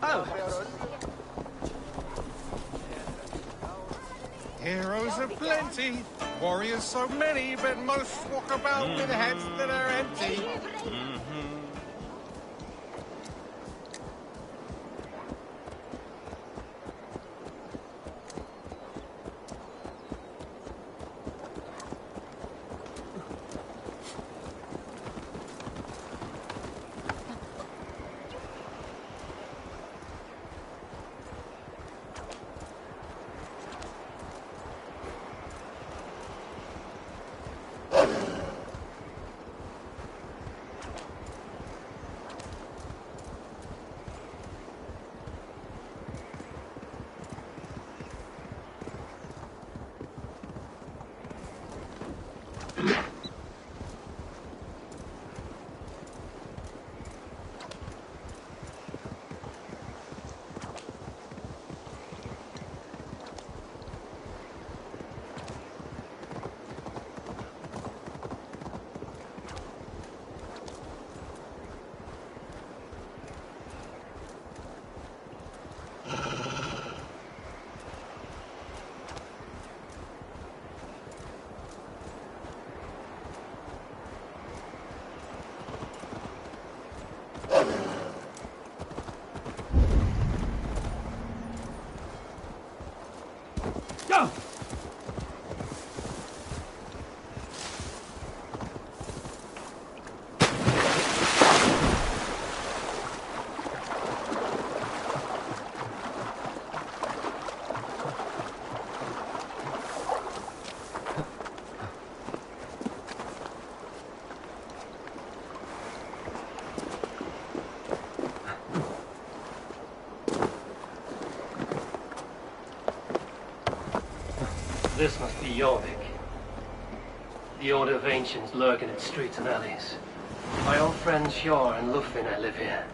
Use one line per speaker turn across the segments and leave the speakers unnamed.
Oh. Heroes are plenty, warriors so many, but most walk about with heads that are empty.
This must be Jorvik. The Order of Ancients lurk in its streets and alleys. My old friends Sjor and Lufvin live here.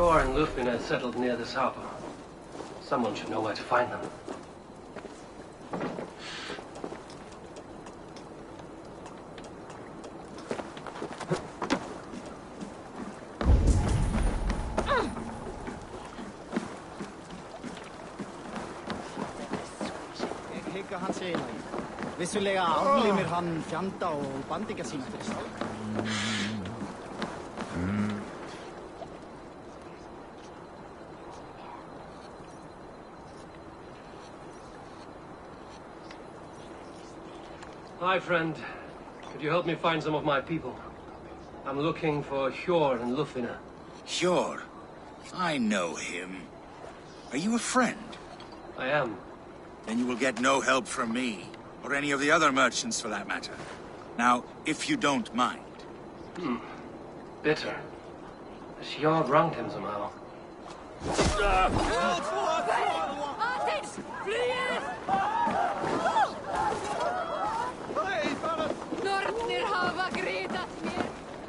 Shore and Lufina settled near this harbor. Someone should know where to find them.
Vissulega aflimir hann fjanda og bandingja sína fyrir stráka.
Hi, friend. Could you help me find some of my people? I'm looking for Hjor and Lufina.
Sure. I know him. Are you a friend?
I am.
Then you will get no help from me, or any of the other merchants for that matter. Now, if you don't mind.
Bitter. Hjor wronged him somehow.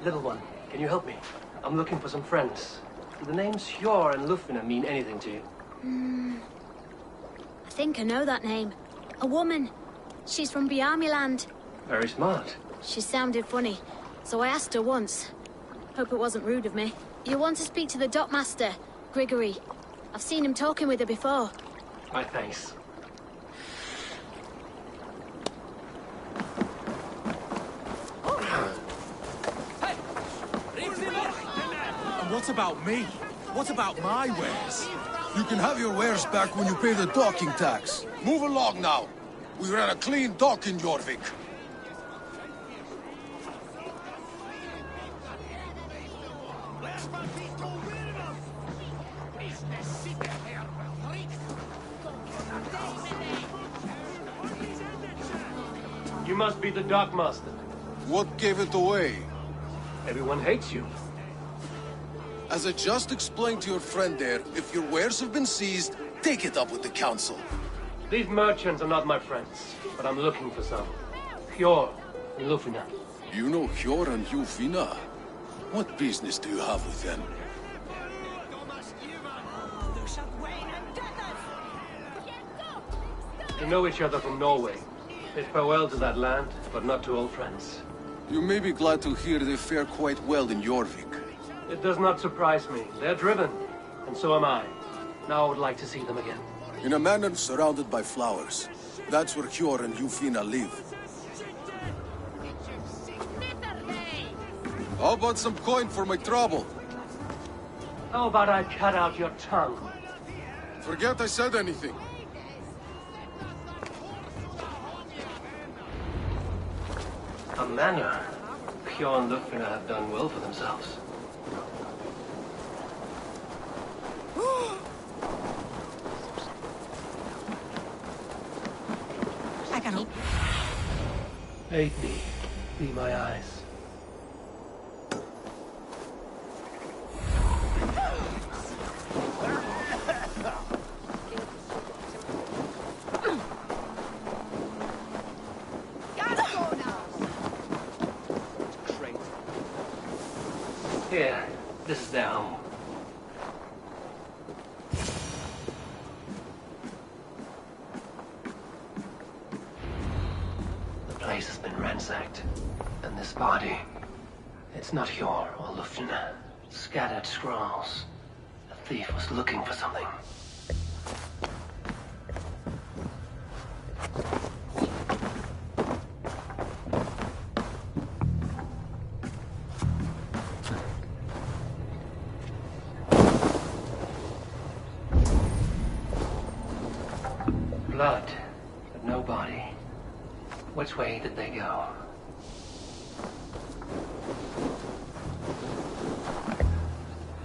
Little one, can you help me? I'm looking for some friends. Do the names Hjor and Lufina mean anything to you?
I think I know that name. A woman. She's from Biamiland.
Very smart.
She sounded funny, so I asked her once. Hope it wasn't rude of me. You want to speak to the dockmaster, Grigory. I've seen him talking with her before.
My thanks.
And what about me? What about my wares? You can have your wares back when you pay the docking tax.
Move along now. We ran a clean dock in Jorvik.
You must be the dockmaster.
What gave it away?
Everyone hates you.
As I just explained to your friend there, if your wares have been seized, take it up with the council.
These merchants are not my friends, but I'm looking for some. Hjor and Lufina.
You know Hjor and Lufina? What business do you have with them?
We know each other from Norway. Bid farewell to that land, but not to old friends.
You may be glad to hear they fare quite well in Jorvik.
It does not surprise me. They're driven, and so am I. Now I would like to see them again.
In a manor surrounded by flowers. That's where Hjor and Lufina live. How about some coin for my trouble?
How about I cut out your tongue?
Forget I said anything.
A manor. Hjor and Lufina have done well for themselves.
I can help.
Aid me. Be my eyes. Here, this is their home. The place has been ransacked, and this body, it's not Hjor or Lufina. Scattered scrolls. The thief was looking for something. Blood, but no body. Which way did they go?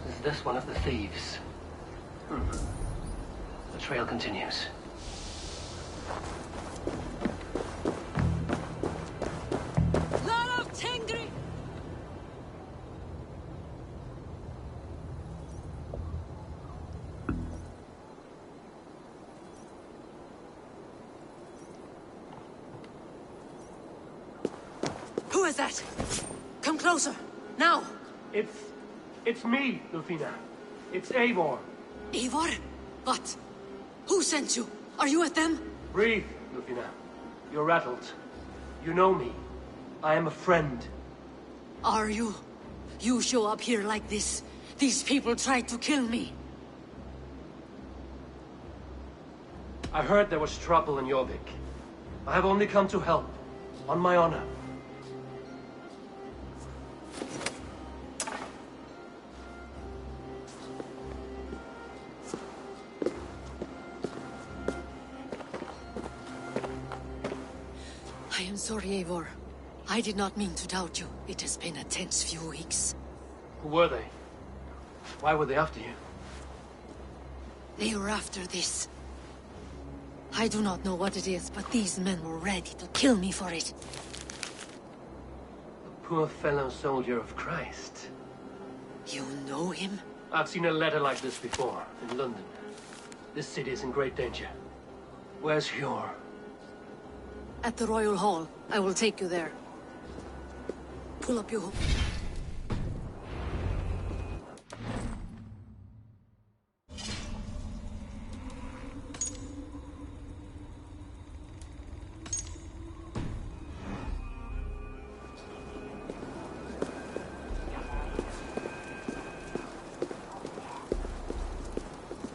Is this one of the thieves? The trail continues.
Who is that? Come closer, now!
It's me, Lufina. It's Eivor.
Eivor? What? Who sent you? Are you with them?
Breathe, Lufina. You're rattled. You know me. I am a friend.
Are you? You show up here like this. These people tried to kill me.
I heard there was trouble in Jorvik. I have only come to help. On my honor.
I am sorry, Eivor. I did not mean to doubt you. It has been a tense few weeks.
Who were they? Why were they after you?
They were after this. I do not know what it is, but these men were ready to kill me for it.
A poor fellow soldier of Christ.
You know him?
I've seen a letter like this before, in London. This city is in great danger. Where's Hjor?
At the Royal Hall. I will take you there. Pull up your hook.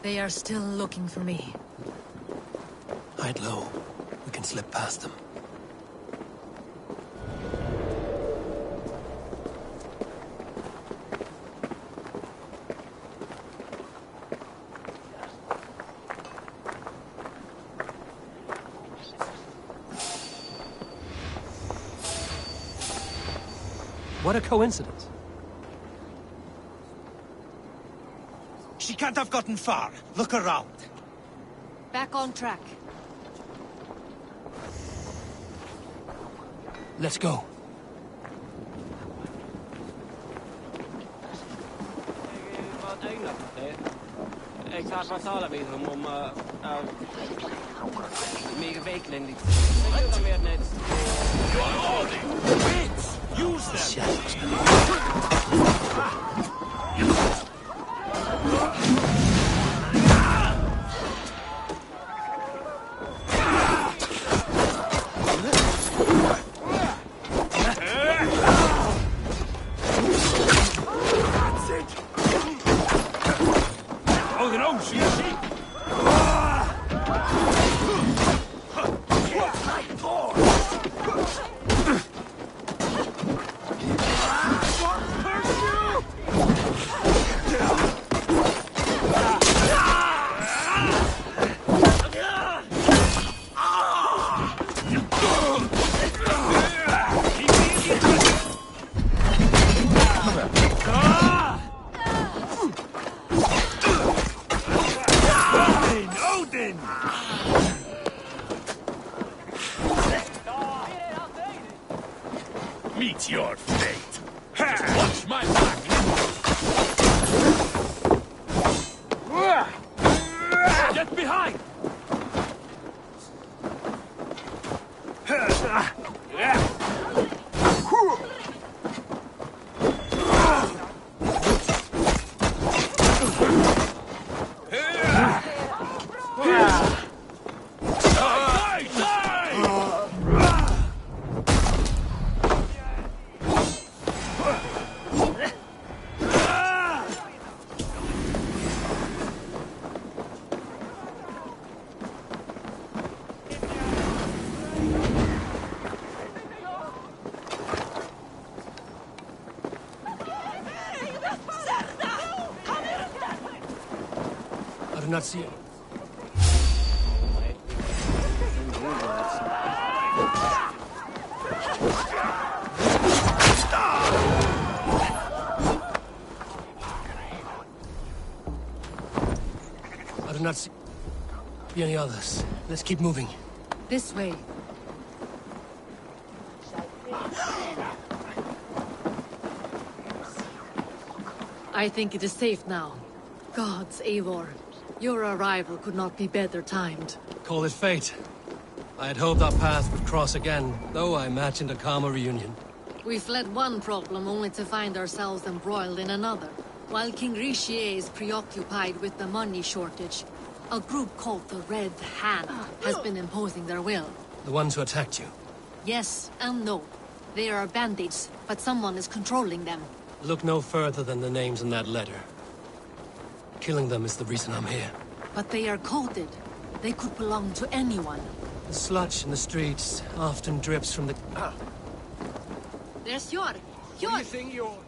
They are still looking for me.
Hide low. We can slip past them. What a coincidence.
She can't have gotten far. Look around.
Back on track.
Let's go.
Use them! Meet your fate. Watch my back. Get behind.
I do not see it. I do not see any others. Let's keep moving.
This way. I think it is safe now. Gods, Eivor. Your arrival could not be better timed.
Call it fate. I had hoped our paths would cross again, though I imagined a calmer reunion.
We fled one problem only to find ourselves embroiled in another. While King Richier is preoccupied with the money shortage, a group called the Red Hand has been imposing their will.
The ones who attacked you?
Yes and no. They are bandits, but someone is controlling them.
Look no further than the names in that letter. Killing them is the reason I'm here.
But they are coded. They could belong to anyone.
The sludge in the streets often drips from the...
There's Yor!
What do you think you're doing?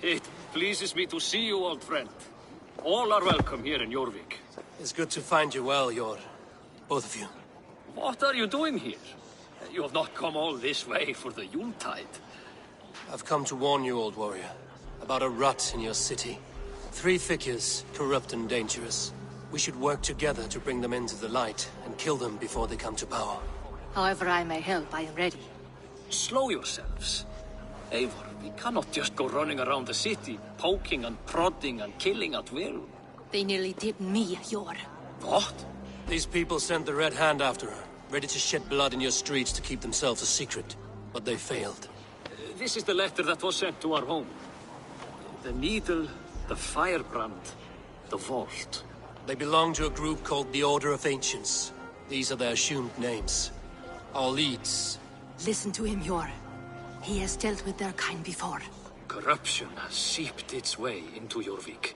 It pleases me to see you, old friend. All are welcome here in Jorvik.
It's good to find you well, Yor. Both of you.
What are you doing here? You have not come all this way for the Yuletide.
I've come to warn you, old warrior, about a rot in your city. 3 figures, corrupt and dangerous. We should work together to bring them into the light and kill them before they come to power.
However I may help, I am ready.
Slow yourselves. Eivor, we cannot just go running around the city, poking and prodding and killing at will.
They nearly did me, Yor.
What?
These people sent the Red Hand after her, ready to shed blood in your streets to keep themselves a secret. But they failed.
This is the letter that was sent to our home. The needle, the firebrand, the vault.
They belong to a group called the Order of Ancients. These are their assumed names. Our leads.
Listen to him, Yor. He has dealt with their kind before.
Corruption has seeped its way into Jorvik.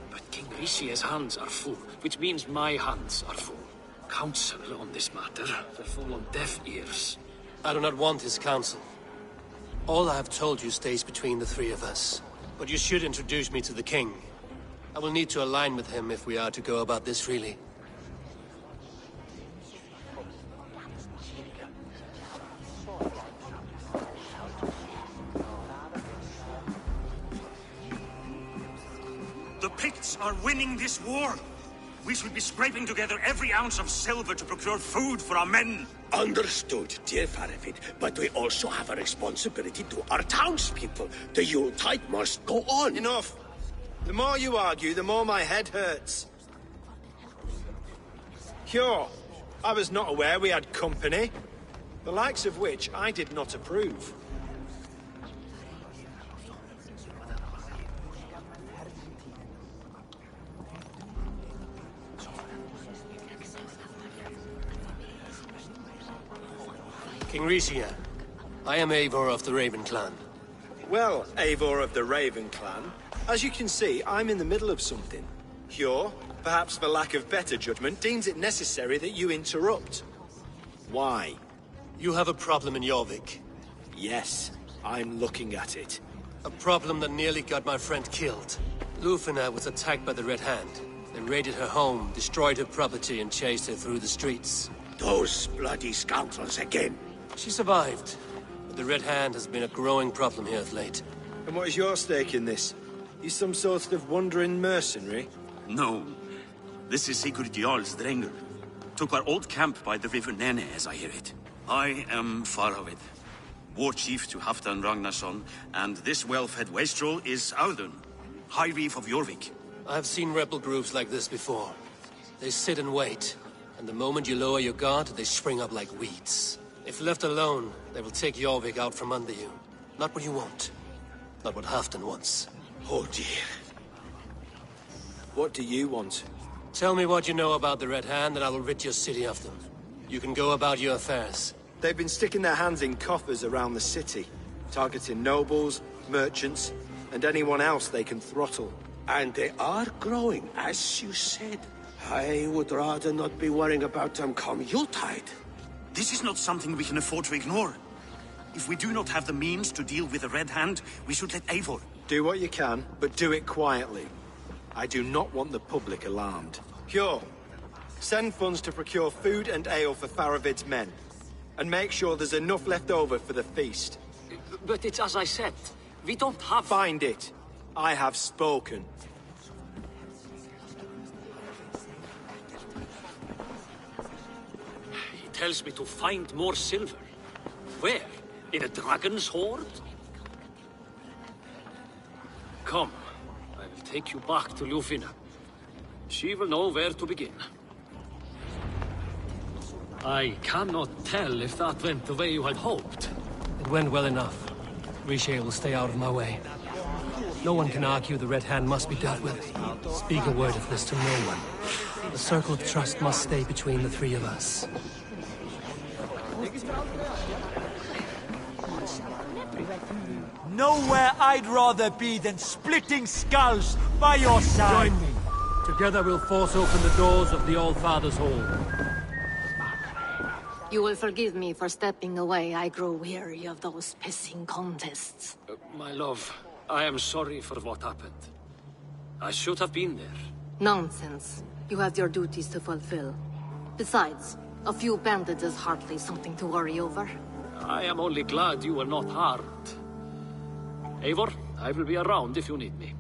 But King Richier's hands are full, which means my hands are full. Counsel on this matter will fall on deaf ears.
I do not want his counsel. All I have told you stays between the 3 of us. But you should introduce me to the king. I will need to align with him if we are to go about this freely.
The Picts are winning this war. We should be scraping together every ounce of silver to procure food for our men.
Understood, dear Faravid, but we also have a responsibility to our townspeople. The Yuletide must go on.
Enough. The more you argue, the more my head hurts. Cure, I was not aware we had company, the likes of which I did not approve.
King Richier, I am Eivor of the Raven Clan.
Well, Eivor of the Raven Clan, as you can see, I'm in the middle of something. Cure, perhaps for lack of better judgment, deems it necessary that you interrupt. Why?
You have a problem in Jorvik.
Yes, I'm looking at it.
A problem that nearly got my friend killed. Lufina was attacked by the Red Hand. They raided her home, destroyed her property, and chased her through the streets.
Those bloody scoundrels again.
She survived, but the Red Hand has been a growing problem here of late.
And what is your stake in this? You some sort of wandering mercenary?
No. This is Sigurd Jarl's Drenger. Took our old camp by the river Nene, as I hear it. I am Faravid, war chief to Halfdan Ragnarsson, and this well-fed wastrel is Audun, High Reef of Jorvik.
I've seen rebel groups like this before. They sit and wait, and the moment you lower your guard, they spring up like weeds. If left alone, they will take Jorvik out from under you. Not what you want. Not what Halfdan wants.
Oh dear.
What do you want?
Tell me what you know about the Red Hand, and I will rid your city of them. You can go about your affairs.
They've been sticking their hands in coffers around the city, targeting nobles, merchants, and anyone else they can throttle.
And they are growing, as you said. I would rather not be worrying about them come Yuletide.
This is not something we can afford to ignore. If we do not have the means to deal with the Red Hand, we should let Eivor.
Do what you can, but do it quietly. I do not want the public alarmed. Cure, send funds to procure food and ale for Faravid's men. And make sure there's enough left over for the feast.
But it's as I said. We don't have...
Find it. I have spoken.
He tells me to find more silver. Where? In a dragon's hoard? Come, I will take you back to Lufina. She will know where to begin. I cannot tell if that went the way you had hoped.
It went well enough. Riche will stay out of my way. No one can argue the Red Hand must be dealt with. Speak a word of this to no one. The circle of trust must stay between the three of us.
Nowhere I'd rather be than splitting skulls by your side.
Join me. Together we'll force open the doors of the All-Father's Hall.
You will forgive me for stepping away. I grow weary of those pissing contests.
My love, I am sorry for what happened. I should have been there.
Nonsense. You have your duties to fulfill. Besides, a few bandits is hardly something to worry over.
I am only glad you were not harmed. Eivor, I will be around if you need me.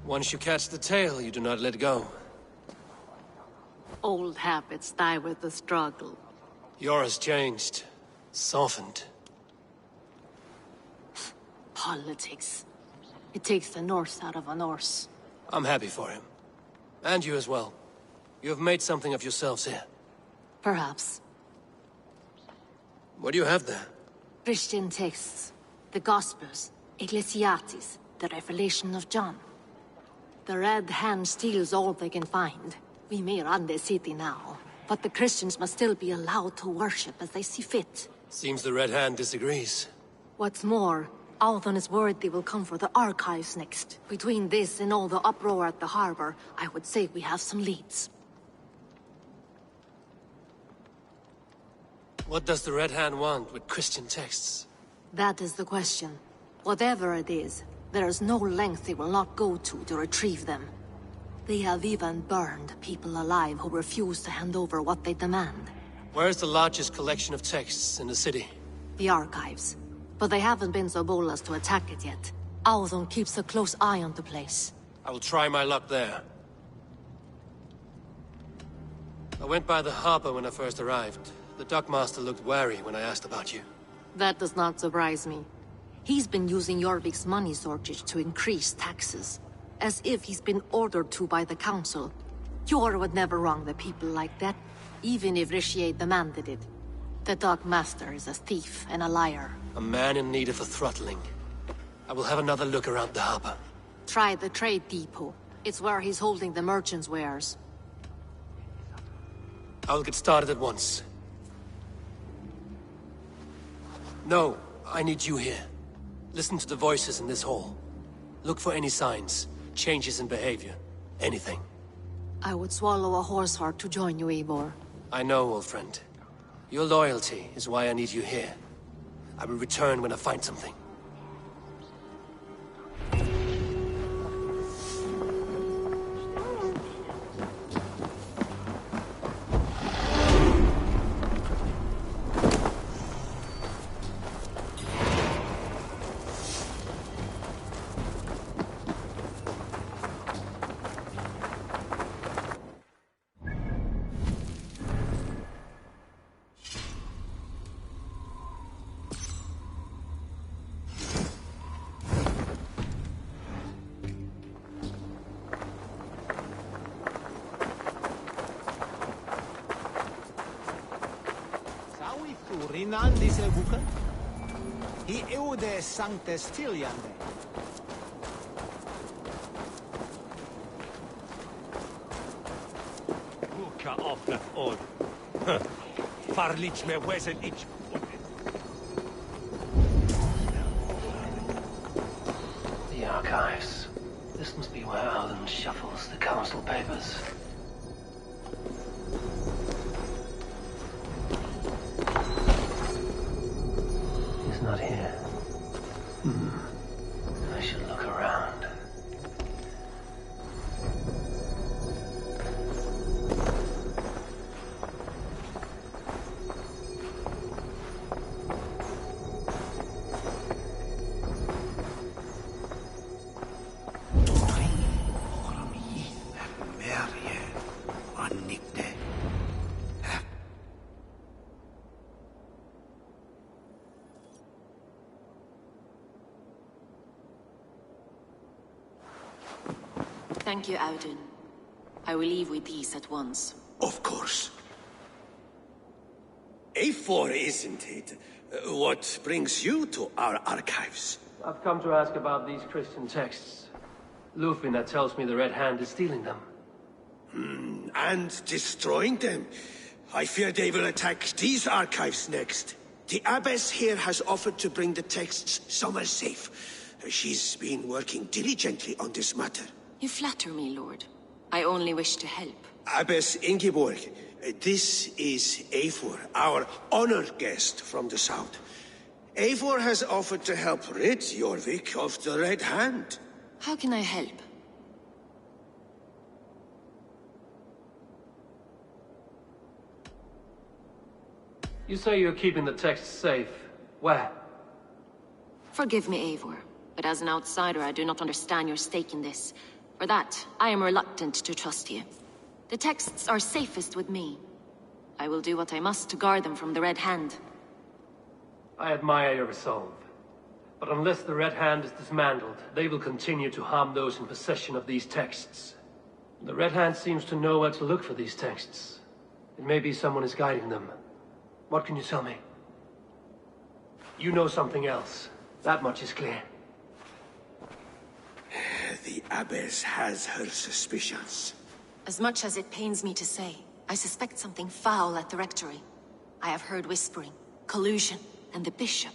Once you catch the tail, you do not let go.
Old habits die with the struggle.
Yours changed. Softened.
Politics. It takes the Norse out of a Norse.
I'm happy for him. And you as well. You have made something of yourselves here.
Perhaps.
What do you have there?
Christian texts. The Gospels. Ecclesiastes. The Revelation of John. The Red Hand steals all they can find. We may run the city now, but the Christians must still be allowed to worship as they see fit.
Seems the Red Hand disagrees.
What's more, Althon is worried they will come for the archives next. Between this and all the uproar at the harbor, I would say we have some leads.
What does the Red Hand want with Christian texts?
That is the question. Whatever it is, there is no length they will not go to retrieve them. They have even burned people alive who refuse to hand over what they demand.
Where is the largest collection of texts in the city?
The archives. But they haven't been so bold as to attack it yet. Althon keeps a close eye on the place.
I will try my luck there. I went by the harbor when I first arrived. The dockmaster looked wary when I asked about you.
That does not surprise me. He's been using Jorvik's money shortage to increase taxes. As if he's been ordered to by the council. Jor would never wrong the people like that, even if Richier demanded it. The dockmaster is a thief and a liar.
A man in need of a throttling. I will have another look around the harbor.
Try the trade depot. It's where he's holding the merchants' wares.
I will get started at once. No, I need you here. Listen to the voices in this hall. Look for any signs, changes in behavior, anything.
I would swallow a horse heart to join you, Eivor.
I know, old friend. Your loyalty is why I need you here. I will return when I find something.
Rinandis el buca? Hi eude sanctes tiliande.
Buca opnat on. Farlich me wesen ich.
The archives. This must be where Alden shuffles the council papers. Not here. I should look around.
Thank you, Audun. I will leave with these at once.
Of course. A4, isn't it? What brings you to our archives?
I've come to ask about these Christian texts. Lufina tells me the Red Hand is stealing them.
And destroying them. I fear they will attack these archives next. The Abbess here has offered to bring the texts somewhere safe. She's been working diligently on this matter.
You flatter me, Lord. I only wish to help.
Abbess Ingeborg, this is Eivor, our honored guest from the south. Eivor has offered to help rid Jorvik of the Red Hand.
How can I help?
You say you're keeping the texts safe. Where?
Forgive me, Eivor, but as an outsider I do not understand your stake in this. For that, I am reluctant to trust you. The texts are safest with me. I will do what I must to guard them from the Red Hand.
I admire your resolve. But unless the Red Hand is dismantled, they will continue to harm those in possession of these texts. The Red Hand seems to know where to look for these texts. It may be someone is guiding them. What can you tell me? You know something else. That much is clear.
The Abbess has her suspicions.
As much as it pains me to say, I suspect something foul at the Rectory. I have heard whispering, collusion, and the Bishop.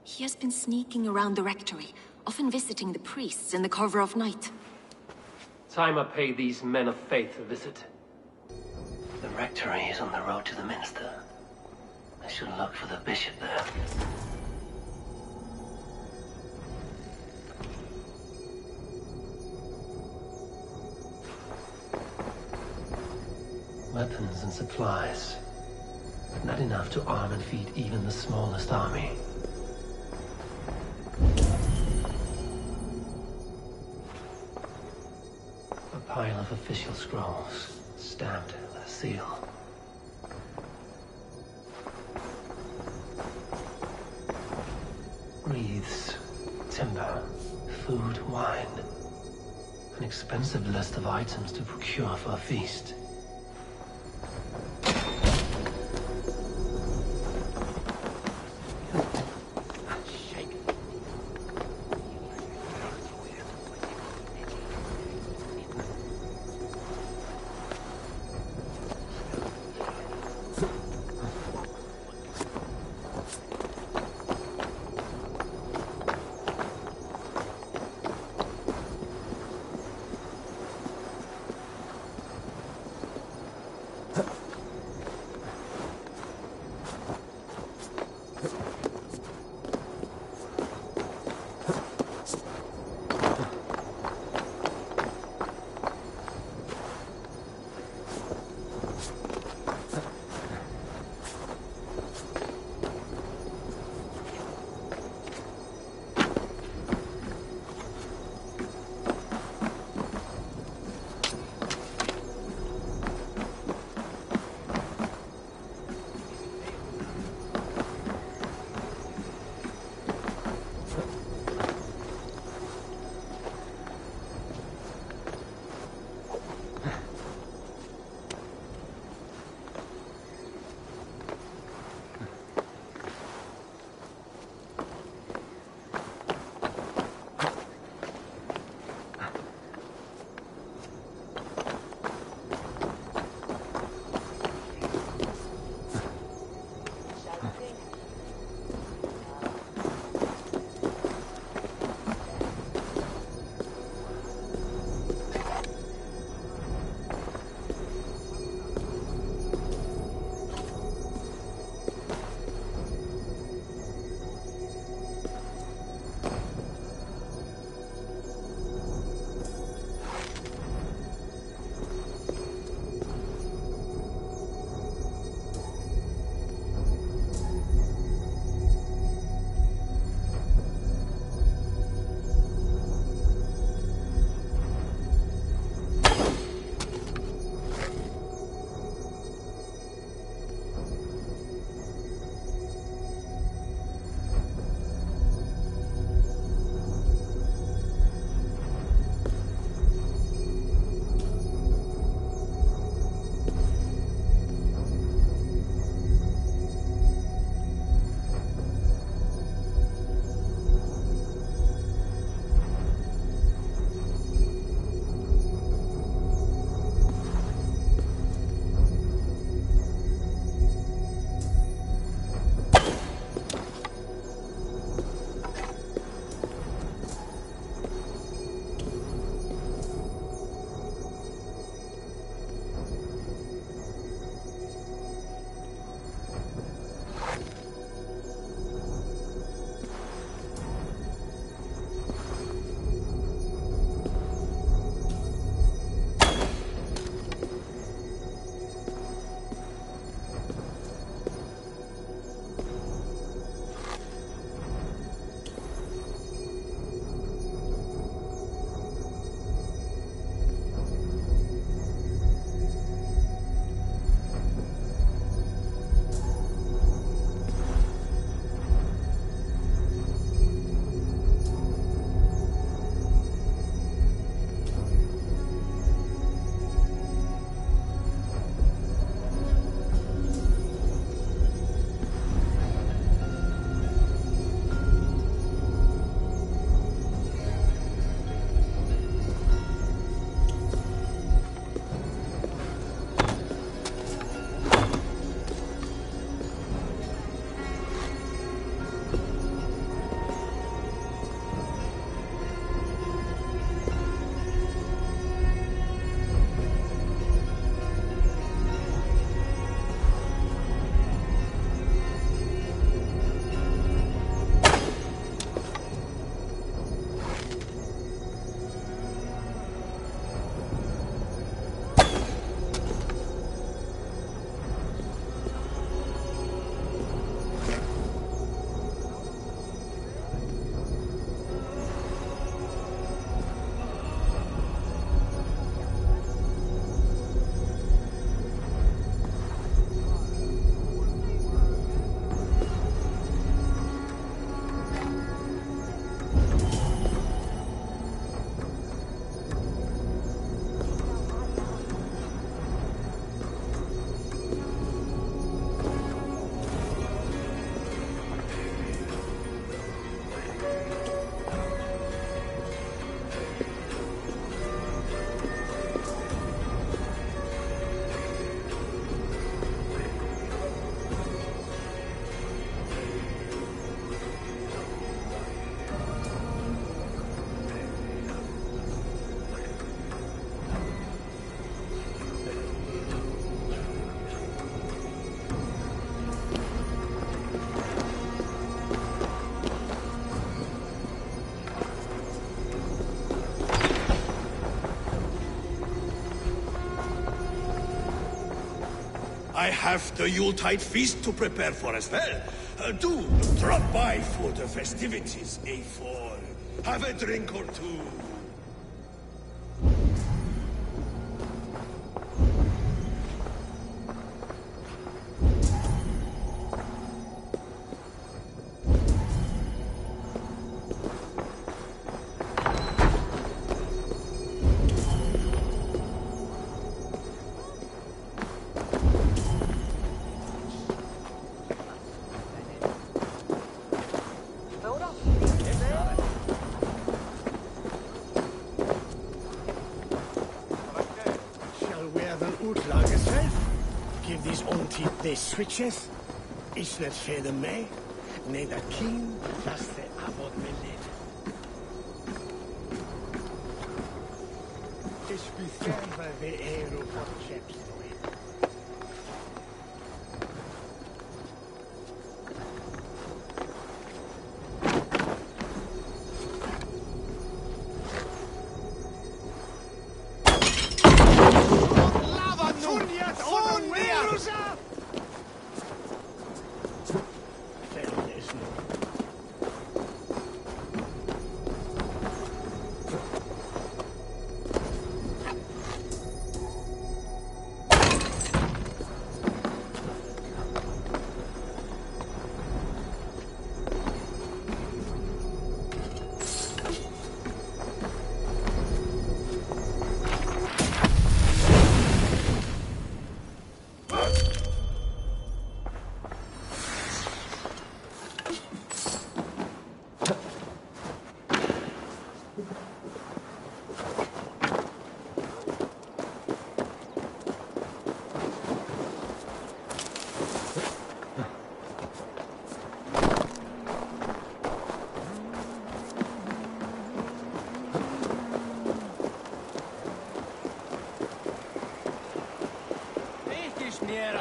He has been sneaking around the Rectory, often visiting the priests in the cover of night.
Time I pay these men of faith a visit.
The Rectory is on the road to the Minster. I should look for the Bishop there.
Weapons and supplies. But not enough to arm and feed even the smallest army. A pile of official scrolls, stamped with a seal. Wreaths, timber, food, wine. An expensive list of items to procure for a feast.
I have the Yuletide feast to prepare for as well. Do drop by for the festivities, A4. Have a drink or two.
De switches is net verder mee. Nee, dat kind, dat is de avond belet. Het is speciaal bij de aero voor chips.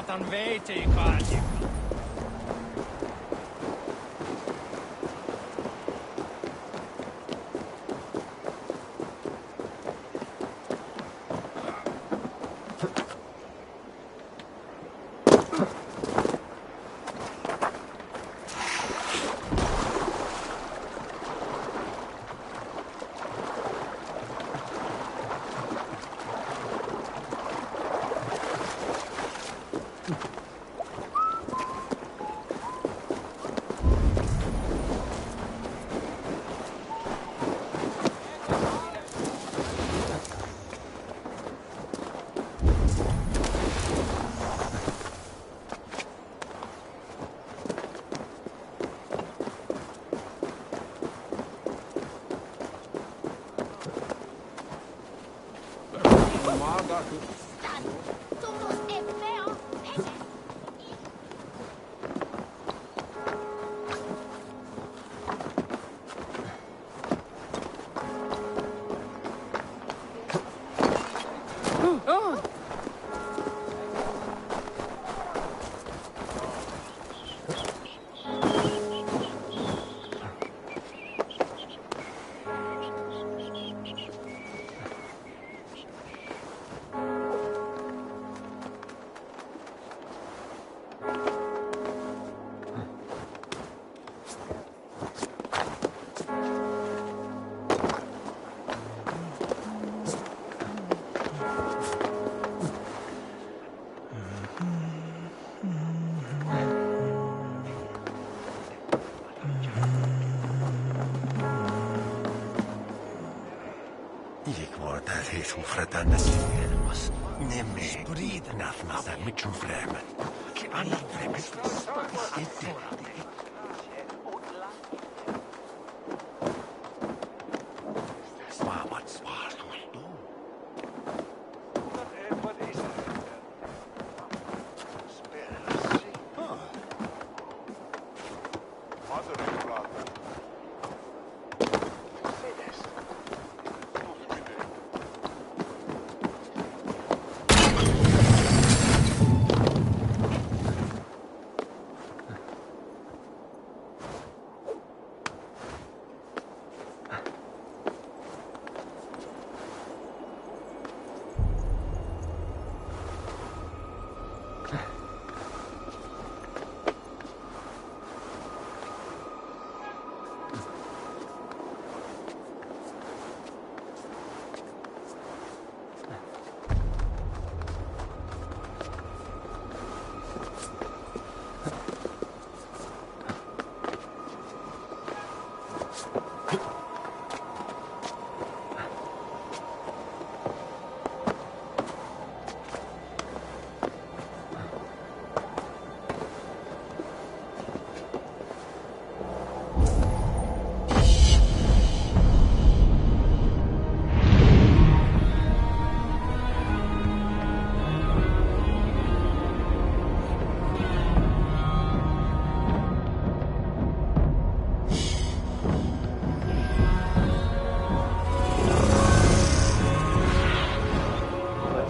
Dan weet ik wat je kan.
Som fredannes was nemme spriden af massa mitchum fremen. Anna fremen. Svavat svartustu.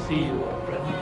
see you, old friend.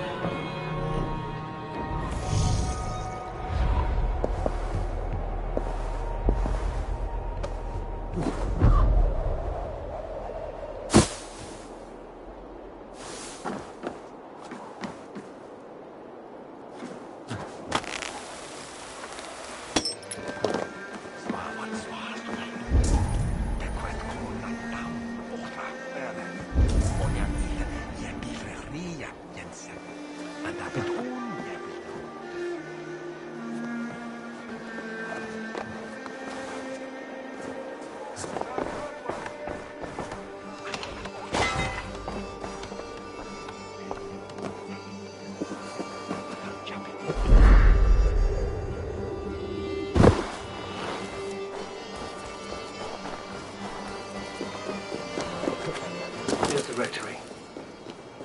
There's the rectory.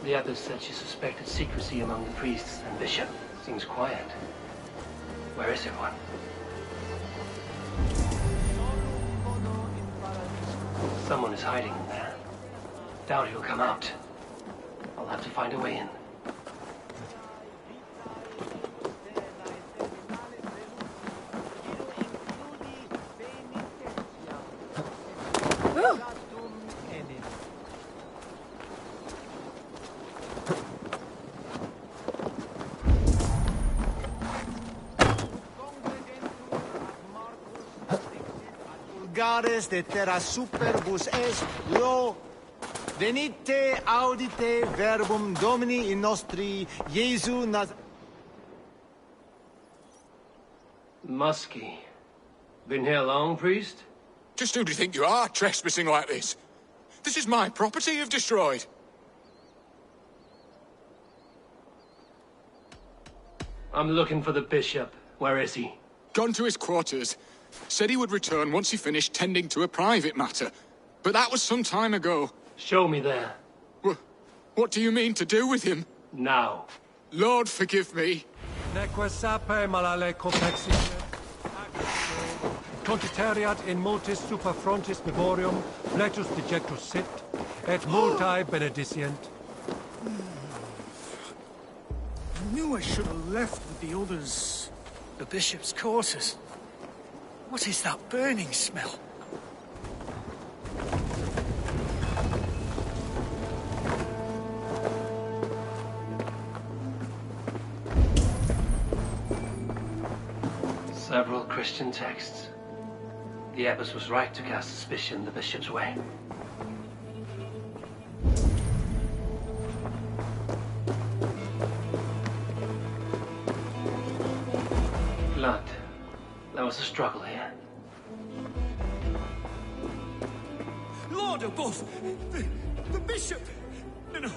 The abbess said she suspected secrecy among the priests and bishop. Seems quiet. Where is everyone? Someone is hiding in there. Doubt he'll come out. I'll have to find a way in.
Vulgares de terra superbus est lo venite audite verbum Domini in nostri Jesu
Muskie. Been here long, priest?
Just who do you think you are, trespassing like this? This is my property you've destroyed.
I'm looking for the bishop. Where is he?
Gone to his quarters. Said he would return once he finished tending to a private matter. But that was some time ago.
Show me there.
What do you mean to do with him?
Now.
Lord, forgive me.
Neque sape malale complexine. Contiteriat in multis super frontis vivorium, fletus dejectus sit, et multae benedicient.
I knew I should have left with the others. The bishop's quarters. What is that burning smell?
Several Christian texts. The abbess was right to cast suspicion the bishop's way. Blood. There was a struggle here.
Lord above! The bishop! No,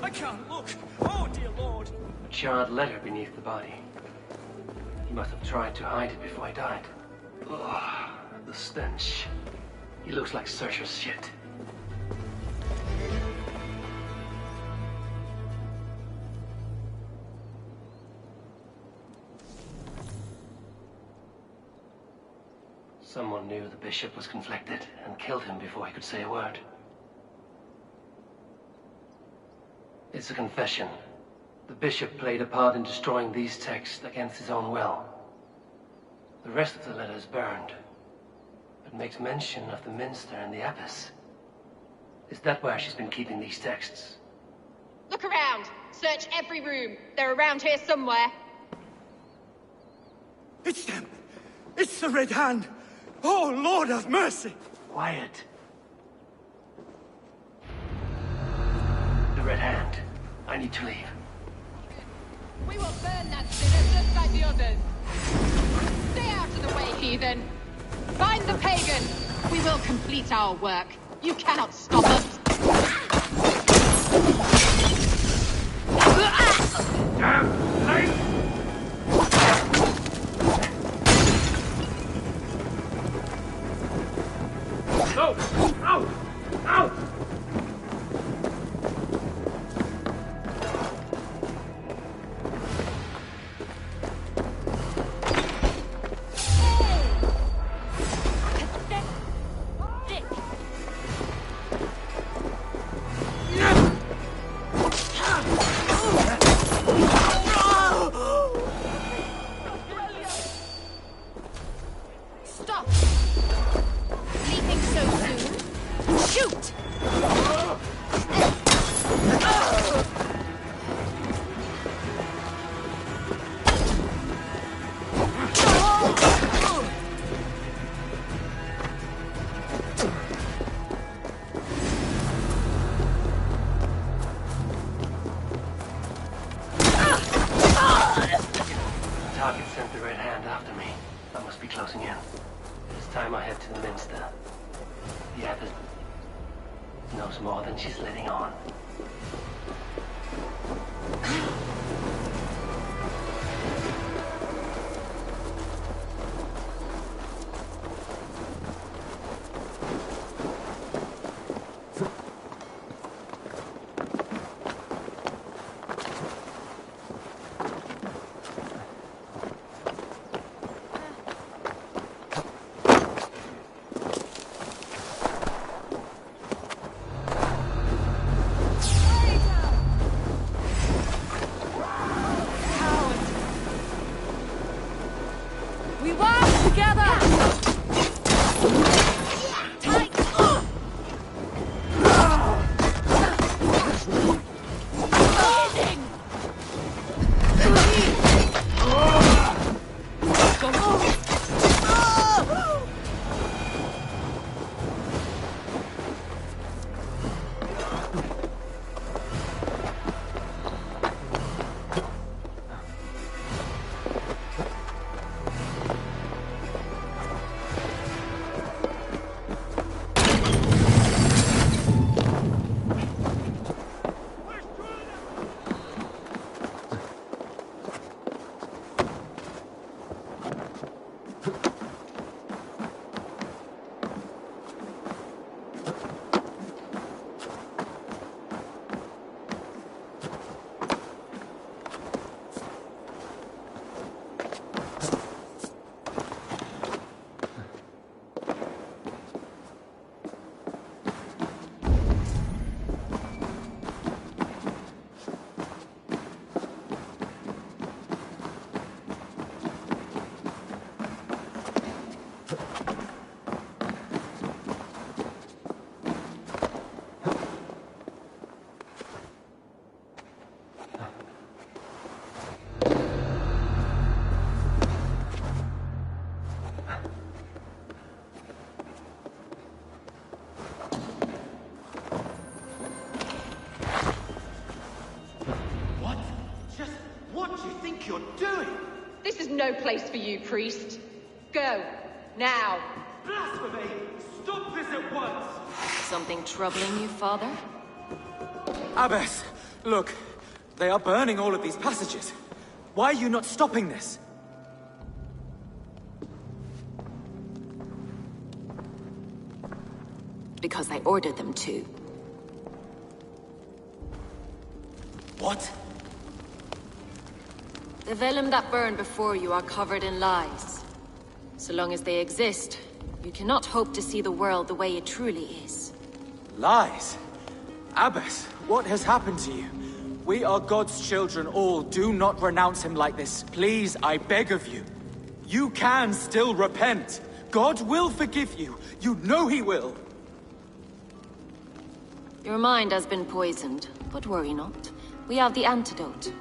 I can't look. Oh, dear Lord!
A charred letter beneath the body. He must have tried to hide it before he died. Ugh, the stench. He looks like Searcher's shit. Someone knew the bishop was conflicted and killed him before he could say a word. It's a confession. The bishop played a part in destroying these texts against his own will. The rest of the letter is burned, but makes mention of the minster and the abbess. Is that where she's been keeping these texts?
Look around. Search every room. They're around here somewhere.
It's them. It's the Red Hand. Oh, Lord have mercy.
Quiet. The Red Hand. I need to leave.
We will burn that sinner just like the others. Stay out of the way, heathen. Find the pagan. We will complete our work. You cannot stop us.
Damn late!
No! Out! Out!
the Red Hand after me. I must be closing in. It's time I head to the Minster. The Abbess knows more than she's letting on.
No place for you, priest. Go. Now.
Blasphemy! Stop this at once!
Something troubling you, father?
Abbess, look. They are burning all of these passages. Why are you not stopping this?
Because I ordered them to.
What?
The vellum that burned before you are covered in lies. So long as they exist, you cannot hope to see the world the way it truly is.
Lies? Abbess, what has happened to you? We are God's children all. Do not renounce him like this. Please, I beg of you. You can still repent. God will forgive you. You know he will.
Your mind has been poisoned, but worry not. We have the antidote.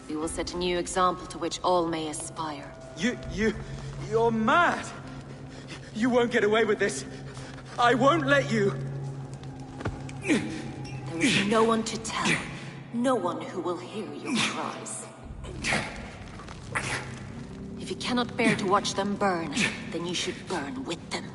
We will set a new example to which all may aspire.
You're mad! You won't get away with this. I won't let you!
There is no one to tell. No one who will hear your cries. If you cannot bear to watch them burn, then you should burn with them.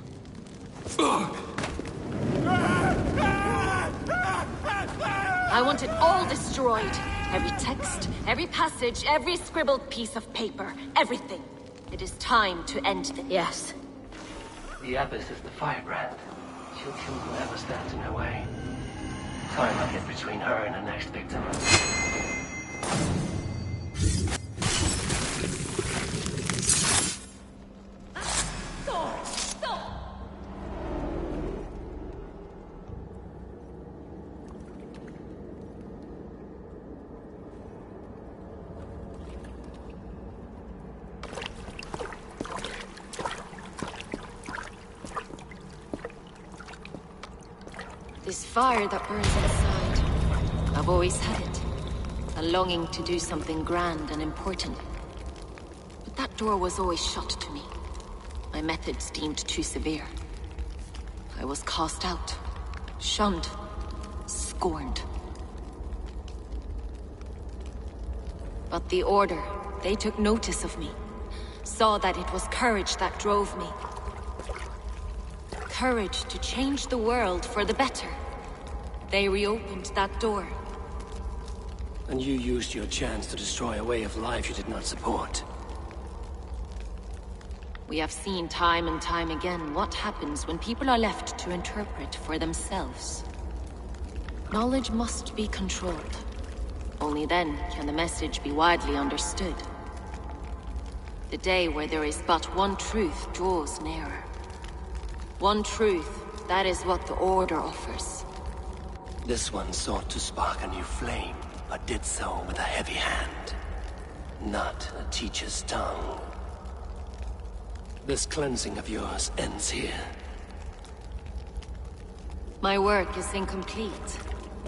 I want it all destroyed. Every text, every passage, every scribbled piece of paper, everything. It is time to end this.
Yes.
The Abbess is the firebrand. She'll kill whoever stands in her way. Time I get between her and her next victim.
This fire that burns inside, I've always had it. A longing to do something grand and important. But that door was always shut to me. My methods deemed too severe. I was cast out, shunned, scorned. But the Order, they took notice of me. saw that it was courage that drove me. Courage to change the world for the better. They reopened that door.
And you used your chance to destroy a way of life you did not support.
We have seen time and time again what happens when people are left to interpret for themselves. Knowledge must be controlled. Only then can the message be widely understood. The day where there is but one truth draws nearer. One truth, that is what the Order offers.
This one sought to spark a new flame, but did so with a heavy hand. Not a teacher's tongue. This cleansing of yours ends here.
My work is incomplete,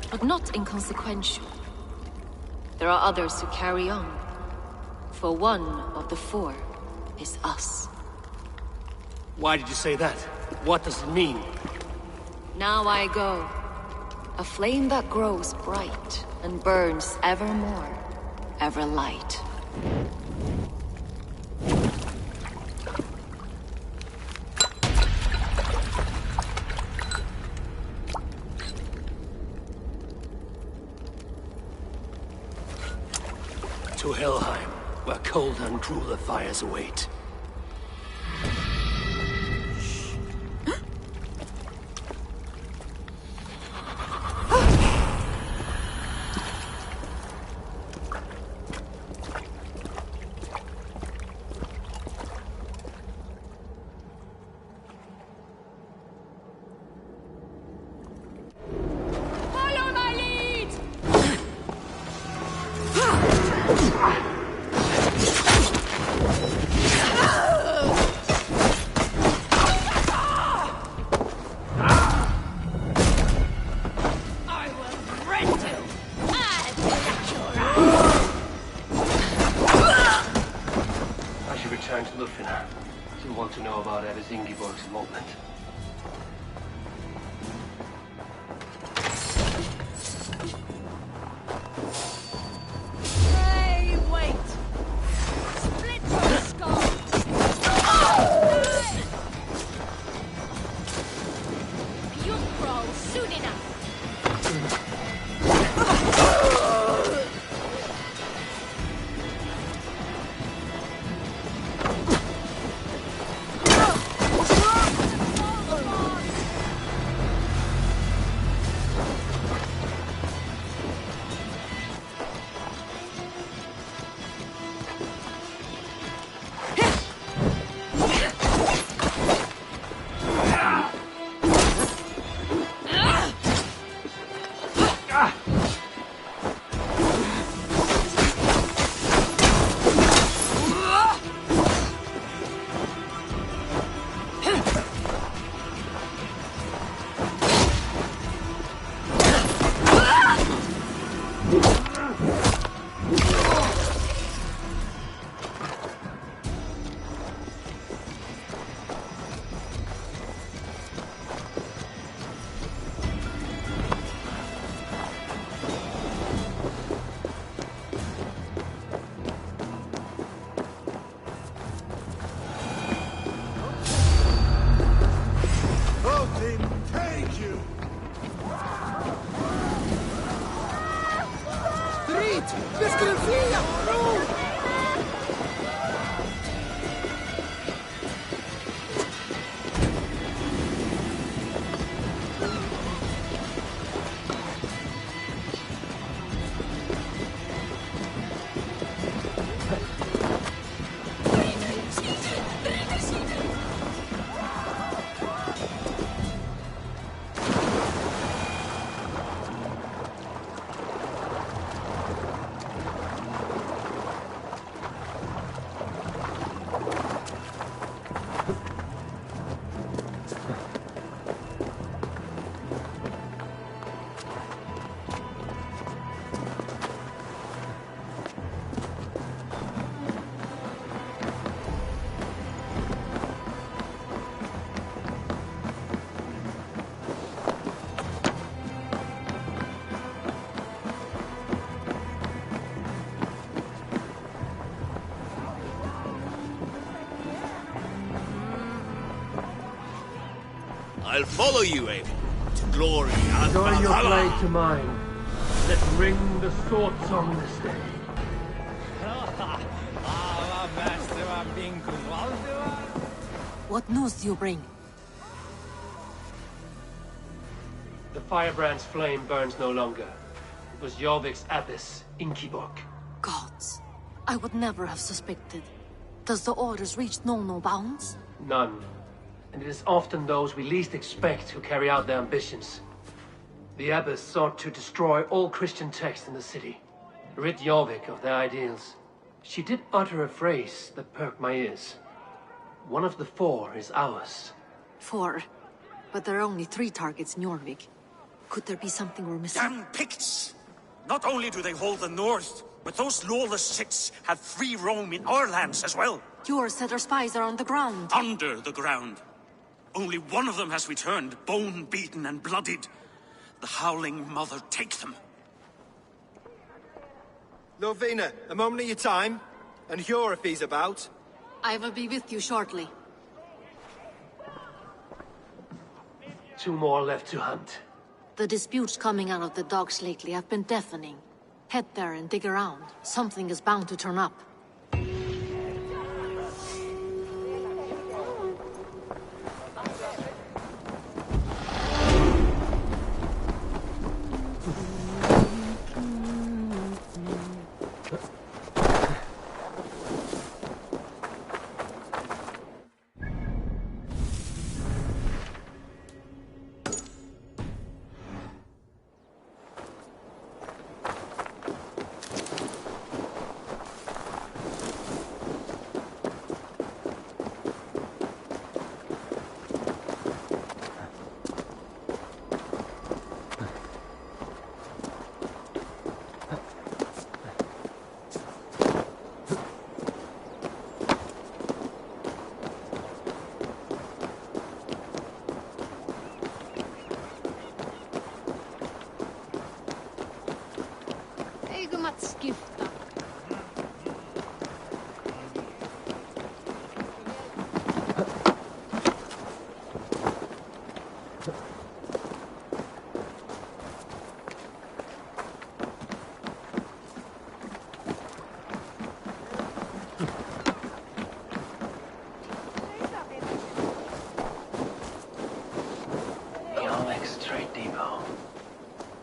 but not inconsequential. There are others who carry on. For one of the four is us.
Why did you say that? What does it mean?
Now I go. A flame that grows bright and burns ever more, ever light.
To Helheim, where cold and crueler fires await.
Follow my lead! I will rend you and cut your eyes!
I should return to Lufina. Still want to know about Abbess Ingeborg's involvement.
Hey, wait! Split your skull! You'll grow soon enough!
Odin, take you!
Drit! Vi skulle flyga!
I'll follow you, Eivor, to glory and
Join your
Valhalla.
blade to mine. Let's ring the sword song this day.
What news do you bring?
The firebrand's flame burns no longer. It was Jorvik's abbess, Ingeborg.
Gods, I would never have suspected. Does the orders reach no bounds?
None. And it is often those we least expect who carry out their ambitions. The abbess sought to destroy all Christian texts in the city, rid Jorvik of their ideals. She did utter a phrase that perked my ears. One of the 4 is ours.
4? But there are only 3 targets in Jorvik. Could there be something we're missing?
Damn Picts! Not only do they hold the north, but those lawless Siths have free roam in our lands as well.
Yours said our spies are on the ground.
Under the ground. Only one of them has returned, bone-beaten and bloodied. The Howling Mother take them.
Lovina, a moment of your time. And Hjor if he's about.
I will be with you shortly.
2 more left to hunt.
The disputes coming out of the docks lately have been deafening. Head there and dig around. Something is bound to turn up.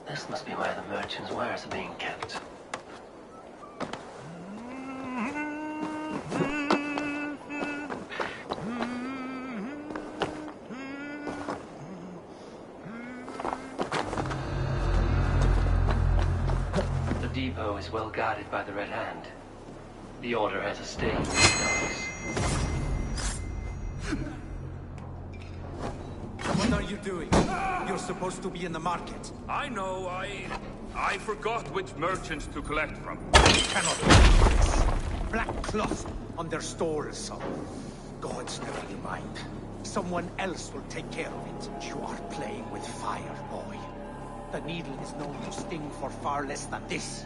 This must be where the merchants' wares are being kept. The depot is well guarded by the Red Hand. The Order has a stake in the docks.
What are you doing? You're supposed to be in the market.
I know, I forgot which merchants to collect from.
You cannot do this. Black cloth on their stores, son. Gods, never you mind. Someone else will take care of it. You are playing with fire, boy. The needle is known to sting for far less than this.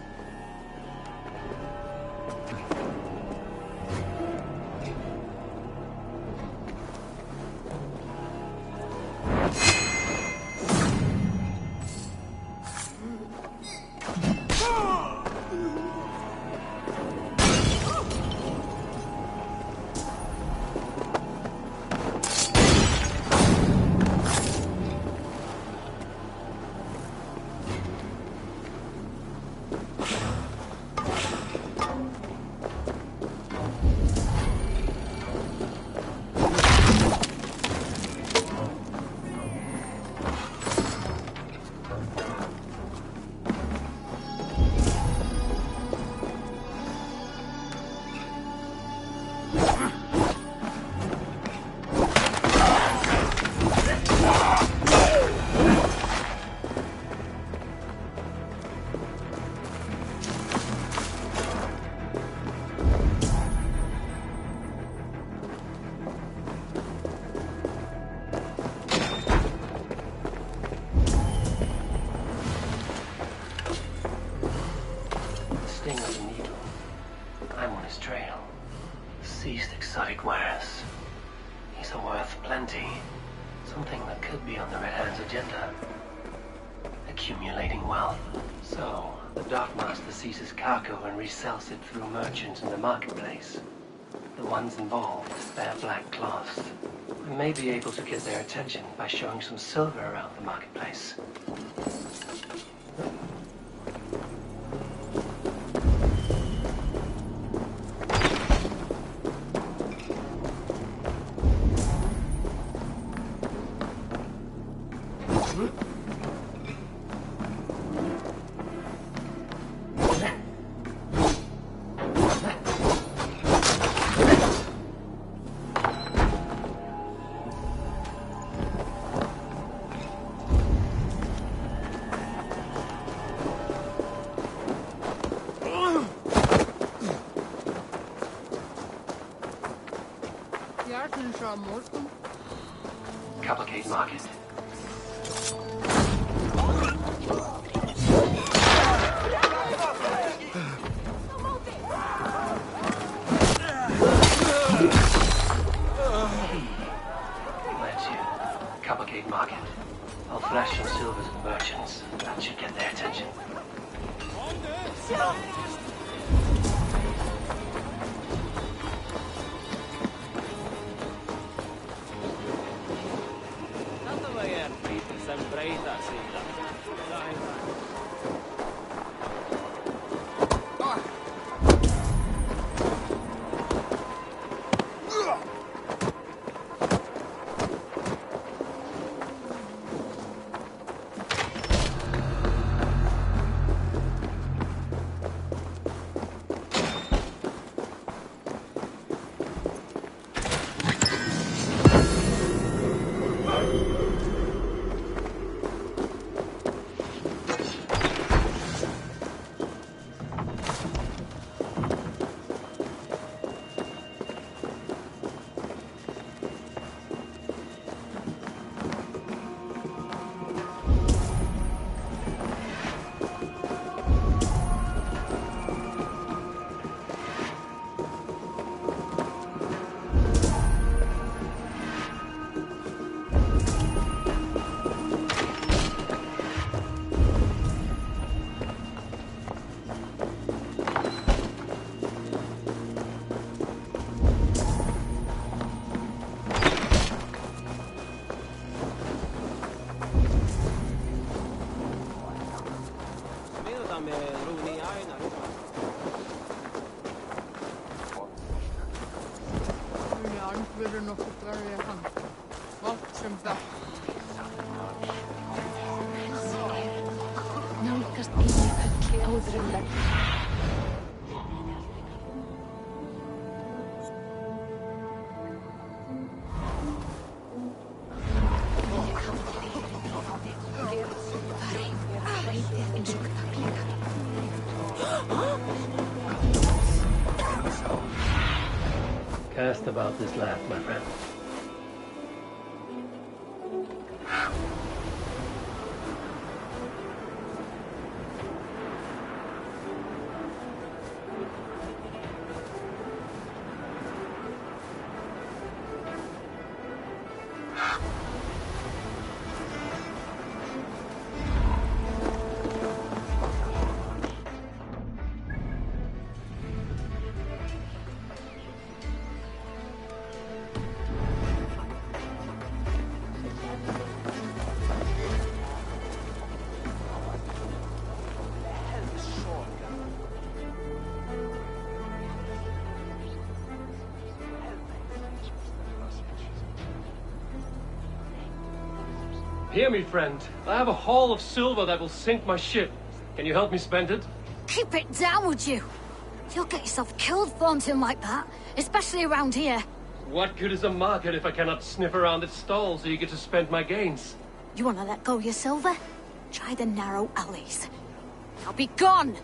Something that could be on the Red Hand's agenda. Accumulating wealth. So, the Dockmaster seizes cargo and resells it through merchants in the marketplace. The ones involved spare black cloths. We may be able to get their attention by showing some silver around the marketplace. Cavalcade Market. That's you. Cavalcade Market. I'll flash some silvers at merchants. That should get their attention. Cast about this land, my friend. Hear me, friend. I have a haul of silver that will sink my ship. Can you help me spend it?
Keep it down, would you? You'll get yourself killed flaunting like that, especially around here.
What good is a market if I cannot sniff around its stalls eager to spend my gains?
You want to let go of your silver? Try the narrow alleys. I'll be gone!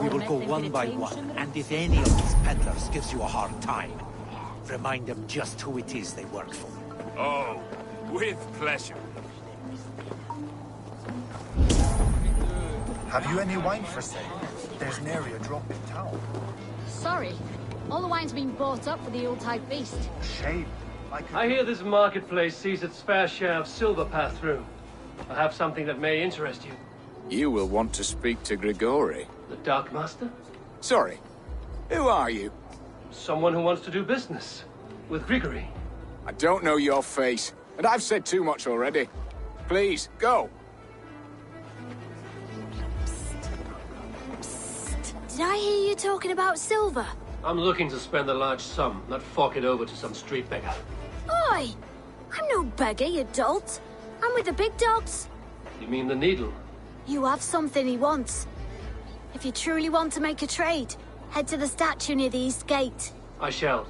We will go one by one, and if any of these peddlers gives you a hard time, remind them just who it is they work for.
Oh, with pleasure.
Have you any wine for sale? There's nary a drop in town.
Sorry. All the wine's been bought up for the Yuletide feast.
Shame.
I hear this marketplace sees its fair share of silver pass through. I have something that may interest you.
You will want to speak to Grigori.
The Dark Master?
Sorry. Who are you?
Someone who wants to do business. With Grigori.
I don't know your face, and I've said too much already. Please, go.
Did I hear you talking about silver?
I'm looking to spend a large sum, not fork it over to some street beggar.
Oi! I'm no beggar, you dolt. I'm with the big dogs.
You mean the needle?
You have something he wants. If you truly want to make a trade, head to the statue near the east gate.
I shall.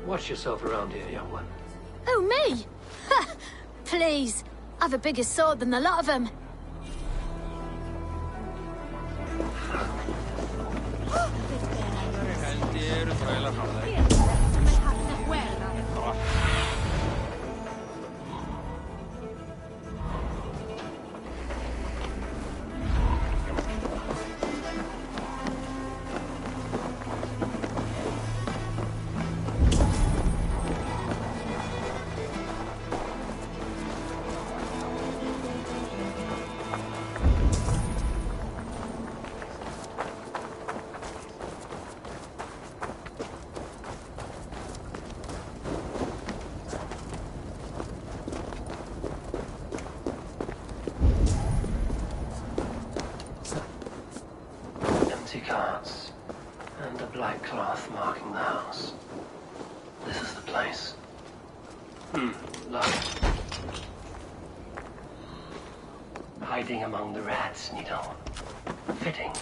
Watch yourself around here, young one.
Oh, me? Ha! Please. I've a bigger sword than the lot of them.
Carts, and a black cloth marking the house. This is the place. Look. Hiding among the rats, Needle. Fitting.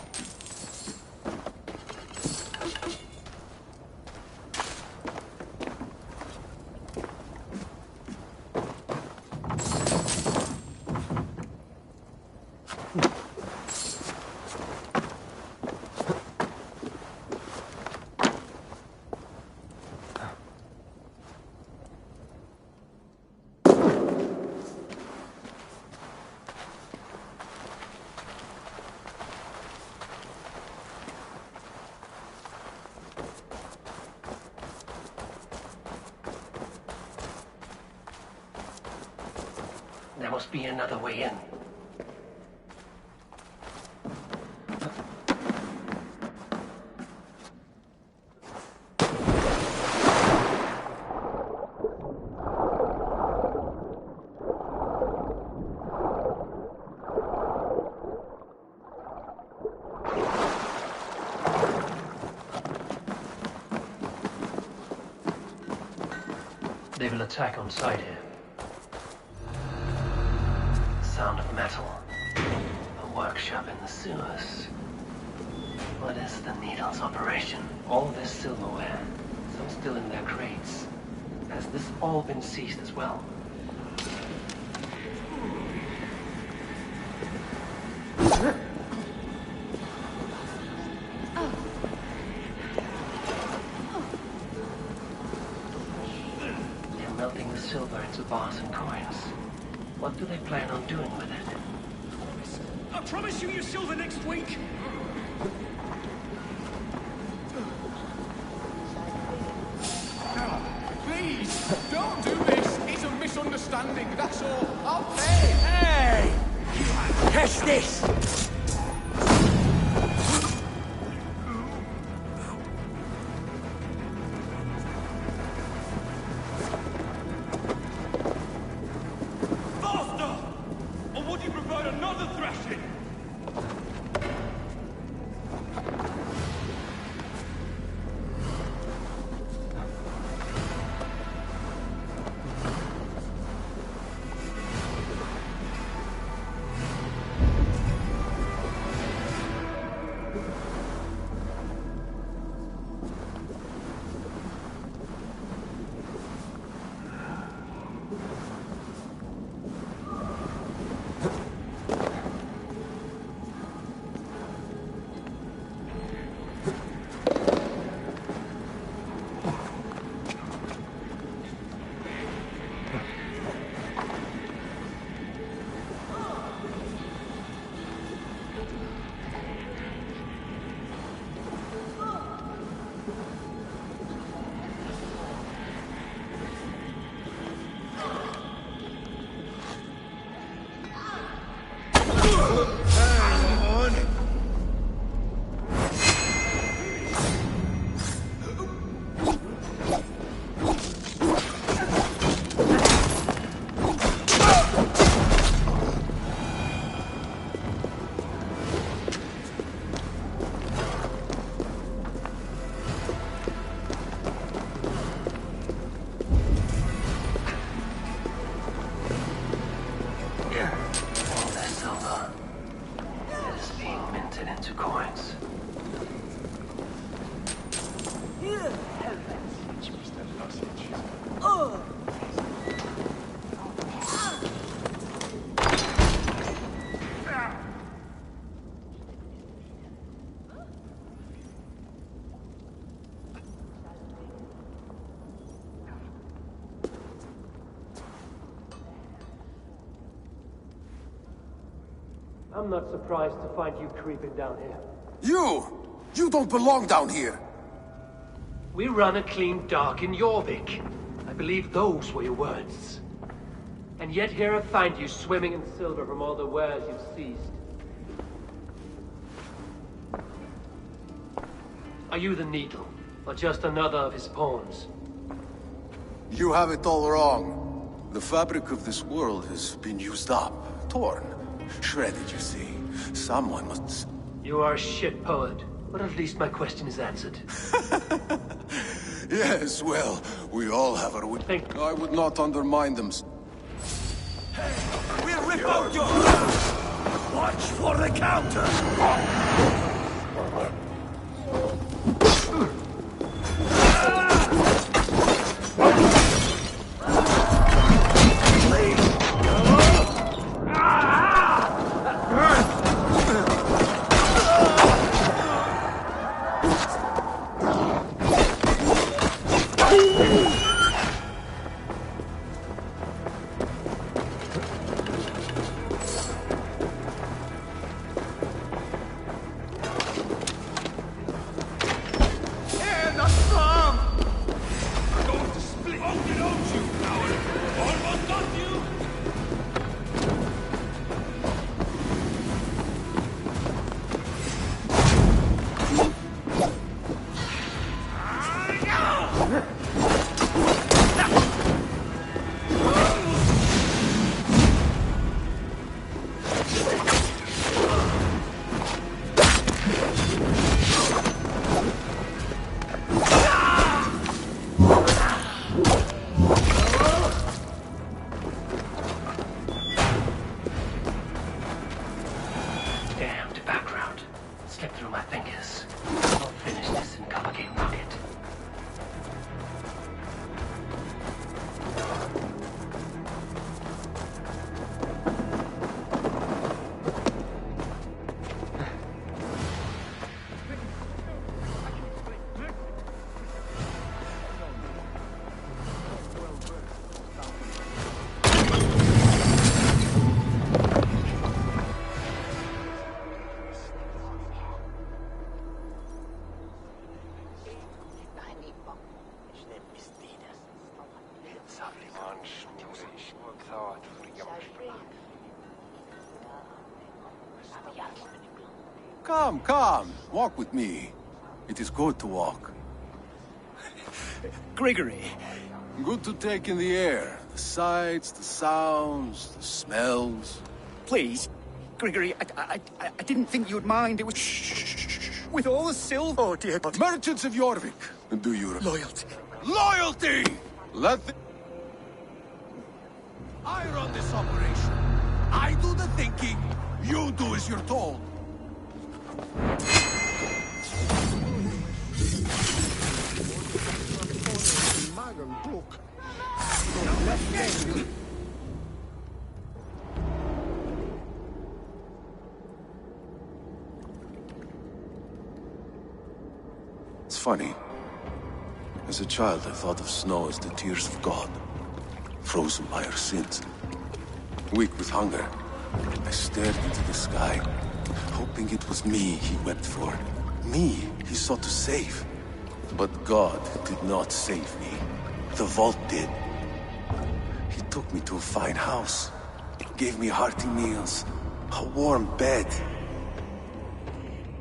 There must be another way in. They will attack on sight here. Sound of metal. A workshop in the sewers. What is the Needle's operation? All this silverware, some still in their crates. Has this all been seized as well? They're melting the silver into bars and coins. What do they plan on doing with it?
I promise you your silver next week!
Please, don't do this. It's a misunderstanding, that's all. I'll pay.
Hey! Catch this!
I'm not surprised to find you creeping down here.
You don't belong down here!
We run a clean dock in Jorvik. I believe those were your words. And yet here I find you swimming in silver from all the wares you've seized. Are you the Needle, or just another of his pawns?
You have it all wrong. The fabric of this world has been used up, torn, shredded, you see. Someone must...
You are a shit poet, but at least my question is answered.
Yes, well, we all have our... I would not undermine them.
Hey, we'll rip out your... Watch for the counter!
Come, walk with me. It is good to walk.
Grigory.
Good to take in the air. The sights, the sounds, the smells.
Please, Grigory, I didn't think you'd mind. It was... With all the silver, oh dear God.
Merchants of Jorvik. Do you...
Loyalty.
Loyalty! Let the... I run this operation. I do the thinking. You do as you're told. It's funny. As a child, I thought of snow as the tears of God, frozen by our sins. Weak with hunger, I stared into the sky, hoping it was me he wept for. Me he sought to save. But God did not save me. The vault did. He took me to a fine house, gave me hearty meals, a warm bed.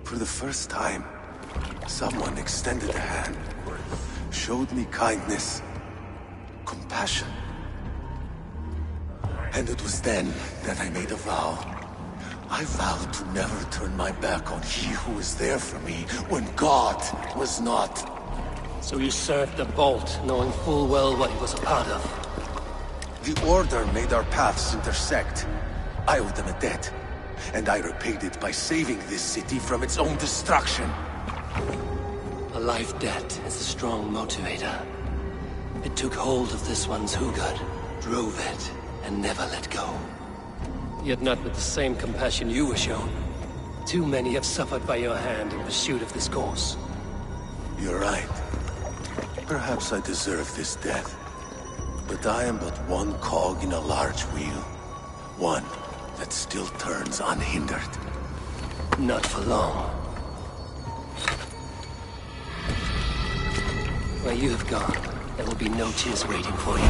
For the first time, someone extended a hand, showed me kindness, compassion. And it was then that I made a vow. I vowed to never turn my back on he who was there for me when God was not.
So you served the Vault, knowing full well what he was a part of.
The Order made our paths intersect. I owed them a debt, and I repaid it by saving this city from its own destruction.
A life debt is a strong motivator. It took hold of this one's Hugad, drove it, and never let go. Yet not with the same compassion you were shown. Too many have suffered by your hand in pursuit of this cause.
You're right. Perhaps I deserve this death. But I am but one cog in a large wheel. One that still turns unhindered.
Not for long. Where you have gone, there will be no tears waiting for you.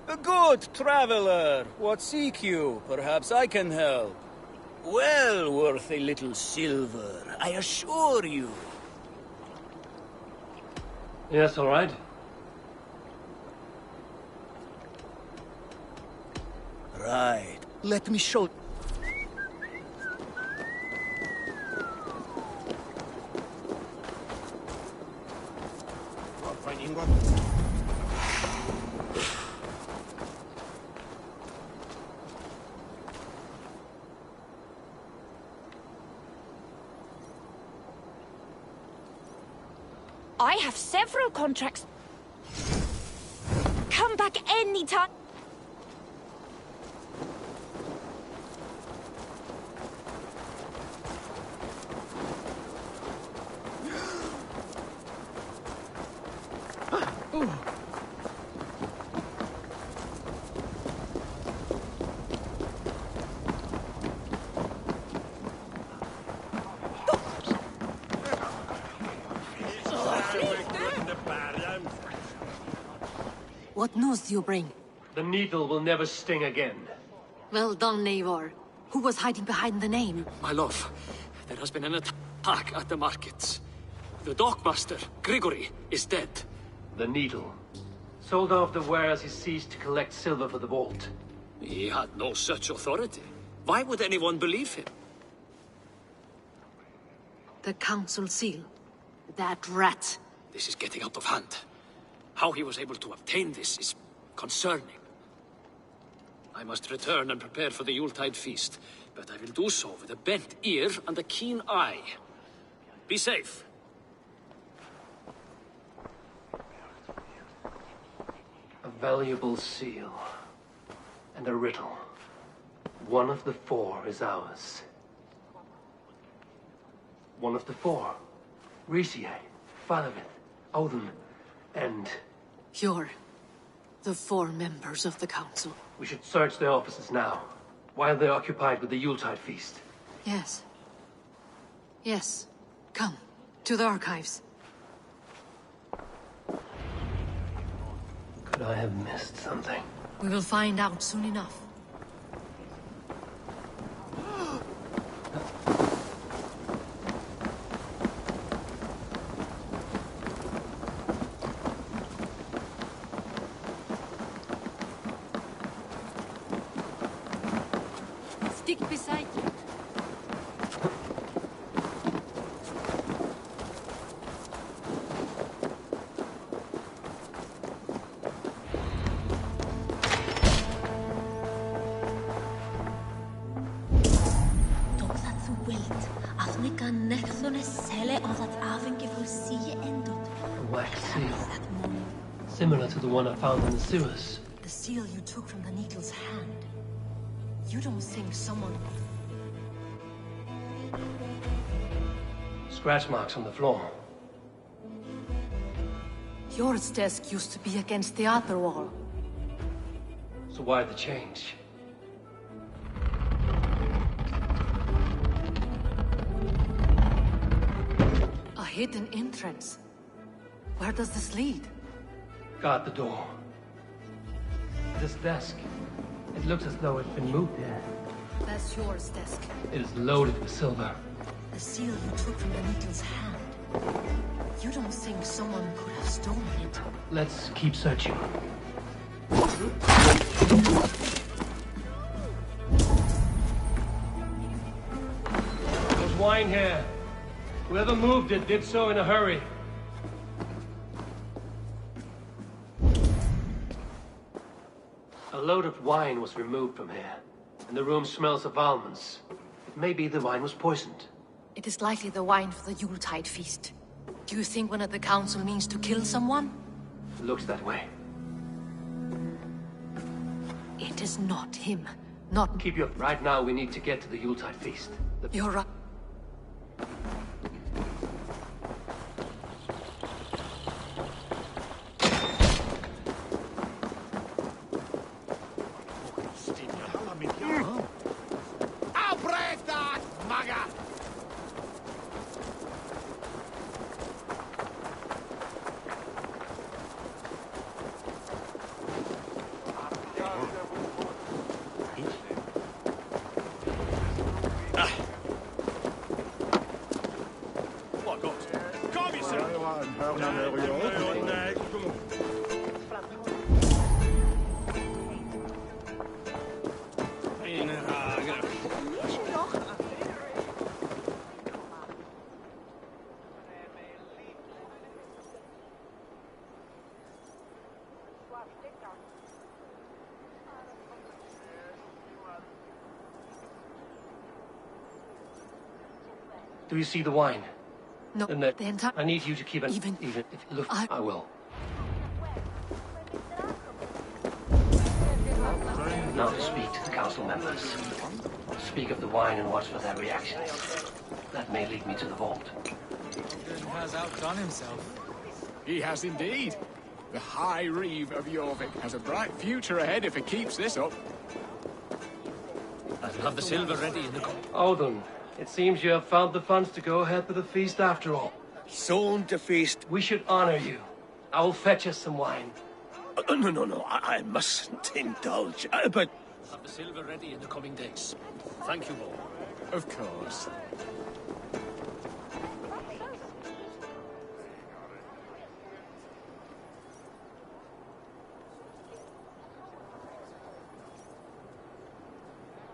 A good traveler. What seek you? Perhaps I can help. Well worth a little silver, I assure you.
Yes, all right.
Right. Let me show...
I have several contracts. Come back anytime.
What news do you bring?
The needle will never sting again.
Well done, Eivor. Who was hiding behind the name?
My love, there has been an attack at the markets. The dockmaster, Grigory, is dead.
The needle. Sold off the wares he seized to collect silver for the vault.
He had no such authority. Why would anyone believe him?
The council seal. That rat.
This is getting out of hand. How he was able to obtain this is concerning. I must return and prepare for the Yuletide feast, but I will do so with a bent ear and a keen eye. Be safe.
A valuable seal. And a riddle. One of the four is ours. One of the four. Risier, Falavith, Odin, and...
You're the four members of the council.
We should search their offices now, while they're occupied with the Yuletide feast.
Yes. Yes. Come, to the archives.
Could I have missed something?
We will find out soon enough. Stick beside you.
seal. Similar to the one I found in the sewers.
The seal you took from the Needle's hand. You don't think someone...
Scratch marks on the floor.
Yours desk used to be against the other wall.
So why the change?
A hidden entrance. Where does this lead?
Guard the door. This desk. It looks as though it's been moved here.
That's yours desk.
It is loaded with silver.
The seal you took from the Needle's hand. You don't think someone could have stolen it?
Let's keep searching. There's wine here. Whoever moved it did so in a hurry. A load of wine was removed from here, and the room smells of almonds. It may be the wine was poisoned.
It is likely the wine for the Yuletide feast. Do you think one of the council means to kill someone?
It looks that way.
It is not him. Not...
Keep your... Right now, we need to get to the Yuletide feast.
You're right.
Do you see the wine?
No,
the entire... I need you to keep an... Even if you look, I will. Now to speak to the council members. Speak of the wine and watch for their reactions. That may lead me to the vault.
He has outdone himself. He has indeed. The High Reeve of Jorvik has a bright future ahead if he keeps this up.
I'll have the silver ready in the...
Odin, it seems you have found the funds to go ahead with the feast after all.
Soon to feast.
We should honor you. I will fetch us some wine.
No, I mustn't indulge, but...
Have the silver ready in the coming days. Thank you all.
Of course.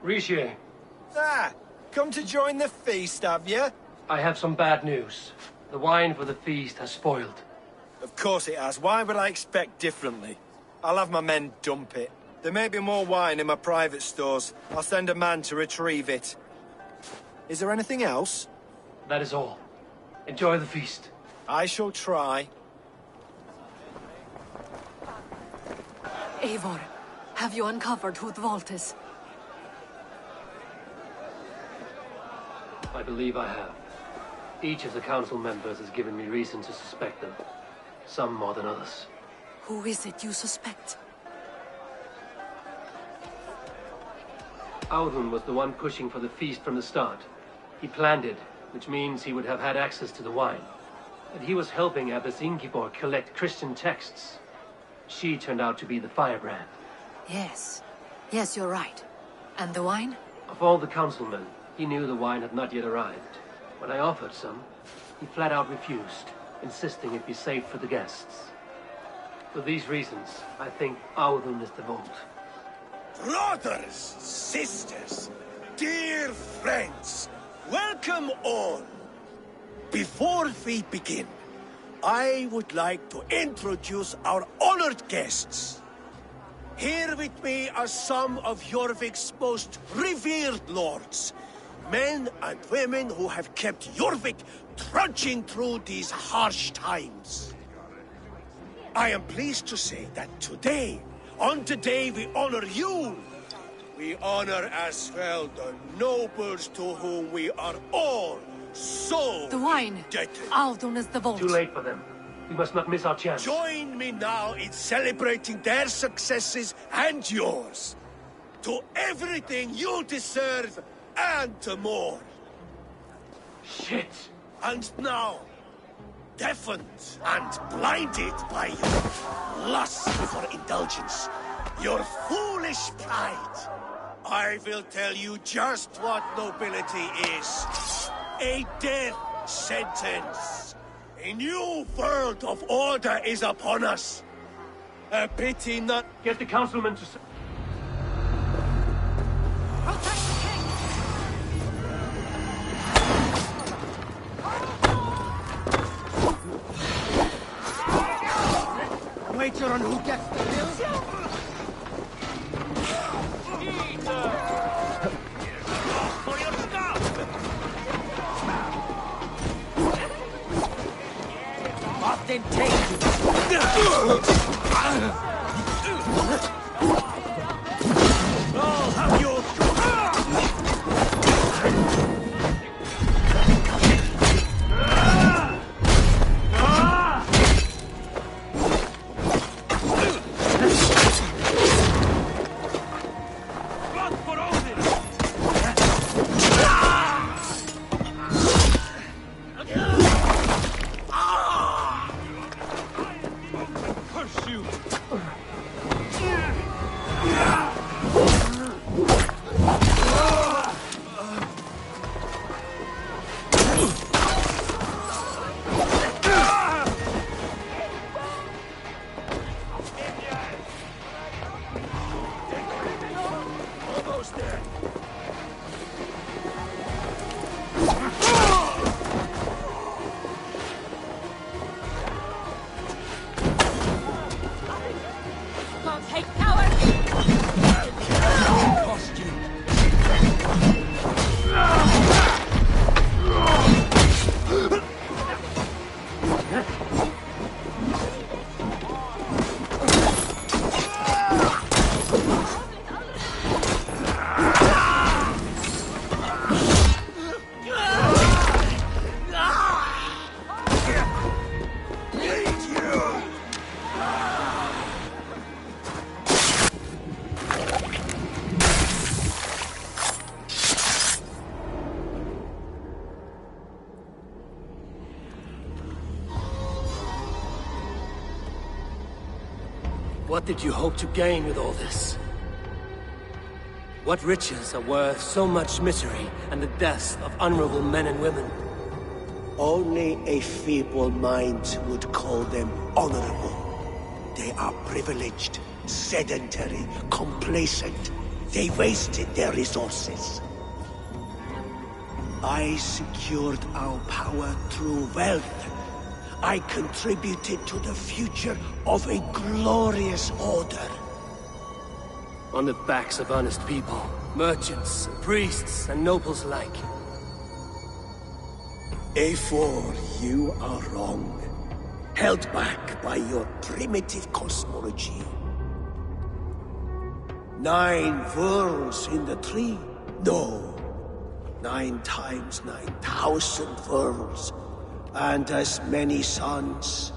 Riche.
Come to join the feast, have you?
I have some bad news. The wine for the feast has spoiled.
Of course it has. Why would I expect differently? I'll have my men dump it. There may be more wine in my private stores. I'll send a man to retrieve it. Is there anything else?
That is all. Enjoy the feast.
I shall try.
Eivor, have you uncovered who the vault is?
I believe I have. Each of the council members has given me reason to suspect them. Some more than others.
Who is it you suspect?
Audun was the one pushing for the feast from the start. He planned it, which means he would have had access to the wine. And he was helping Abbess Ingeborg collect Christian texts. She turned out to be the firebrand.
Yes. Yes, you're right. And the wine?
Of all the councilmen, he knew the wine had not yet arrived. When I offered some, he flat out refused, insisting it be saved for the guests. For these reasons, I think Audun is the vault.
Brothers, sisters, dear friends, welcome all. Before we begin, I would like to introduce our honored guests. Here with me are some of Jorvik's most revered lords, men and women who have kept Jorvik trudging through these harsh times. I am pleased to say that today, on today we honor you. We honor as well the nobles to whom we are all so
The wine.
indebted.
Aldon is the vault.
Too late for them. We must not miss our chance.
Join me now in celebrating their successes and yours. To everything you deserve and more.
Shit.
And now, deafened and blinded by your lust for indulgence, your foolish pride, I will tell you just what nobility is. A death sentence. A new world of order is upon us. A pity not...
Get the councilman to...
Wager on who gets the hill?
For your stuff!
I'll have your...
What did you hope to gain with all this? What riches are worth so much misery and the deaths of honorable men and women?
Only a feeble mind would call them honorable. They are privileged, sedentary, complacent. They wasted their resources. I secured our power through wealth. I contributed to the future of a glorious order.
On the backs of honest people, merchants, priests, and nobles alike.
Eivor, you are wrong. Held back by your primitive cosmology. 9 worlds in the tree? No. 9 times 9,000 worlds. And as many suns.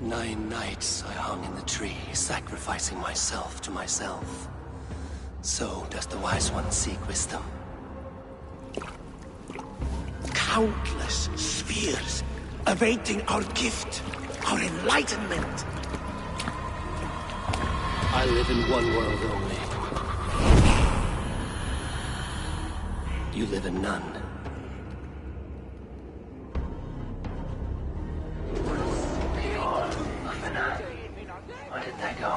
9 nights I hung in the tree, sacrificing myself to myself. So does the wise one seek wisdom.
Countless spheres, awaiting our gift, our enlightenment.
I live in one world only. You live in none. Where did they go?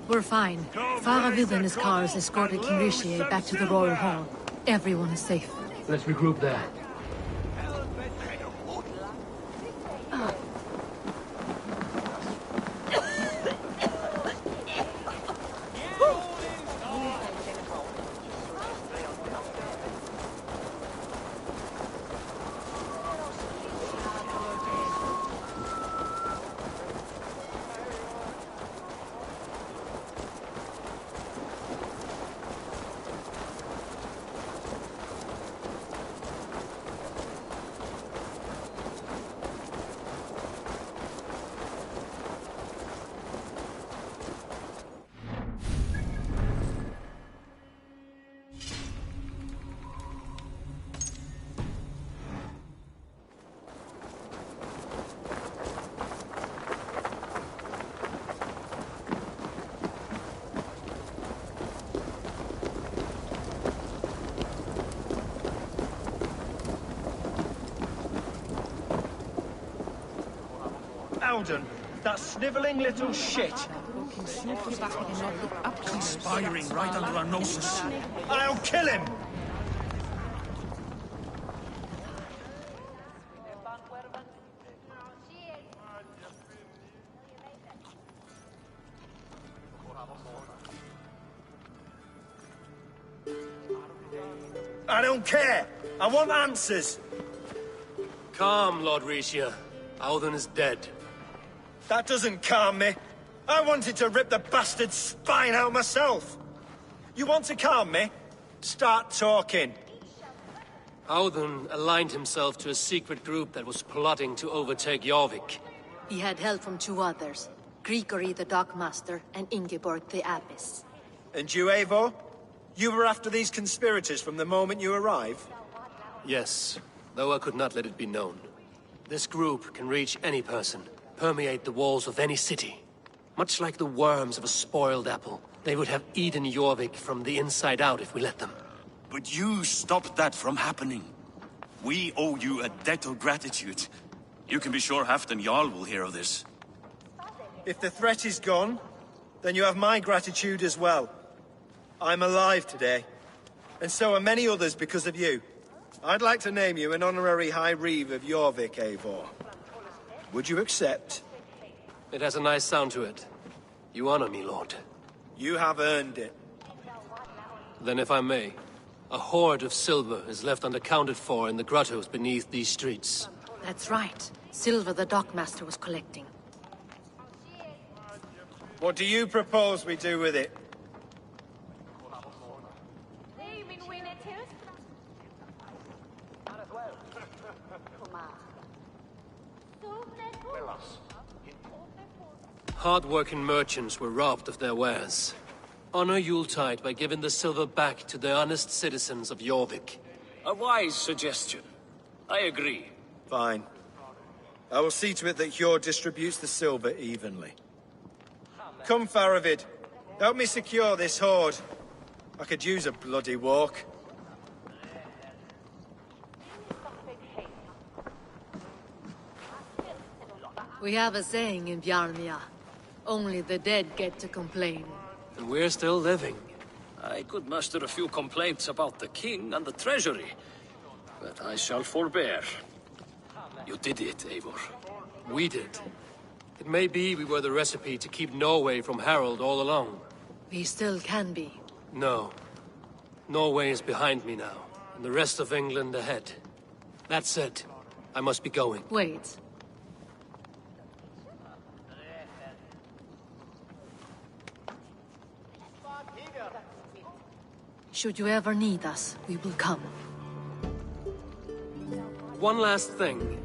We're fine. Faravid and his cars escorted King Rishi back to the Royal Hall. Everyone is safe.
Let's regroup there.
Alden, that snivelling little shit.
Conspiring right under our noses.
I'll kill him! I don't care! I want answers!
Calm, Lord Rishia. Alden is dead.
That doesn't calm me. I wanted to rip the bastard's spine out myself. You want to calm me? Start talking.
Alden aligned himself to a secret group that was plotting to overtake Jorvik.
He had help from two others. Grigory the Dockmaster and Ingeborg the Abbess.
And you, Eivor? You were after these conspirators from the moment you arrived?
Yes, though I could not let it be known. This group can reach any person, permeate the walls of any city. Much like the worms of a spoiled apple, they would have eaten Jorvik from the inside out if we let them.
But you stopped that from happening. We owe you a debt of gratitude. You can be sure Halfdan Jarl will hear of this.
If the threat is gone, then you have my gratitude as well. I'm alive today, and so are many others because of you. I'd like to name you an honorary High Reeve of Jorvik, Eivor. Would you accept?
It has a nice sound to it. You honor me, Lord.
You have earned it.
Then if I may, a hoard of silver is left unaccounted for in the grottos beneath these streets.
That's right. Silver the Dockmaster was collecting.
What do you propose we do with it?
Hard-working merchants were robbed of their wares. Honor Yuletide by giving the silver back to the honest citizens of Jorvik.
A wise suggestion. I agree.
Fine. I will see to it that Hjord distributes the silver evenly. Come, Faravid. Help me secure this hoard. I could use a bloody walk.
We have a saying in Bjarmia. Only the dead get to complain.
And we're still living.
I could muster a few complaints about the king and the treasury, but I shall forbear. You did it, Eivor.
We did. It may be we were the recipe to keep Norway from Harald all along.
We still can be.
No. Norway is behind me now, and the rest of England ahead. That said, I must be going.
Wait. Should you ever need us, we will come.
One last thing.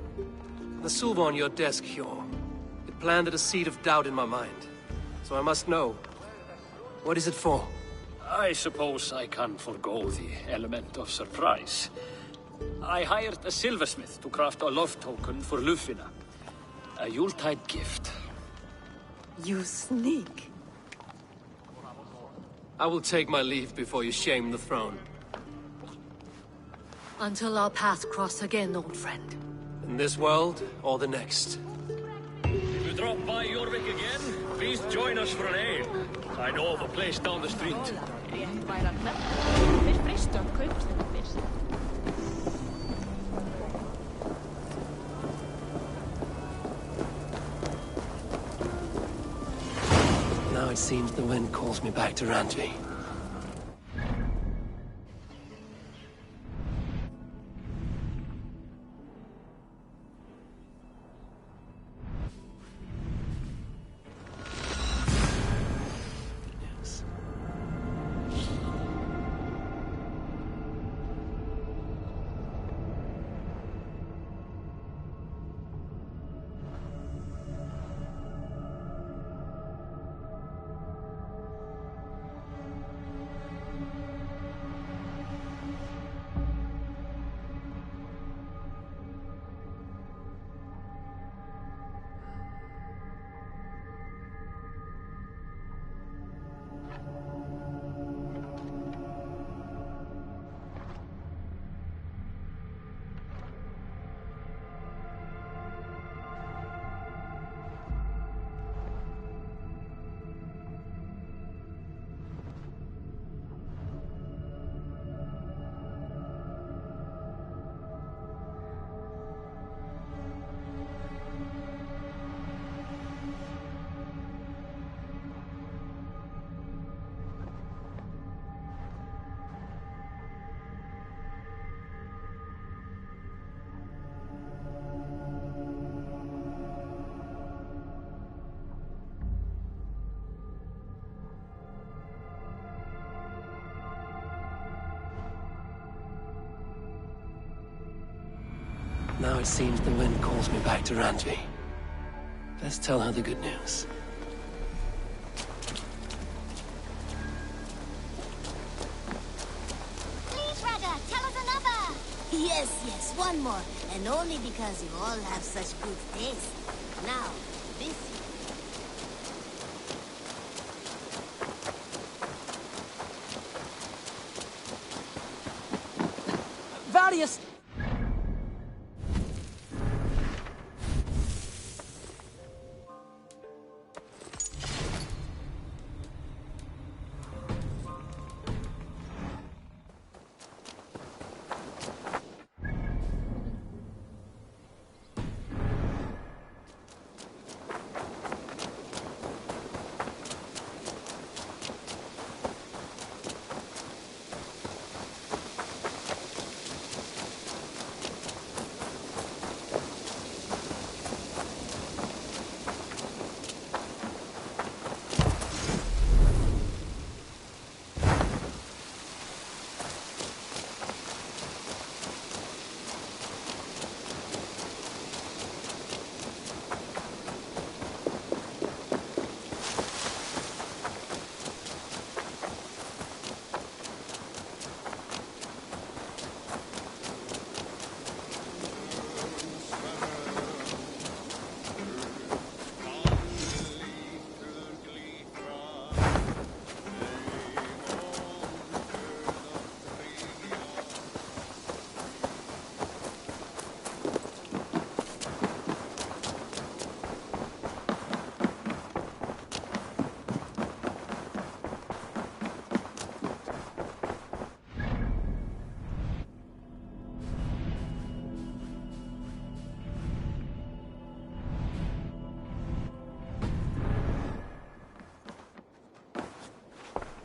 The silver on your desk, Hjor. It planted a seed of doubt in my mind. So I must know. What is it for?
I suppose I can forgo the element of surprise. I hired a silversmith to craft a love token for Lufina. A Yuletide gift.
You sneak.
I will take my leave before you shame the throne.
Until our paths cross again, old friend.
In this world, or the next.
If you drop by Jorvik again, please join us for an ale. I know of a place down the street.
Now it seems the wind calls me back to Randvi. Now it seems the wind calls me back to Randvi. Let's tell her the good news.
Please, Rada, tell us another! Yes, one more. And only because you all have such good taste. Now, this...
Various...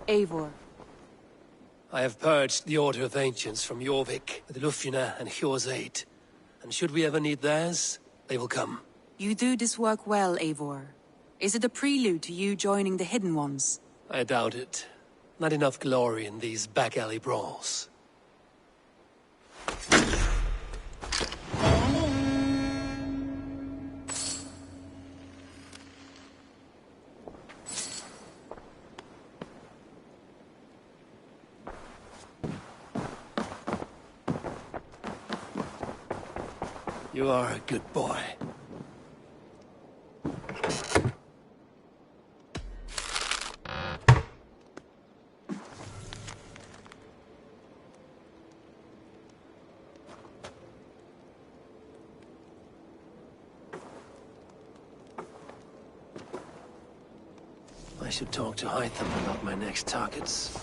Eivor.
I have purged the Order of Ancients from Jorvik with Lufjuna and Hjor's aid. And should we ever need theirs, they will come.
You do this work well, Eivor. Is it a prelude to you joining the Hidden Ones?
I doubt it. Not enough glory in these back-alley brawls. You are a good boy. My should talk to Hytham about my next targets.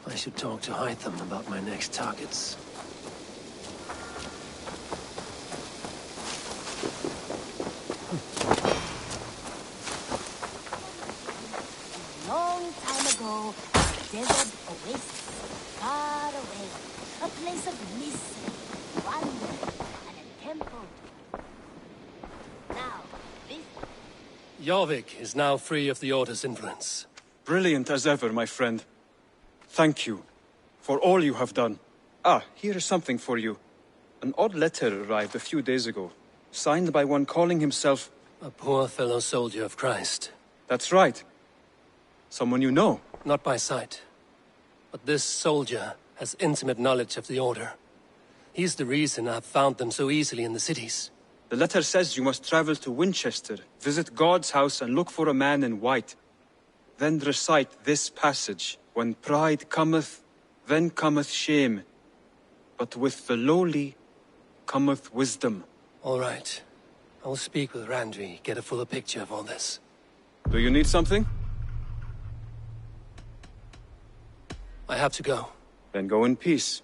I should talk to Hytham about my next targets.
Long time ago, a desert oasis, far away, a place of mystery, wonder, and a temple. Now, this...
Jorvik is now free of the Order's influence.
Brilliant as ever, my friend. Thank you for all you have done. Ah, here is something for you. An odd letter arrived a few days ago, signed by one calling himself...
A poor fellow soldier of Christ.
That's right. Someone you know?
Not by sight. But this soldier has intimate knowledge of the Order. He's the reason I've found them so easily in the cities.
The letter says you must travel to Winchester, visit God's house and look for a man in white. Then recite this passage. When pride cometh, then cometh shame. But with the lowly cometh wisdom.
All right. I will speak with Randvi, get a fuller picture of all this.
Do you need something?
I have to go.
Then go in peace.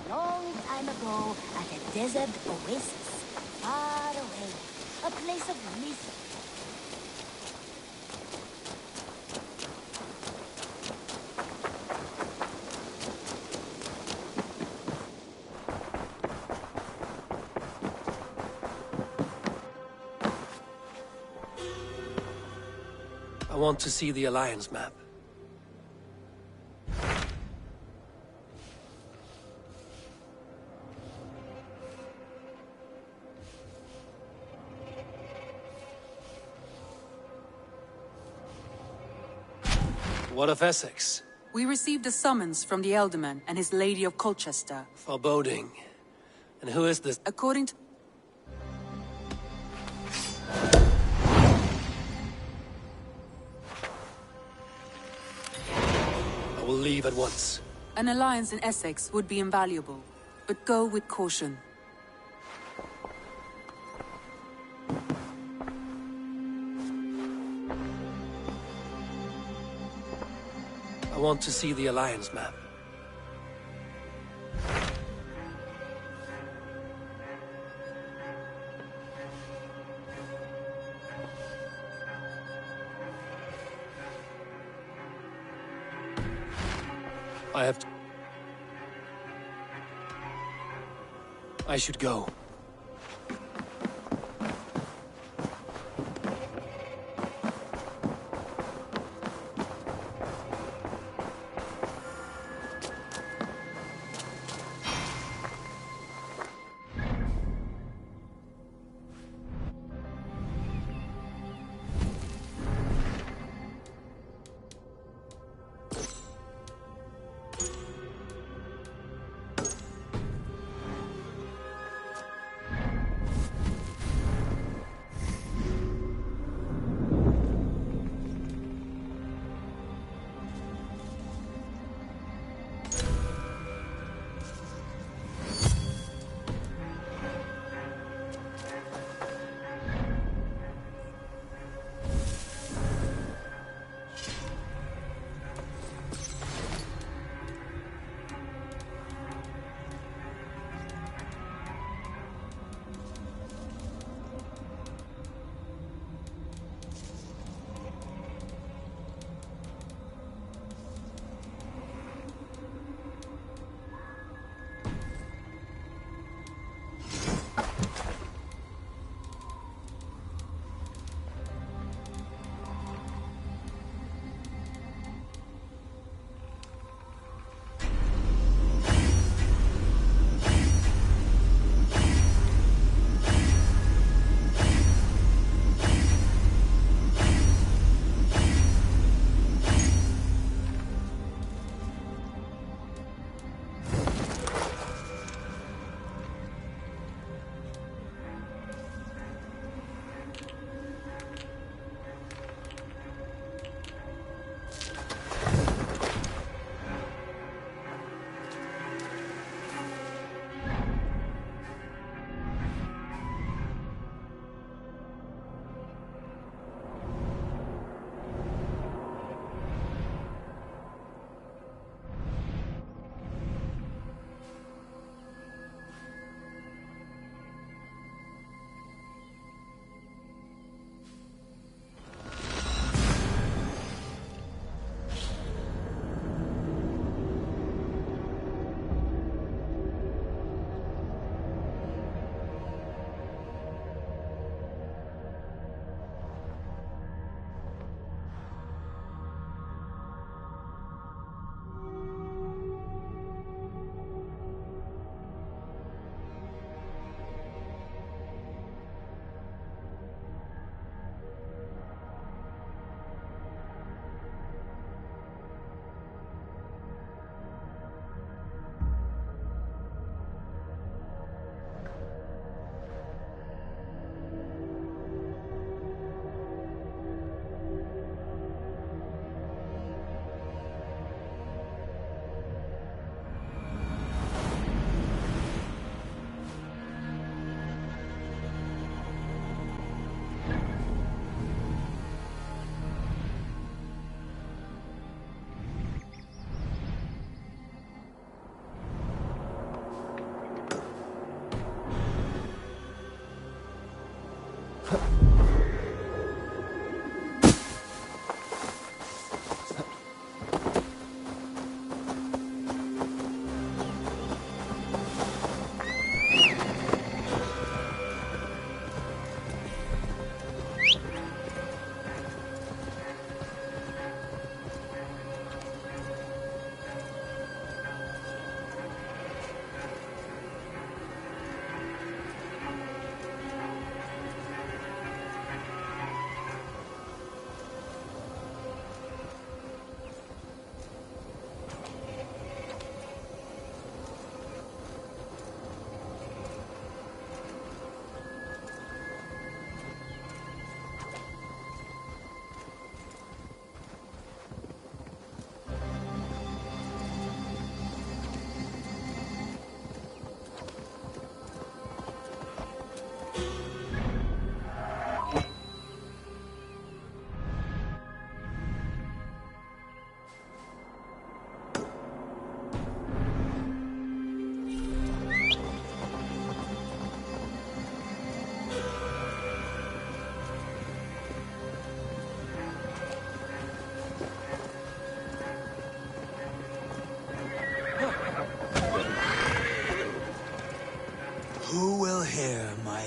Long time ago, at a desert oasis, far away, a place of mystery.
I want to see the Alliance map. What of Essex?
We received a summons from the Elderman and his Lady of Colchester.
Foreboding. And who is this?
According to...
I will leave at once.
An alliance in Essex would be invaluable, but go with caution.
I want to see the Alliance map. I have to... I should go.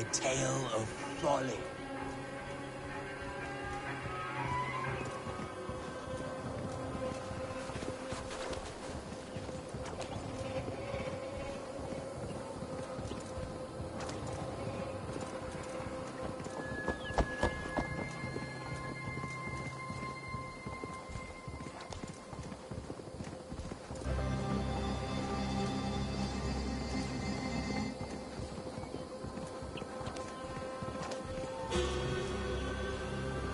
a tale of folly.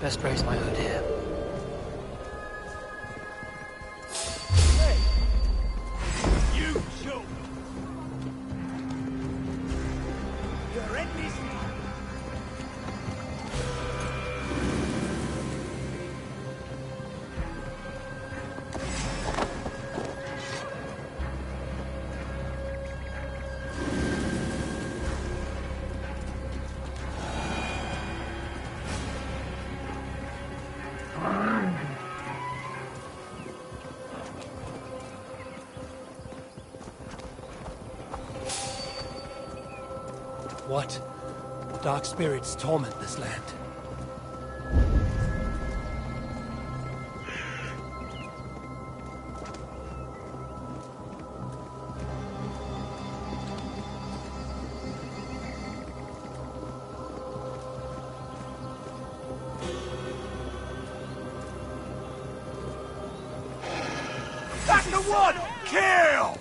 Best raise my hood here.
Hey! You joke! Your enemies.
What? Dark spirits torment this land.
That's the one! Kill!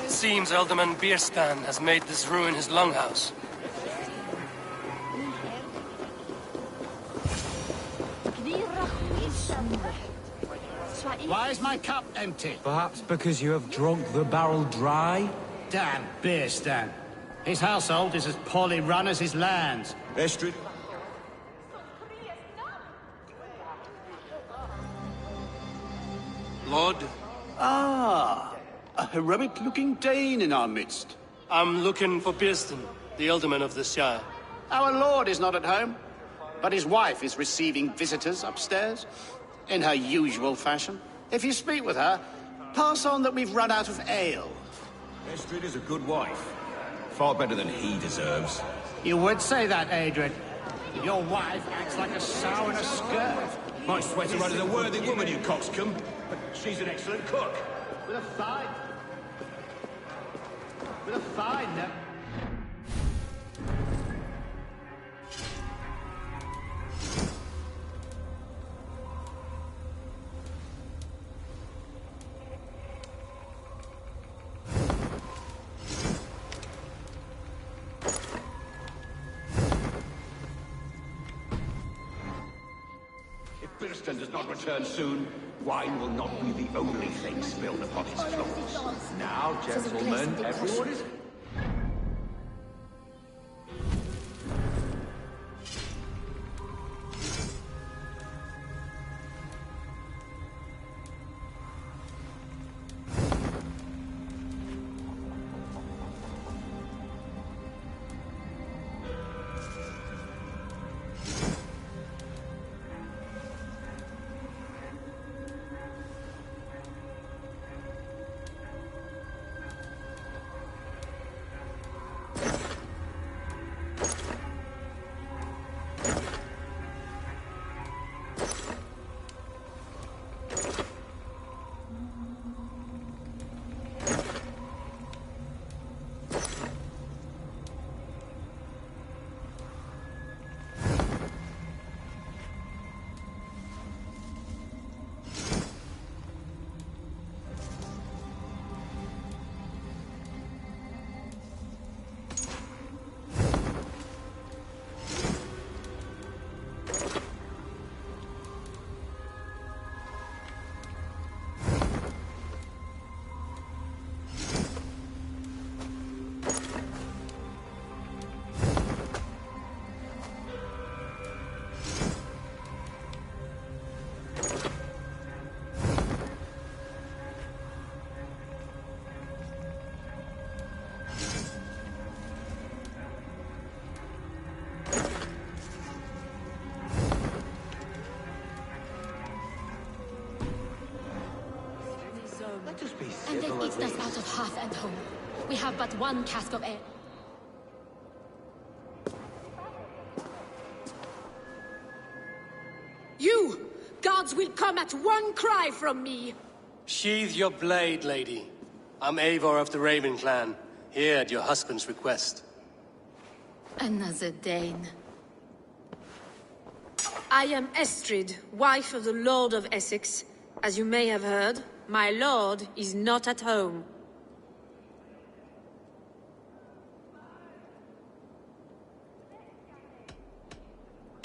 Seems Alderman Bierstan has made this ruin his longhouse.
Why is my cup empty?
Perhaps because you have drunk the barrel dry?
Damn Bierstan. His household is as poorly run as his lands.
Estrid.
Lord?
Ah, a heroic-looking Dane in our midst.
I'm looking for Bierstan, the alderman of the Shire.
Our lord is not at home, but his wife is receiving visitors upstairs, in her usual fashion. If you speak with her, pass on that we've run out of ale.
Estrid is a good wife. Far better than he deserves.
You would say that, Adrian. Your wife acts like a sow in a skirt.
I swear to run as a worthy woman, you coxcomb. But she's an excellent cook.
With a fine now.
Birston does not return soon, wine will not be the only thing spilled upon his floors. Now, gentlemen, everyone is...
And they've eaten us out of hearth and home. We have but one cask of ale.
You! Gods will come at one cry from me!
Sheathe your blade, lady. I'm Eivor of the Raven Clan, here at your husband's request.
Another Dane. I am Estrid, wife of the Lord of Essex. As you may have heard, my lord is not at home.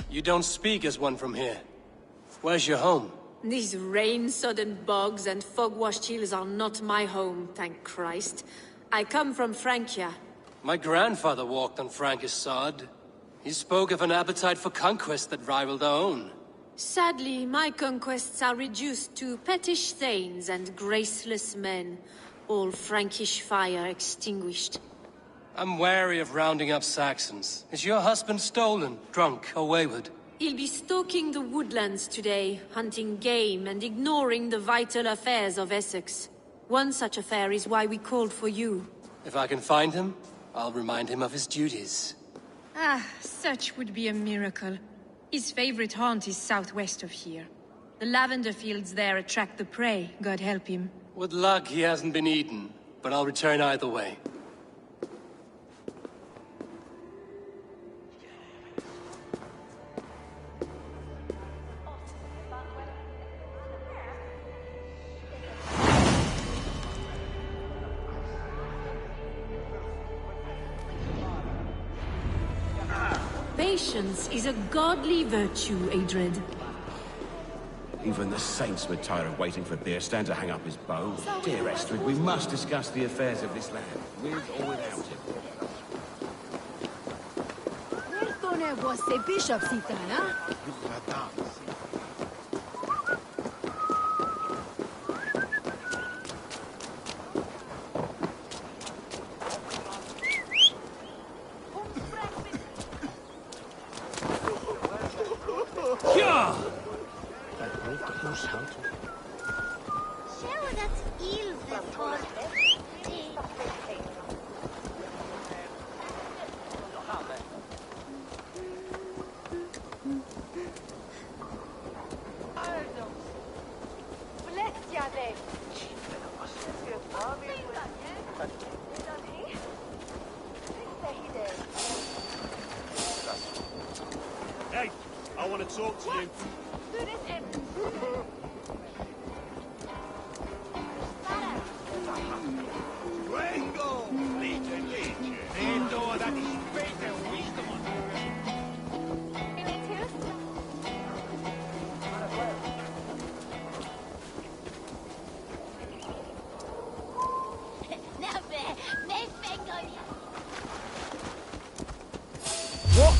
You don't speak as one from here. Where's your home?
These rain-sodden bogs and fog-washed hills are not my home, thank Christ. I come from Francia.
My grandfather walked on Frankish sod. He spoke of an appetite for conquest that rivaled our own.
Sadly, my conquests are reduced to pettish thanes and graceless men, all Frankish fire extinguished.
I'm wary of rounding up Saxons. Is your husband stolen, drunk, or wayward?
He'll be stalking the woodlands today, hunting game and ignoring the vital affairs of Essex. One such affair is why we called for you.
If I can find him, I'll remind him of his duties.
Ah, such would be a miracle. His favorite haunt is southwest of here. The lavender fields there attract the prey, God help him.
With luck, he hasn't been eaten, but I'll return either way.
Patience is a godly virtue, Adred.
Even the saints would tire of waiting for Beerstan to hang up his bow. Dear Estrid, we must discuss the affairs of this land, with or without him.
Where was the bishop sitting, huh?
Vengo, lite, lite. Vedo da dispete wisdom.
What?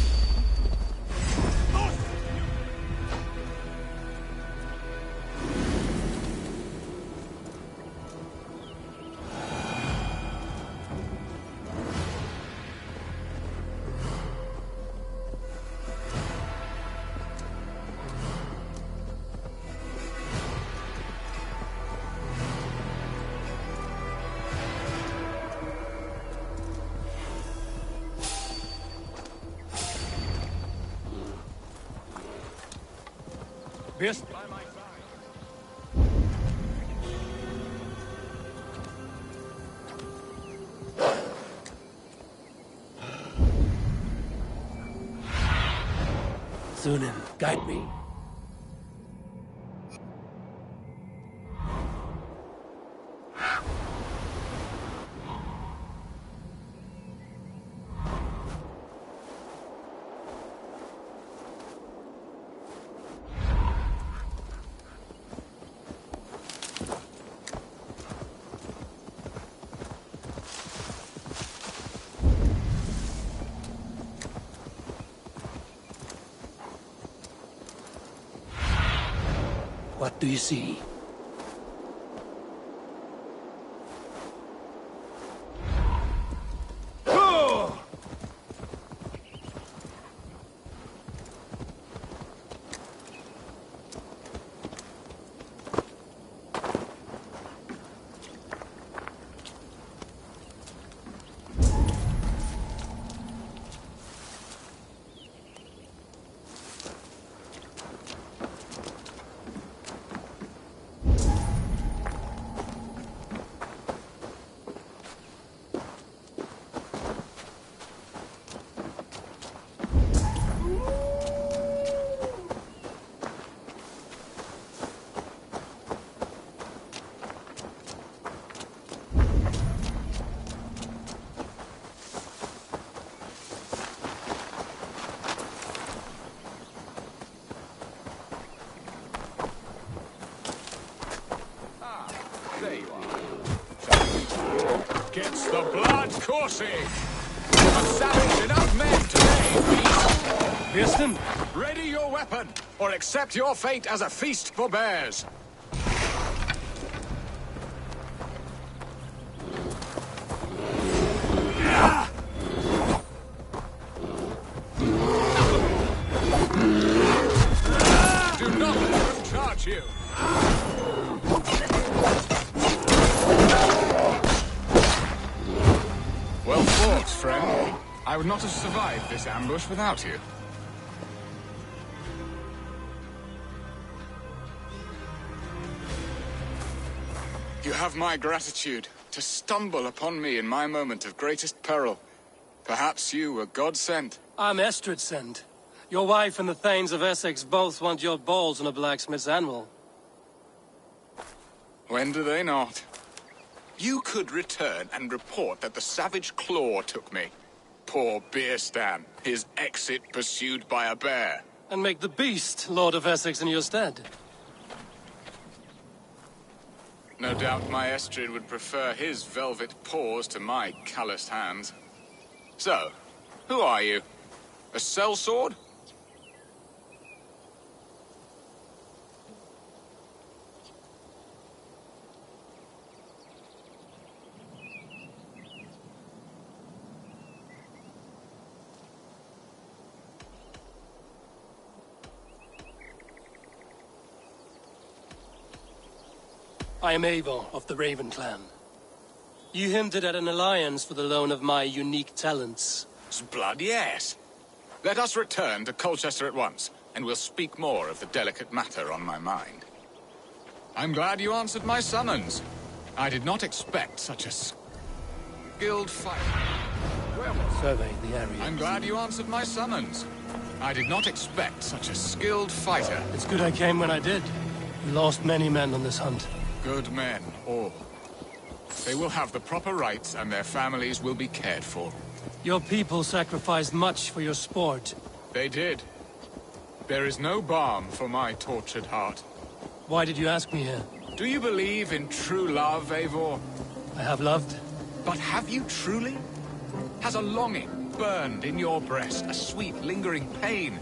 Best.
Sunan, guide me. What do you see?
There you are. Gets the blood coursing. A savage enough men today, beast.
Kirsten?
Ready your weapon, or accept your fate as a feast for bears. Do not let them charge you. Well fought, friend. I would not have survived this ambush without you. You have my gratitude to stumble upon me in my moment of greatest peril. Perhaps you were God-sent.
I'm Estrid sent. Your wife and the Thanes of Essex both want your balls on a blacksmith's anvil.
When do they not? You could return and report that the savage Claw took me. Poor Beerstan, his exit pursued by a bear.
And make the beast Lord of Essex in your stead.
No doubt my Estrid would prefer his velvet paws to my calloused hands. So, who are you? A sellsword?
I am Eivor of the Raven clan. You hinted at an alliance for the loan of my unique talents.
Blood, yes. Let us return to Colchester at once, and we'll speak more of the delicate matter on my mind. I'm glad you answered my summons. I did not expect such a skilled fighter.
Survey the area.
I'm glad you answered my summons. I did not expect such a skilled fighter.
It's good I came when I did. We lost many men on this hunt.
Good men, all. They will have the proper rights and their families will be cared for.
Your people sacrificed much for your sport.
They did. There is no balm for my tortured heart.
Why did you ask me here?
Do you believe in true love, Eivor?
I have loved.
But have you truly? Has a longing burned in your breast, a sweet, lingering pain,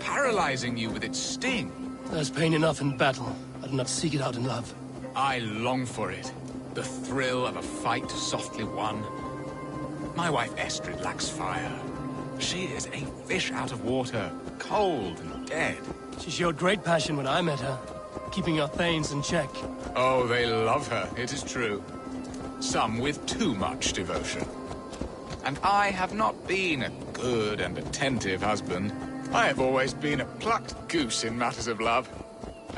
paralyzing you with its sting?
There's pain enough in battle. I do not seek it out in love.
I long for it. The thrill of a fight softly won. My wife Estrid lacks fire. She is a fish out of water, cold and dead.
She showed great passion when I met her, keeping your thanes in check.
Oh, they love her, it is true. Some with too much devotion. And I have not been a good and attentive husband. I have always been a plucked goose in matters of love.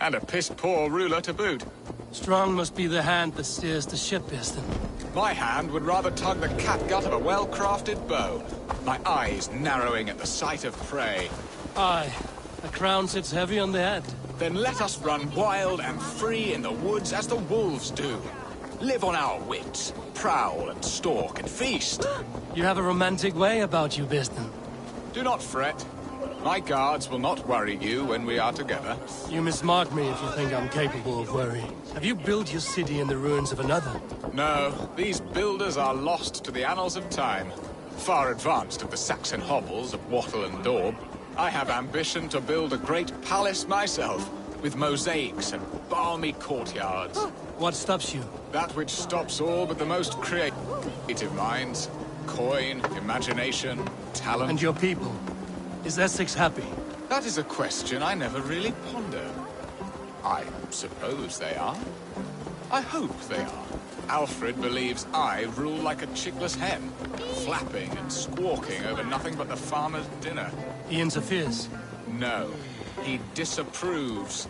And a piss-poor ruler to boot.
Strong must be the hand that steers the ship, Easton.
My hand would rather tug the catgut of a well-crafted bow. My eyes narrowing at the sight of prey.
Aye, the crown sits heavy on the head.
Then let us run wild and free in the woods as the wolves do. Live on our wits, prowl and stalk and feast.
You have a romantic way about you, Easton.
Do not fret. My guards will not worry you when we are together.
You mismark me if you think I'm capable of worry. Have you built your city in the ruins of another?
No, these builders are lost to the annals of time. Far advanced of the Saxon hovels of Wattle and Daub. I have ambition to build a great palace myself, with mosaics and balmy courtyards.
What stops you?
That which stops all but the most creative minds. Coin, imagination, talent.
And your people? Is Essex happy?
That is a question I never really pondered. I suppose they are. I hope they are. Alfred believes I rule like a chickless hen, flapping and squawking over nothing but the farmer's dinner.
He interferes?
No, he disapproves.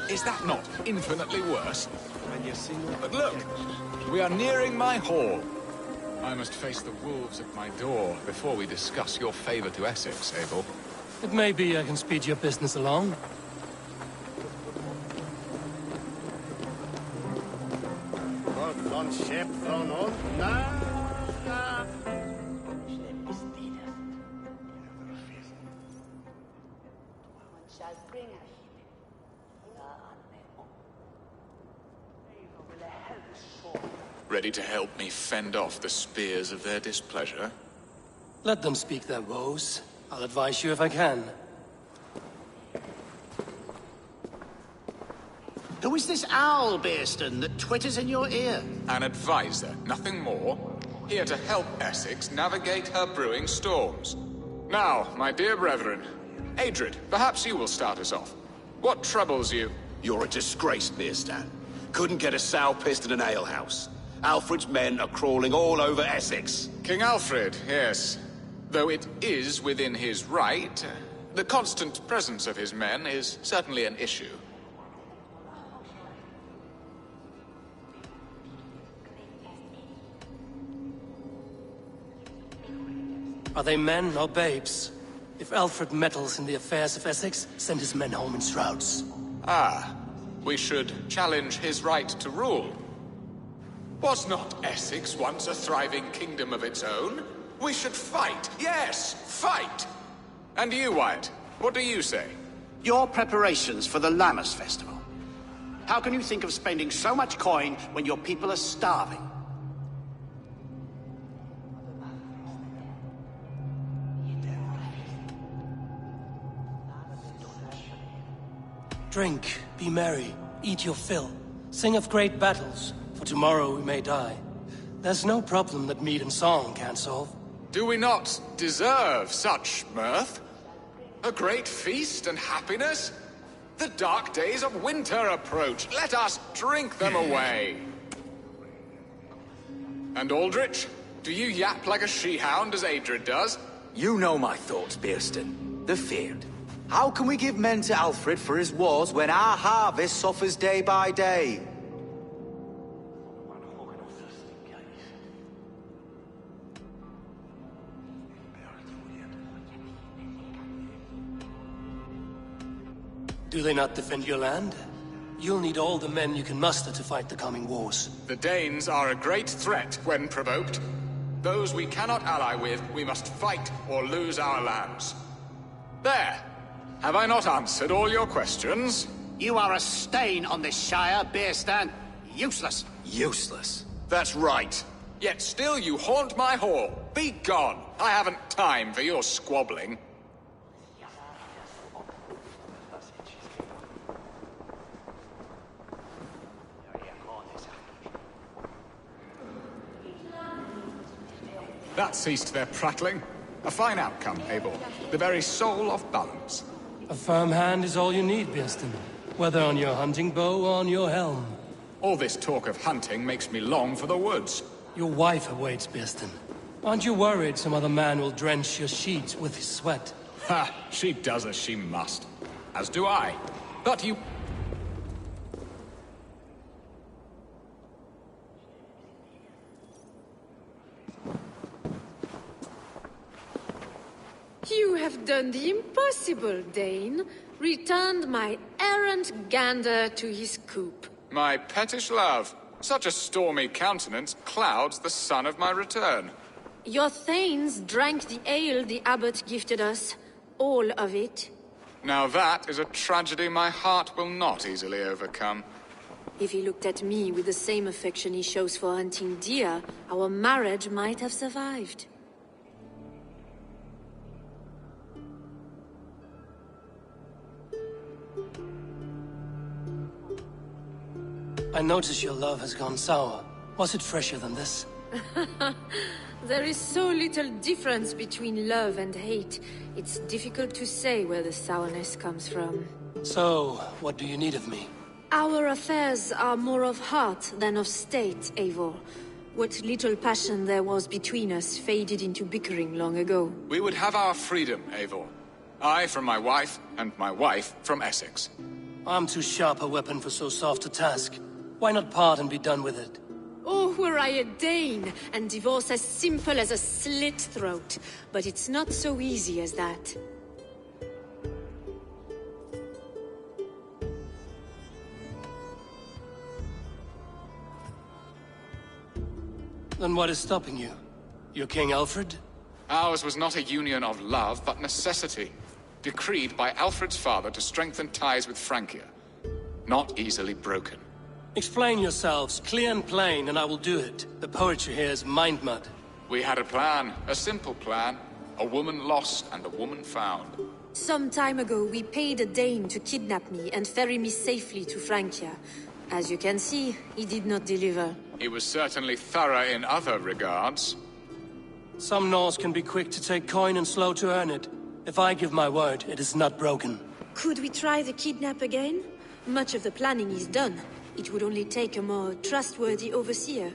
Is that not infinitely worse? But look, we are nearing my hall. I must face the wolves at my door before we discuss your favor to Essex, Abel.
It may be I can speed your business along.
On ship från Odna.
Ready to help me fend off the spears of their displeasure?
Let them speak their woes. I'll advise you if I can.
Who is this owl, Bearston, that twitters in your ear?
An advisor, nothing more. Here to help Essex navigate her brewing storms. Now, my dear brethren, Adrid, perhaps you will start us off. What troubles you?
You're a disgrace, Bearstan. Couldn't get a sow pissed in an alehouse. Alfred's men are crawling all over Essex.
King Alfred, yes. Though it is within his right, the constant presence of his men is certainly an issue.
Are they men or babes? If Alfred meddles in the affairs of Essex, send his men home in shrouds.
Ah, we should challenge his right to rule. Was not Essex once a thriving kingdom of its own? We should fight, yes, fight! And you, Wyatt, what do you say?
Your preparations for the Lammas Festival. How can you think of spending so much coin when your people are starving?
Drink, be merry, eat your fill. Sing of great battles, for tomorrow we may die. There's no problem that meat and song can't solve.
Do we not deserve such mirth? A great feast and happiness? The dark days of winter approach. Let us drink them away. And Aldrich, do you yap like a she-hound as Adrid does?
You know my thoughts, Bearston. The feared. How can we give men to Alfred for his wars when our harvest suffers day by day?
Do they not defend your land? You'll need all the men you can muster to fight the coming wars.
The Danes are a great threat when provoked. Those we cannot ally with, we must fight or lose our lands. There! Have I not answered all your questions?
You are a stain on this Shire, Bearstan. Useless.
Useless? That's right. Yet still you haunt my hall. Be gone! I haven't time for your squabbling. That ceased their prattling. A fine outcome, Eivor. The very soul of balance.
A firm hand is all you need, Bearstan. Whether on your hunting bow or on your helm.
All this talk of hunting makes me long for the woods.
Your wife awaits, Bearstan. Aren't you worried some other man will drench your sheets with his sweat?
Ha! She does as she must. As do I. But you...
You have done the impossible, Dane. Returned my errant gander to his coop.
My pettish love. Such a stormy countenance clouds the sun of my return.
Your thanes drank the ale the abbot gifted us. All of it.
Now that is a tragedy my heart will not easily overcome.
If he looked at me with the same affection he shows for hunting deer, our marriage might have survived.
I notice your love has gone sour. Was it fresher than this?
There is so little difference between love and hate. It's difficult to say where the sourness comes from.
So, what do you need of me?
Our affairs are more of heart than of state, Eivor. What little passion there was between us faded into bickering long ago.
We would have our freedom, Eivor. I from my wife, and my wife from Essex.
I'm too sharp a weapon for so soft a task. Why not part and be done with it?
Oh, were I a Dane, and divorce as simple as a slit throat. But it's not so easy as that.
Then what is stopping you? You're King Alfred?
Ours was not a union of love, but necessity. Decreed by Alfred's father to strengthen ties with Francia. Not easily broken.
Explain yourselves, clear and plain, and I will do it. The poetry here is mind mud.
We had a plan, a simple plan. A woman lost and a woman found.
Some time ago, we paid a Dane to kidnap me and ferry me safely to Francia. As you can see, he did not deliver.
He was certainly thorough in other regards.
Some Norse can be quick to take coin and slow to earn it. If I give my word, it is not broken.
Could we try the kidnap again? Much of the planning is done. It would only take a more trustworthy overseer.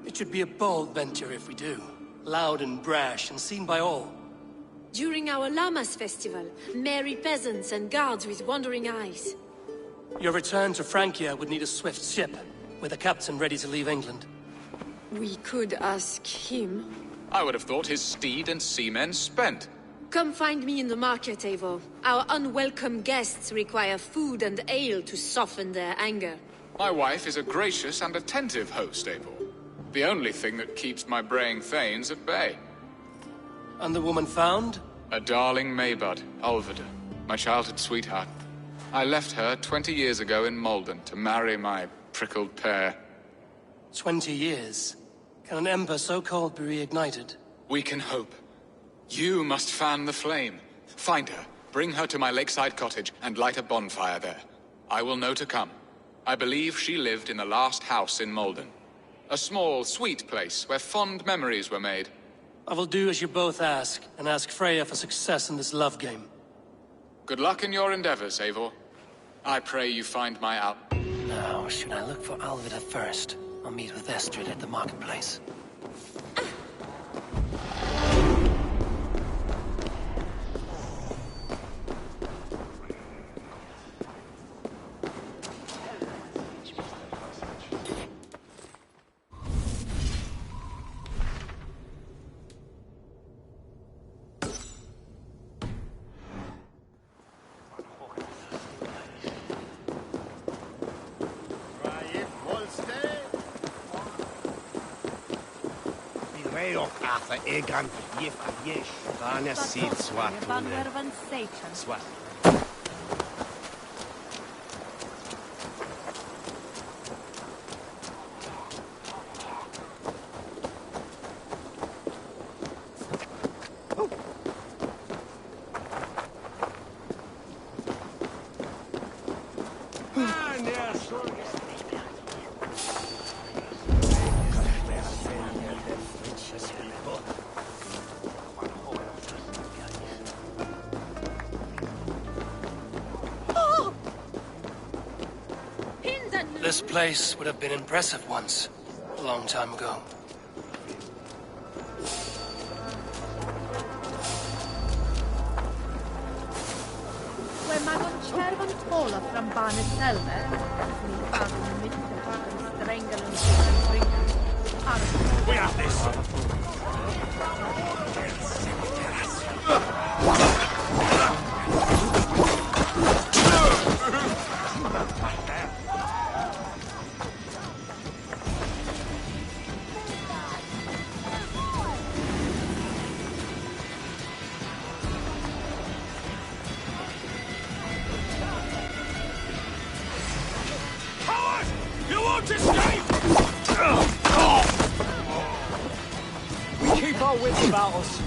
It should be a bold venture if we do. Loud and brash and seen by all.
During our Llamas festival, merry peasants and guards with wandering eyes.
Your return to Francia would need a swift ship, with a captain ready to leave England.
We could ask him.
I would have thought his steed and seamen spent.
Come find me in the market, Eivor. Our unwelcome guests require food and ale to soften their anger.
My wife is a gracious and attentive host, Eivor. The only thing that keeps my braying thanes at bay.
And the woman found?
A darling Maybud, Ulvida, my childhood sweetheart. I left her 20 years ago in Malden to marry my prickled pear.
20 years? Can an ember so cold be reignited?
We can hope. You must fan the flame. Find her, bring her to my lakeside cottage, and light a bonfire there. I will know to come. I believe she lived in the last house in Malden. A small, sweet place where fond memories were made.
I will do as you both ask, and ask Freya for success in this love game.
Good luck in your endeavors, Eivor. I pray you find my
Now, should I look for Alvida first? I'll meet with Estrid at the marketplace.
Creoch atha egan yif yesh. Vanya seed swat. Swat.
This place would have been impressive once, a long time ago.
When man on cherven tåla från barnet själva, ni hade mycket av strängen och springen.
We have this. You won't escape!
We keep our wits about us.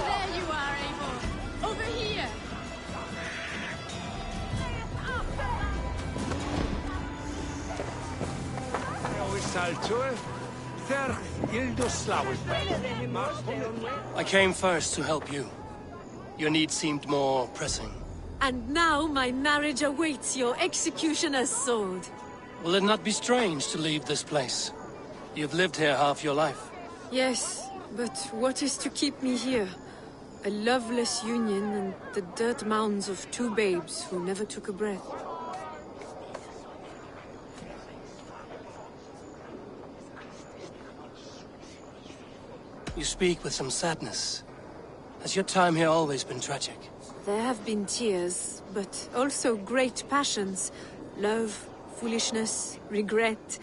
There you are, Eivor. Over here.
I came first to help you. Your need seemed more pressing.
And now my marriage awaits your executioner's sword.
Will it not be strange to leave this place? You've lived here half your life.
Yes, but what is to keep me here? A loveless union and the dirt mounds of two babes who never took a breath.
You speak with some sadness. Has your time here always been tragic?
There have been tears, but also great passions. Love, foolishness, regret.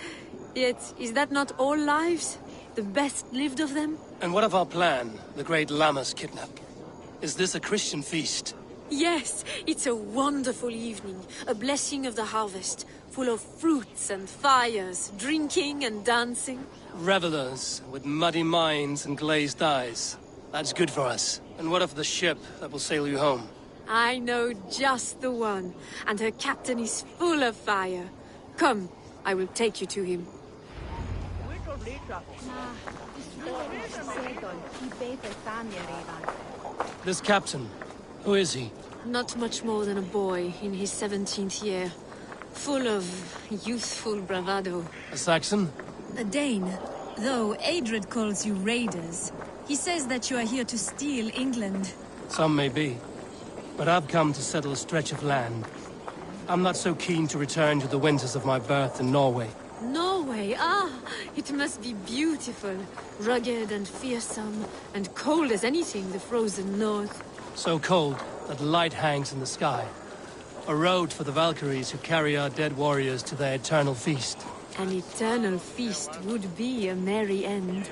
Yet, is that not all lives? The best lived of them?
And what of our plan, the great Lammas kidnap? Is this a Christian feast?
Yes, it's a wonderful evening. A blessing of the harvest, full of fruits and fires, drinking and dancing.
Revelers with muddy minds and glazed eyes. That's good for us. And what of the ship that will sail you home?
I know just the one, and her captain is full of fire. Come, I will take you to him.
This captain, who is he?
Not much more than a boy in his 17th year. Full of youthful bravado.
A Saxon?
A Dane. Though Adred calls you raiders. He says that you are here to steal England.
Some may be. But I've come to settle a stretch of land. I'm not so keen to return to the winters of my birth in Norway.
Norway, it must be beautiful. Rugged and fearsome, and cold as anything the frozen north.
So cold that light hangs in the sky. A road for the Valkyries who carry our dead warriors to their eternal feast.
An eternal feast would be a merry end.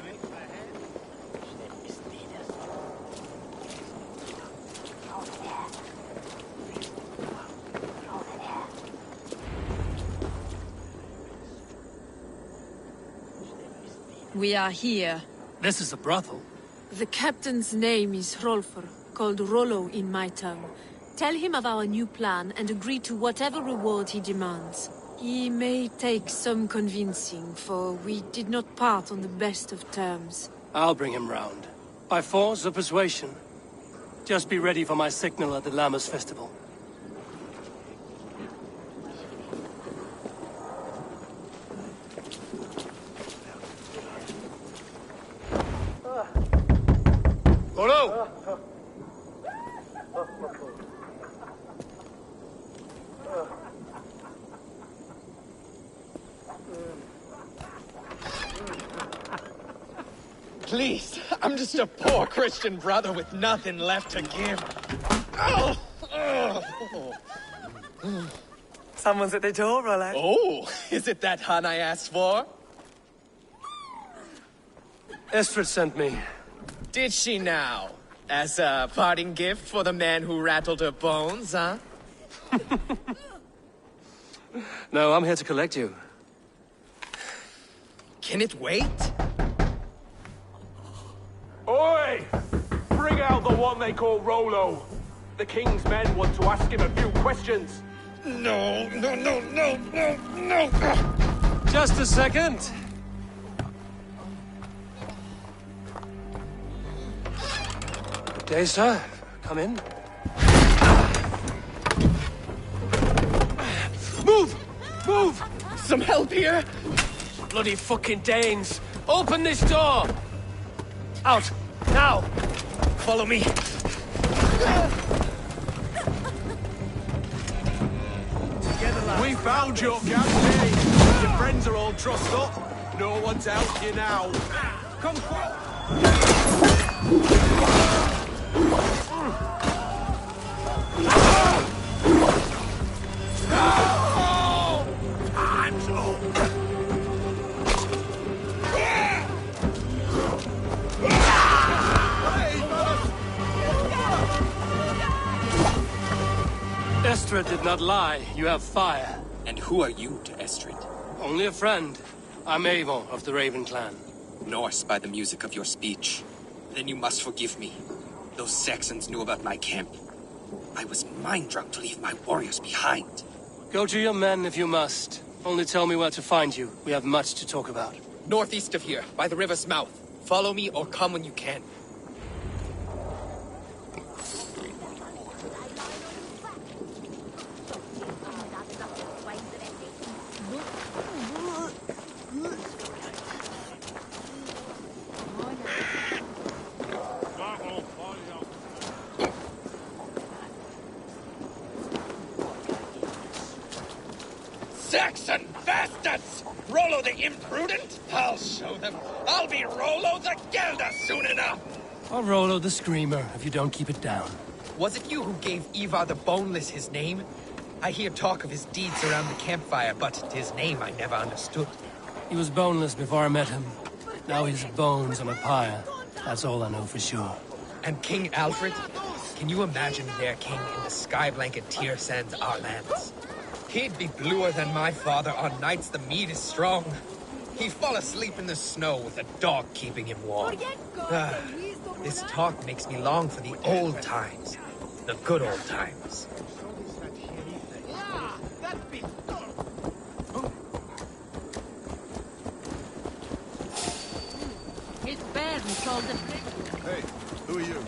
We are here.
This is a brothel.
The captain's name is Hrolfr, called Rollo in my tongue. Tell him of our new plan and agree to whatever reward he demands. He may take some convincing, for we did not part on the best of terms.
I'll bring him round. By force or persuasion. Just be ready for my signal at the Lammas festival. Rollo!
Please, I'm just a poor Christian brother with nothing left to give. Oh!
Someone's at the door, Rollo.
Oh, is it that hun I asked for?
Estrid sent me.
Did she now? As a parting gift for the man who rattled her bones, huh?
No, I'm here to collect you.
Can it wait?
Oi! Bring out the one they call Rollo. The king's men want to ask him a few questions.
No.
Just a second. Good day, sir. Come in. Move! Move!
Some help here?
Bloody fucking Danes! Open this door! Out! Now!
Follow me.
We found your camp, Your friends are all trussed up. No one to help you now. Come
Time's up.
Estrid did not lie. You have fire.
And who are you to Estrid?
Only a friend. I'm Avon of the Raven clan.
Norse by the music of your speech. Then you must forgive me. Those Saxons knew about my camp. I was mind-drunk to leave my warriors behind.
Go to your men if you must. Only tell me where to find you. We have much to talk about.
Northeast of here, by the river's mouth. Follow me or come when you can.
Saxon bastards! Rollo the imprudent? I'll show them. I'll be Rollo the Gelder soon enough!
Or Rollo the Screamer, if you don't keep it down.
Was it you who gave Ivar the Boneless his name? I hear talk of his deeds around the campfire, but his name I never understood.
He was boneless before I met him. Now he's bones on a pyre. That's all I know for sure.
And King Alfred? Can you imagine their king in the sky blanket tear sands our lands? He'd be bluer than my father on nights the mead is strong. He'd fall asleep in the snow with a dog keeping him warm. This talk makes me long for the old times. The good old times.
It's bad we called it.
Hey, who are you?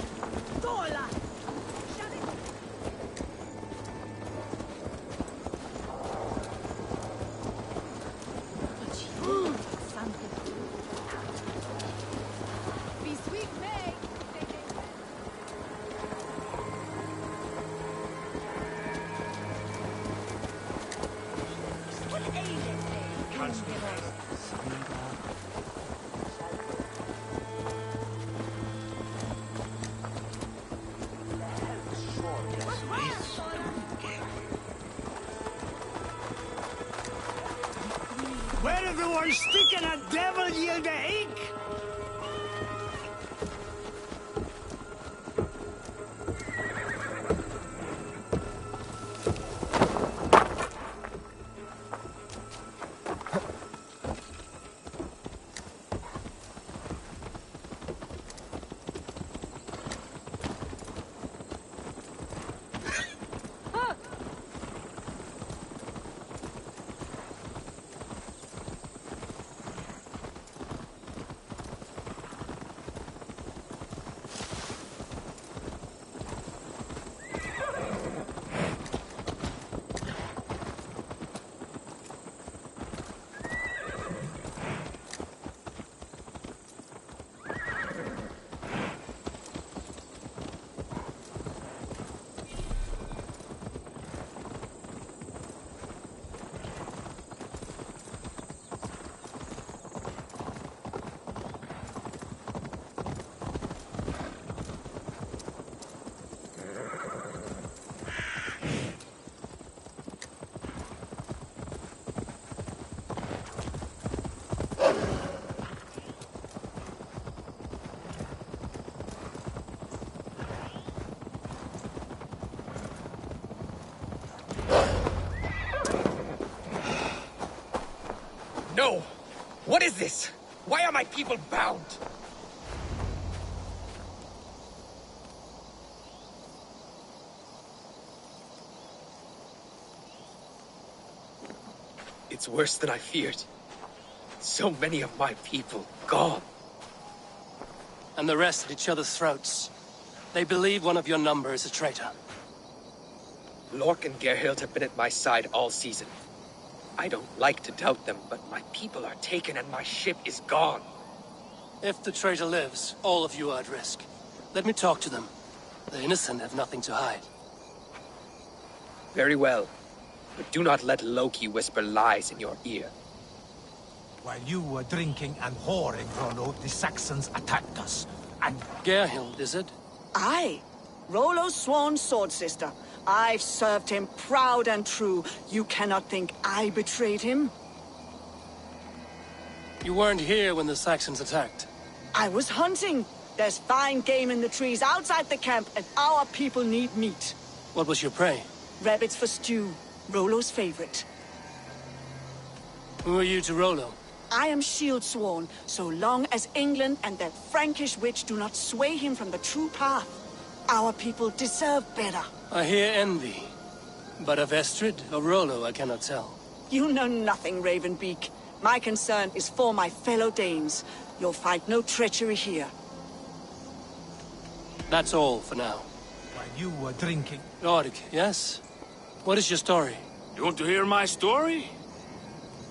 Be sweet, May.
Where everyone's sticking a devil yield the ink?
my people bound. It's worse than I feared. So many of my people gone.
And the rest at each other's throats. They believe one of your number is a traitor.
Lork and Gerhild have been at my side all season. I don't like to doubt them, but my people are taken and my ship is gone.
If the traitor lives, all of you are at risk. Let me talk to them. The innocent have nothing to hide.
Very well. But do not let Loki whisper lies in your ear.
While you were drinking and whoring, Rollo, the Saxons attacked us, and...
Gerhild, is it?
Aye. Rollo's sworn sword sister. I've served him proud and true. You cannot think I betrayed him?
You weren't here when the Saxons attacked.
I was hunting. There's fine game in the trees outside the camp, and our people need meat.
What was your prey?
Rabbits for stew. Rollo's favorite.
Who are you to Rollo?
I am shield sworn, so long as England and that Frankish witch do not sway him from the true path. Our people deserve better.
I hear envy. But of Estrid or Rollo, I cannot tell.
You know nothing, Ravenbeak. My concern is for my fellow Danes. You'll find no treachery here.
That's all for now.
While you were drinking...
Lork, yes? What is your story?
You want to hear my story?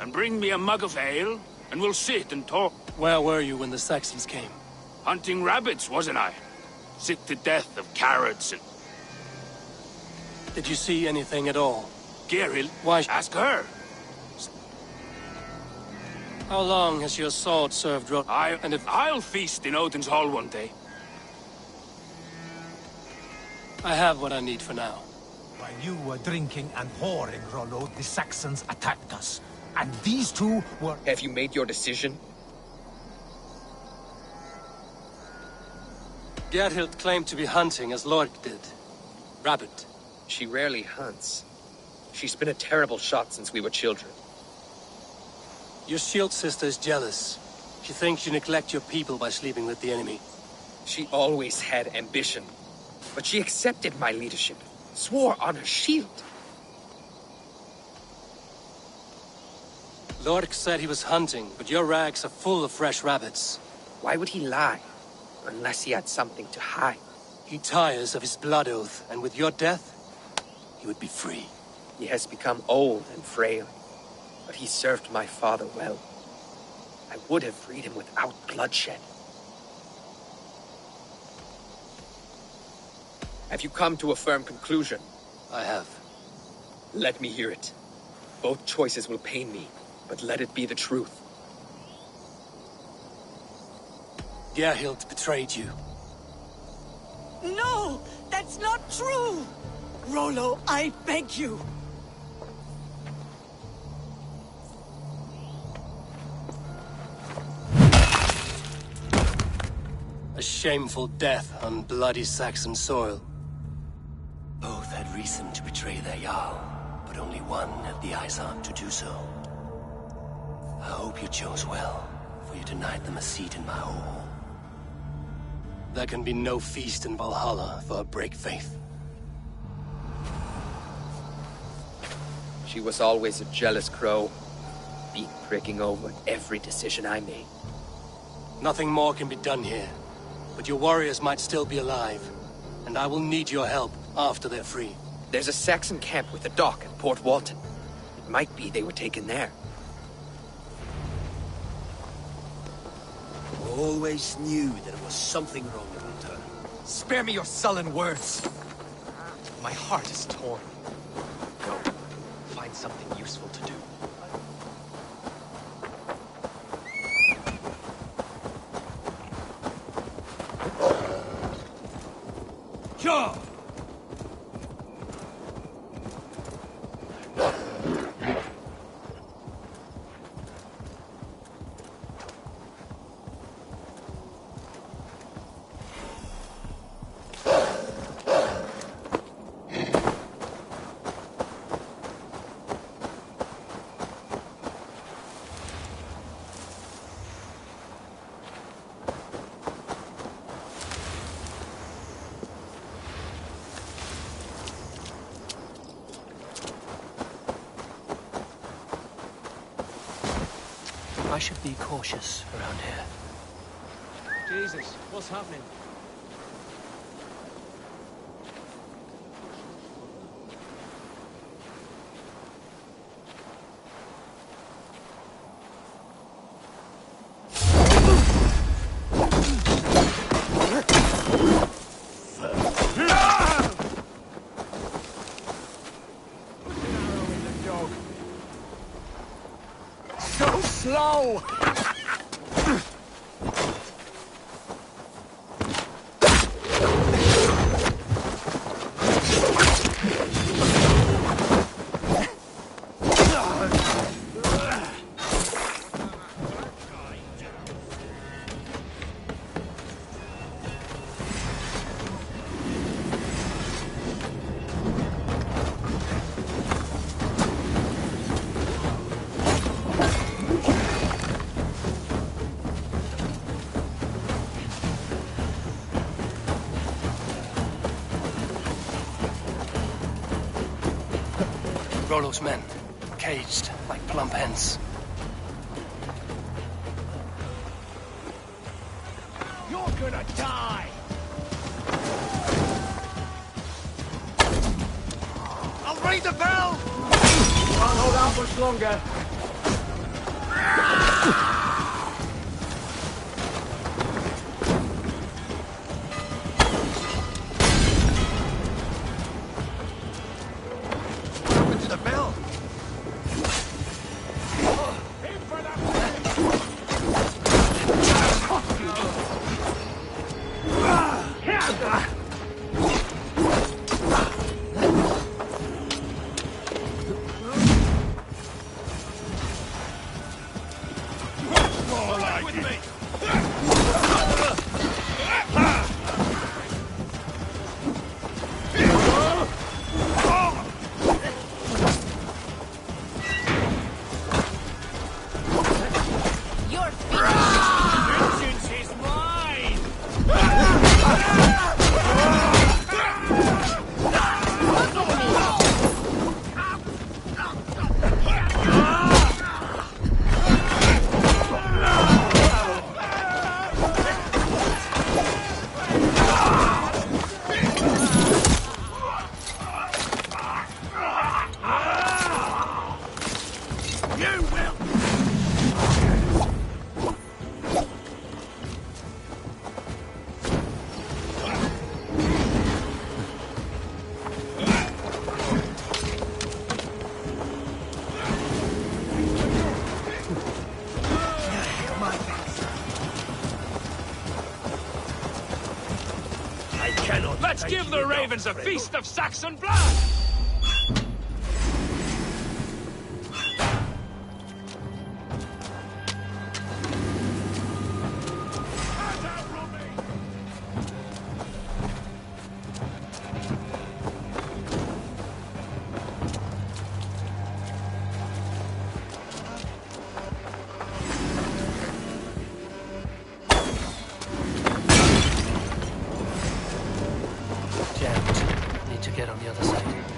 And bring me a mug of ale, and we'll sit and talk.
Where were you when the Saxons came?
Hunting rabbits, wasn't I? Sick to death of carrots and...
Did you see anything at all?
Gerhild?
Why?
Ask her.
How long has your sword served
I'll feast in Odin's hall one day.
I have what I need for now.
While you were drinking and whoring, Rollo, the Saxons attacked us. And these two were...
Have you made your decision?
Gerhild claimed to be hunting as Lork did. Rabbit.
She rarely hunts. She's been a terrible shot since we were children.
Your shield sister is jealous. She thinks you neglect your people by sleeping with the enemy.
She always had ambition. But she accepted my leadership. Swore on her shield.
Lork said he was hunting, but your rags are full of fresh rabbits.
Why would he lie? Unless he had something to hide.
He tires of his blood oath, and with your death, he would be free.
He has become old and frail, but he served my father well. I would have freed him without bloodshed. Have you come to a firm conclusion?
I have.
Let me hear it. Both choices will pain me, but let it be the truth.
Gerhild betrayed you.
No! That's not true! Rollo, I beg you!
A shameful death on bloody Saxon soil. Both had reason to betray their Jarl, but only one had the eyesight to do so. I hope you chose well, for you denied them a seat in my hall. There can be no feast in Valhalla for a break faith.
She was always a jealous crow, beak pricking over every decision I made.
Nothing more can be done here, but your warriors might still be alive, and I will need your help after they're free.
There's a Saxon camp with a dock at Port Walton. It might be they were taken there.
Always knew there was something wrong about her.
Spare me your sullen words. My heart is torn. Go. Find something useful to do.
Sure!
I should be cautious around here.
Jesus, what's happening?
So slow!
Rollo's men, caged like plump hens.
You're gonna die! I'll ring the bell!
Can't hold out much longer.
To the bell! With me!
Your feet.
Vengeance is mine! You will! I cannot.
Let's give the ravens a feast of Saxon blood!
Jammed. Need to get on the other side.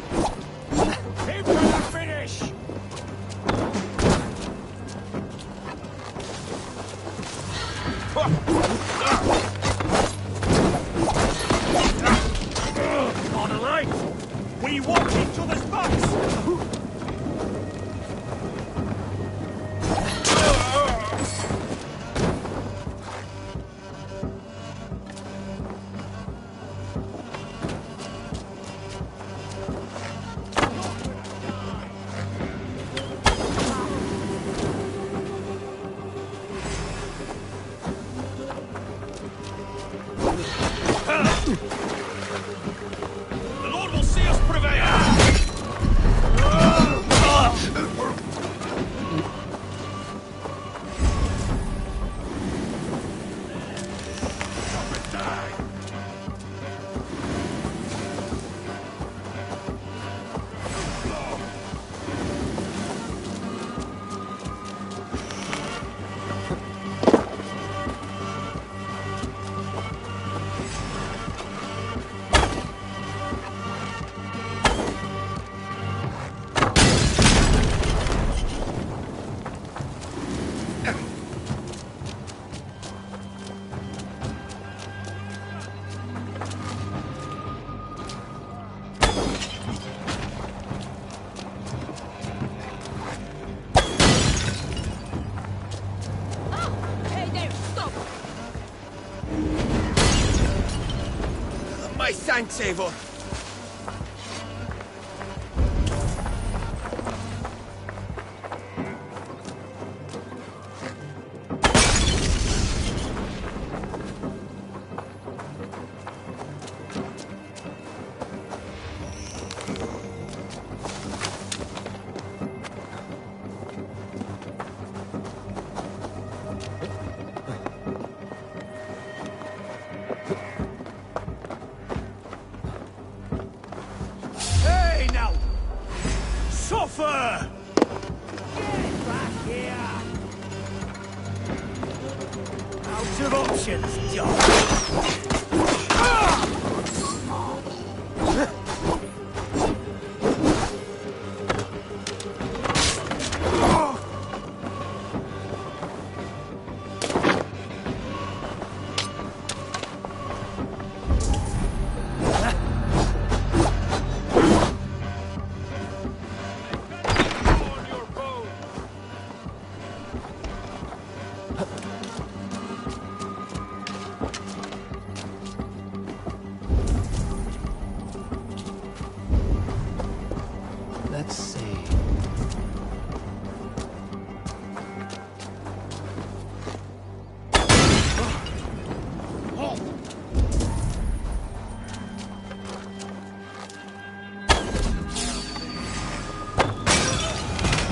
My thanks, Eivor. Hey, now! Suffer! Get back here! Out of options, John.
Let's see.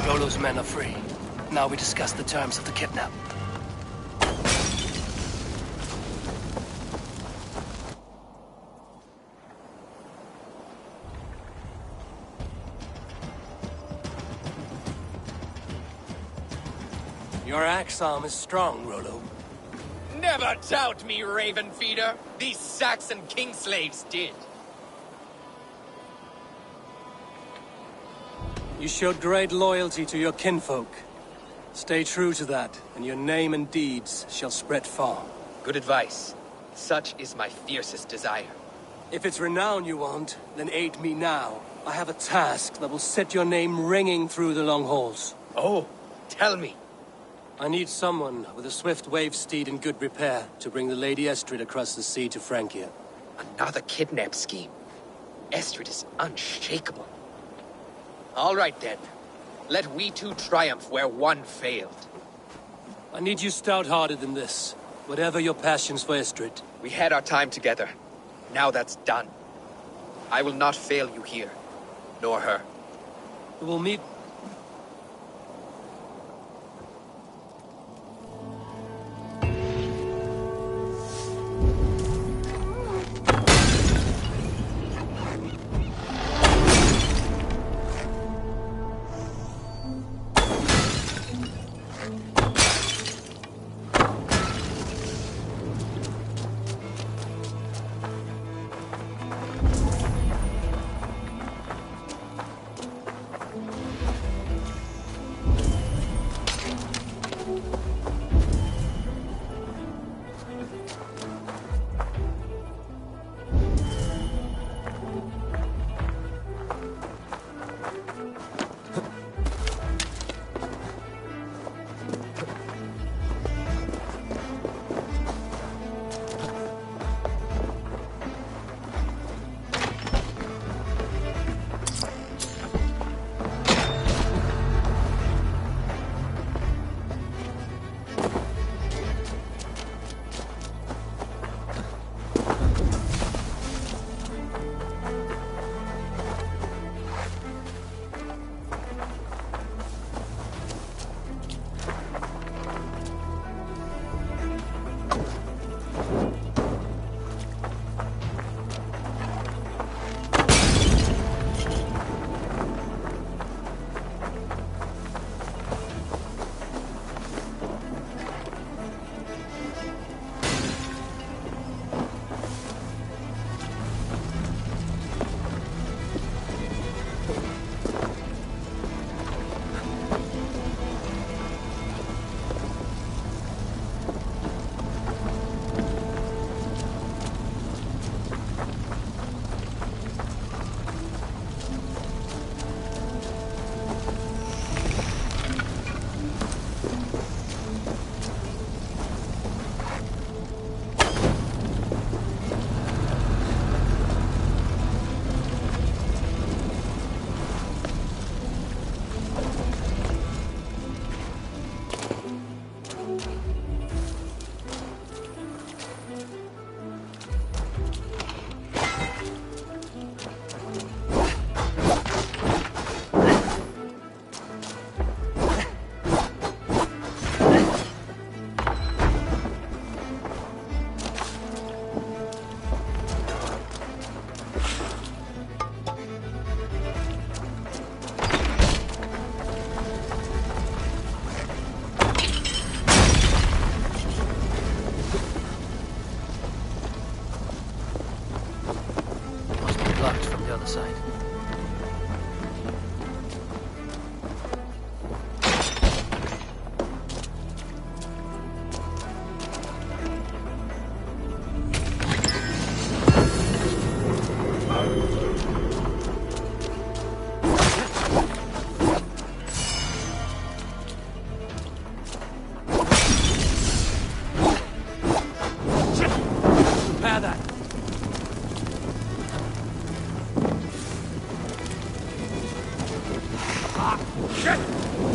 Rollo's men are free. Now we discuss the terms of the kidnap. Your axe arm is strong, Rollo.
Never doubt me, Raven Feeder. These Saxon king slaves did.
You showed great loyalty to your kinfolk. Stay true to that, and your name and deeds shall spread far.
Good advice. Such is my fiercest desire.
If it's renown you want, then aid me now. I have a task that will set your name ringing through the long halls.
Oh, tell me.
I need someone with a swift wave steed in good repair to bring the Lady Estrid across the sea to Francia.
Another kidnap scheme. Estrid is unshakable. All right then. Let we two triumph where one failed.
I need you stout-hearted in this, whatever your passions for Estrid.
We had our time together. Now that's done. I will not fail you here, nor her.
We will meet...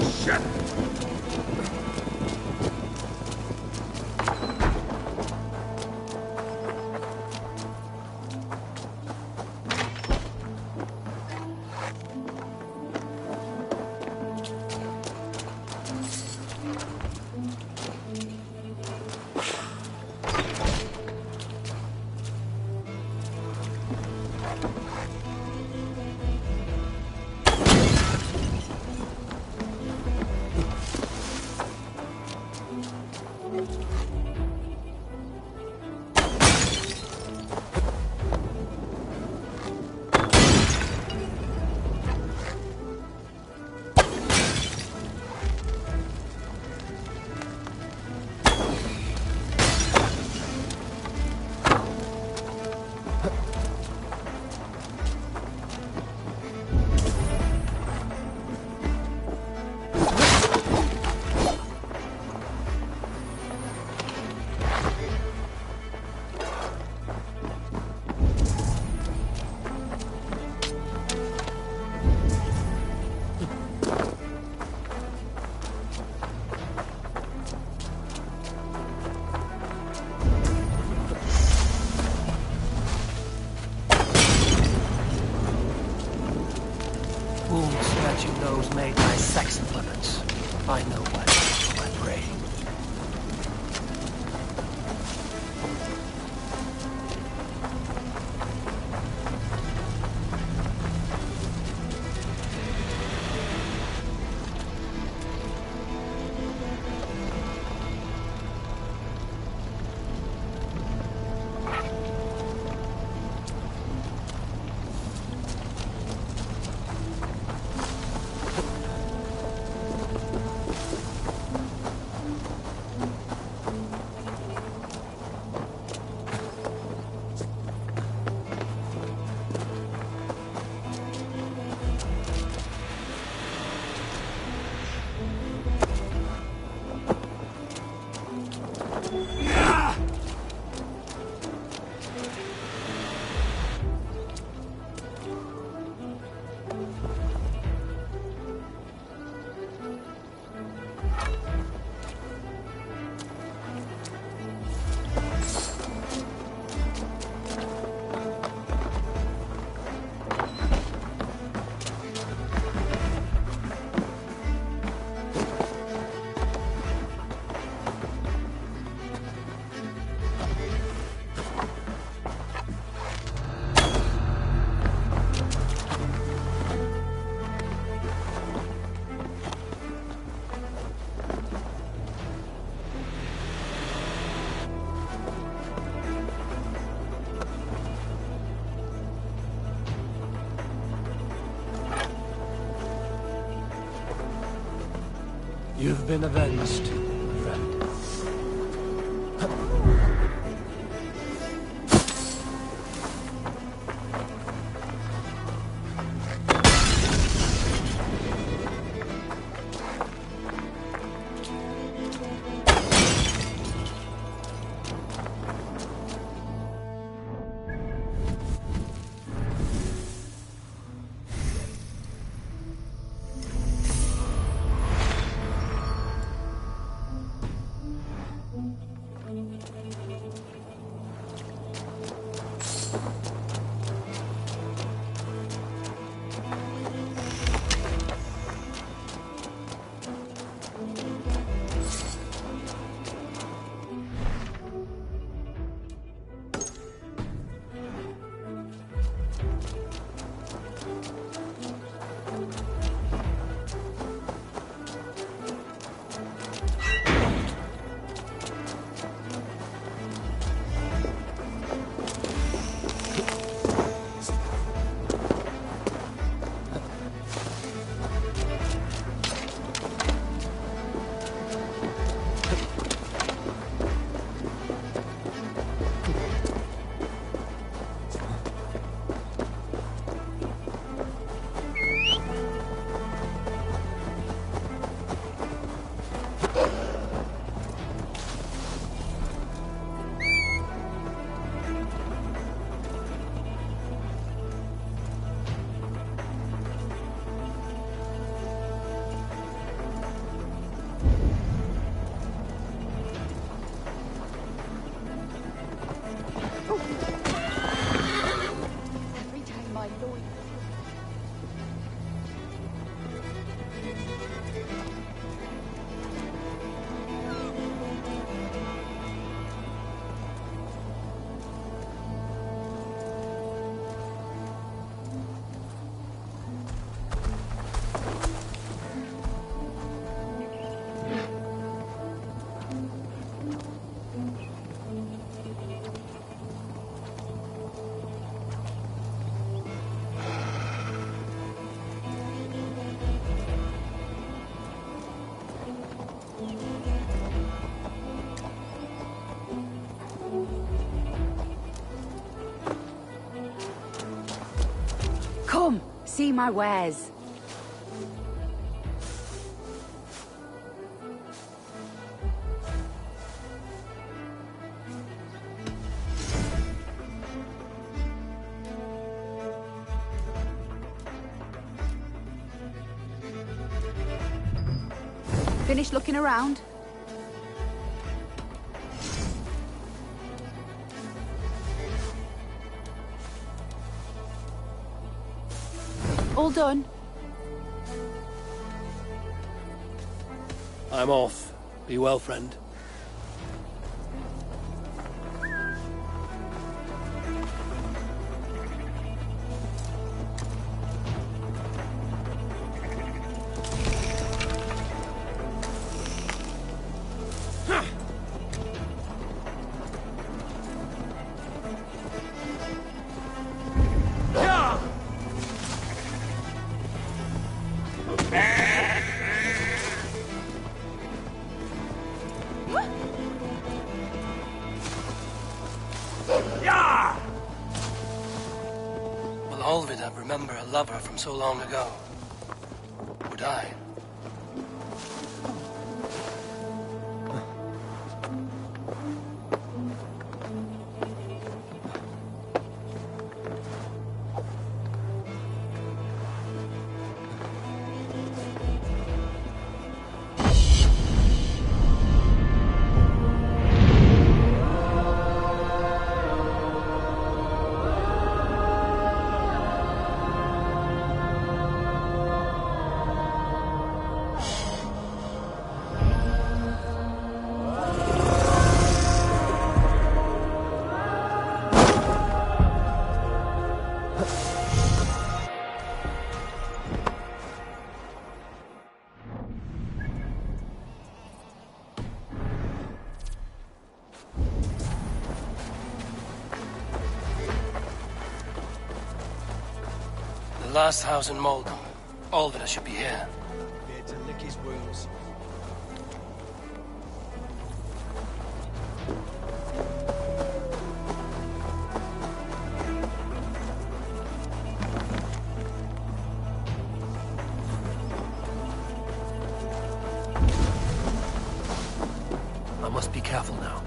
Shit!
Wound-snatching those made by Saxon weapons. I know what for my prey. You've been avenged, friend.
see my wares. Finished looking around? All done?
I'm off. Be well, friend. Remember a lover from so long ago. Would I? The last house in Moldham. Olvida should be here.
Here to lick his wounds.
I must be careful now.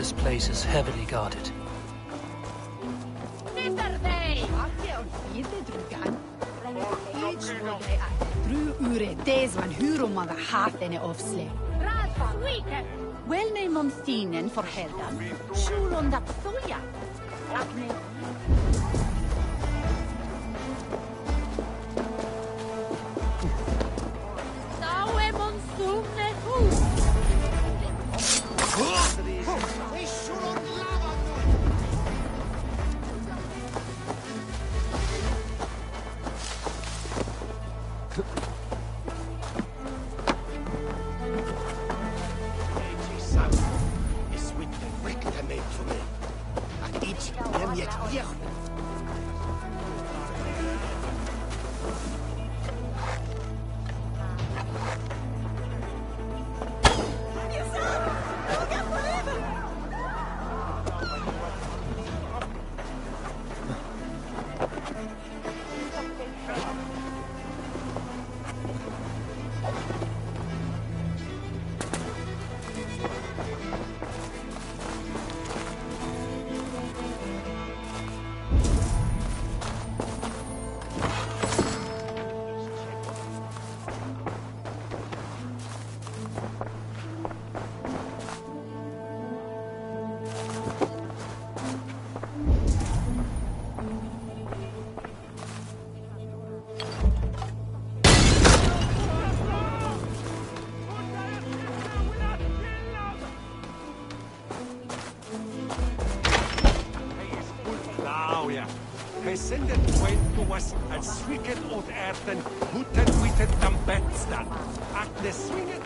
this place is heavily guarded.
Well, name on Thinen for Heldan. Shul on that Thoya.
Sendet Quentuas and Swicket ut Erten, Hutten Wittet am Betstan. At the swinget.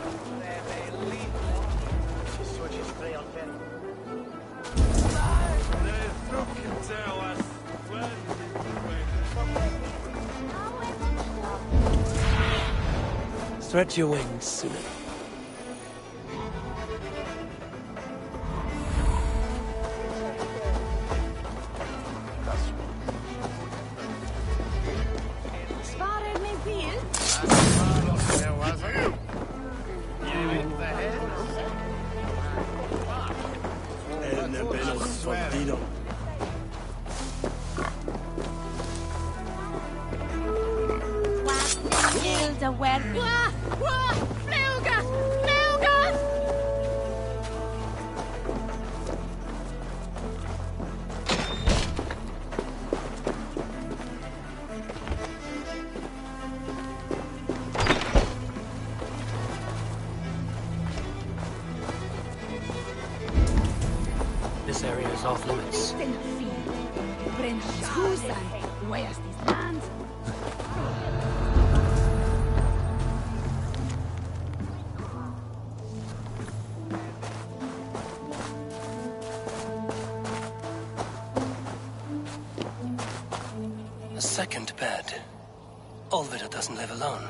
Stretch your wings, Sunan. This area is off limits.
Where's this land?
A second bed. Olvida doesn't live alone.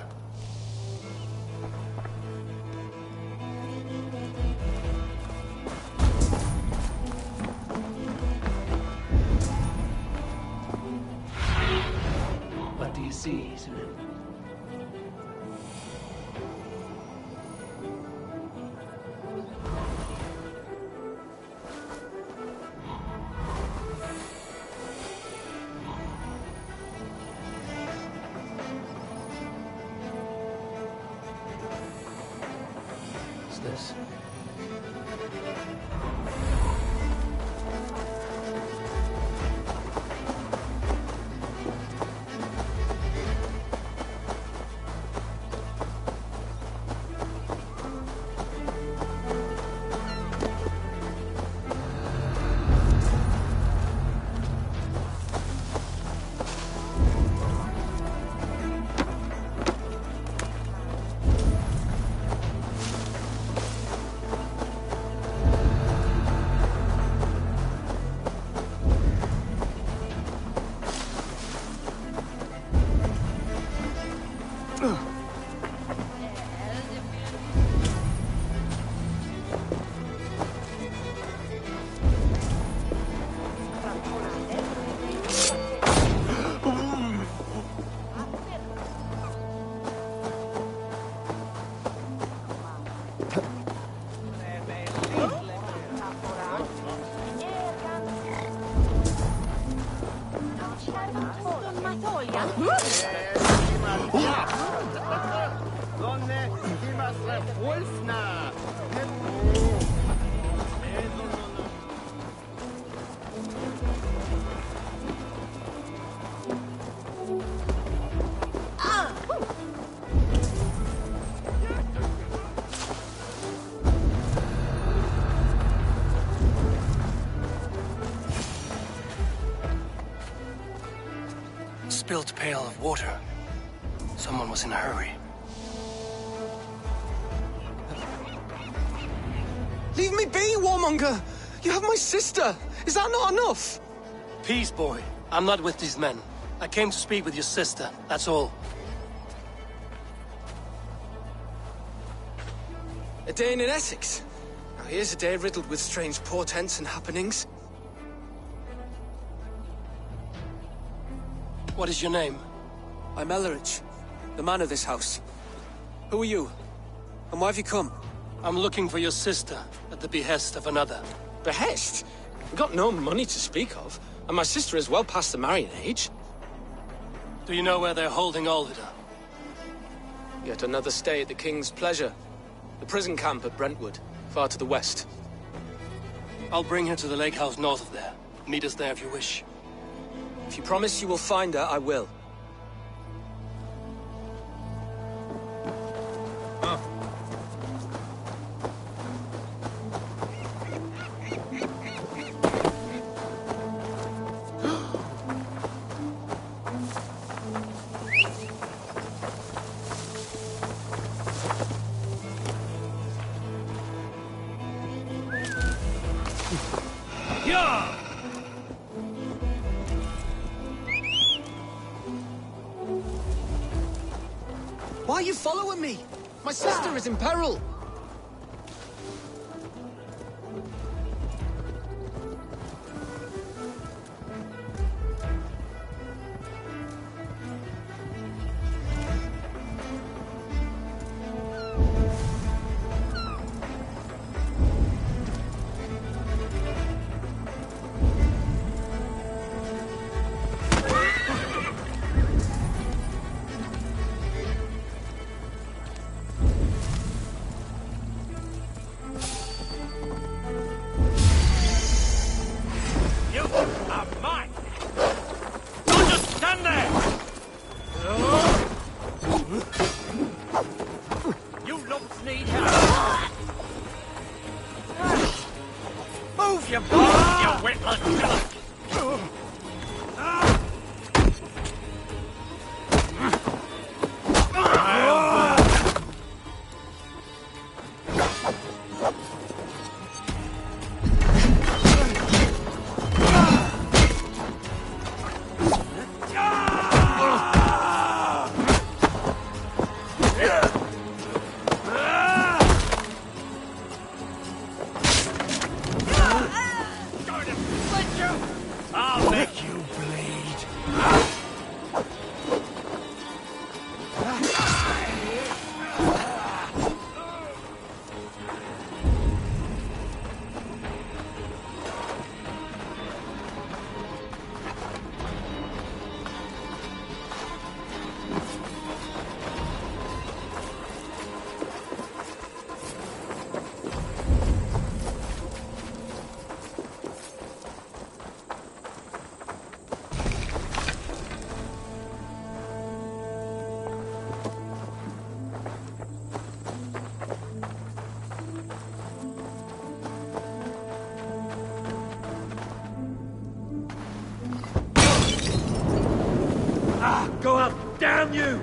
What do you see, Sunan? What's this? spilt pail of water. Someone was in a hurry.
Leave me be, warmonger! You have my sister! Is that not enough?
Peace, boy. I'm not with these men. I came to speak with your sister, that's all.
A day in Essex. Now here's a day riddled with strange portents and happenings.
What is your name?
I'm Ellerich, the man of this house. Who are you? And why have you come?
I'm looking for your sister, at the behest of another.
Behest? We've got no money to speak of, and my sister is well past the marrying age.
Do you know where they're holding Olvida?
Yet another stay at the King's pleasure. The prison camp at Brentwood, far to the west.
I'll bring her to the lake house north of there. Meet us there if you wish.
If you promise you will find her, I will. Why are you following me? My sister is in peril!
Go up! Damn you!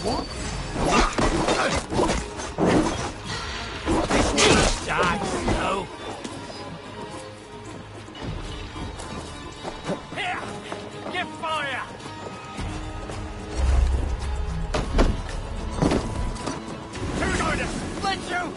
No. Here! Give fire! Who's going to split you?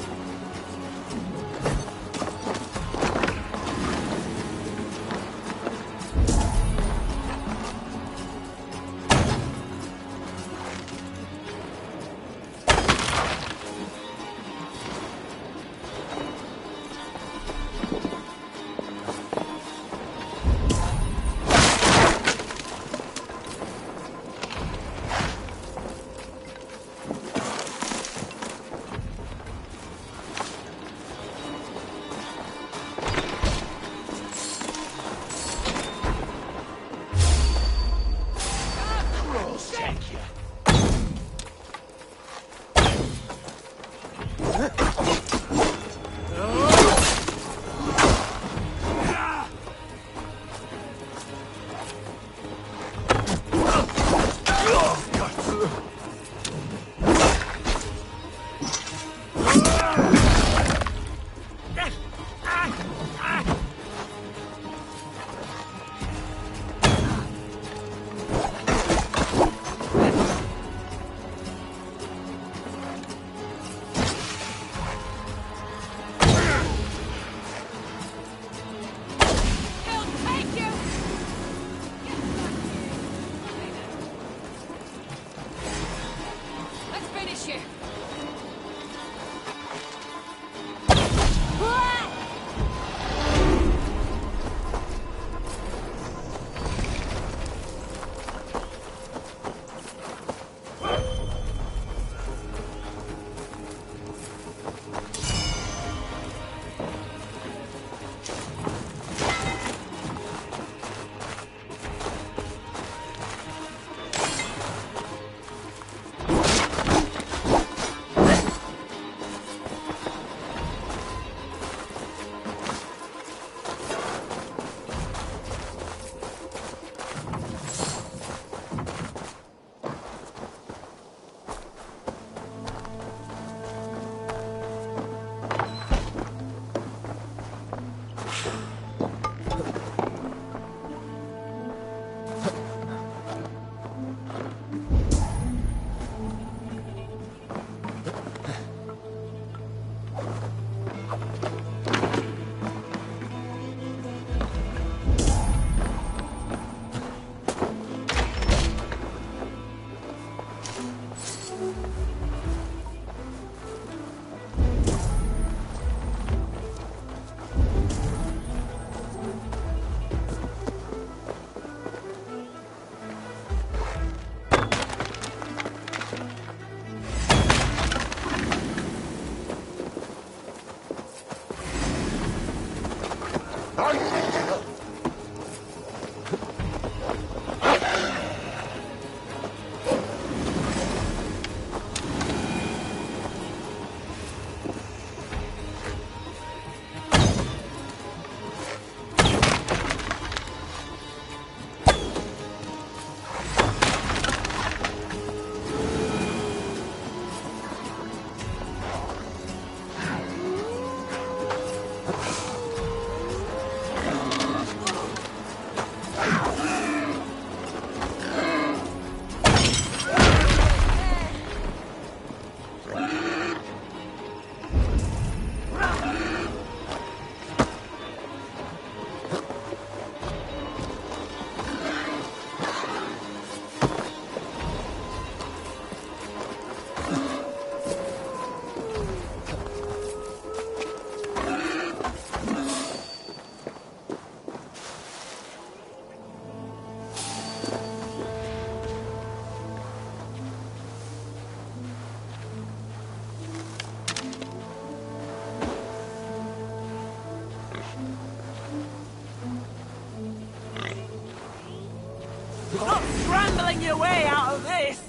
Not scrambling your way out of this!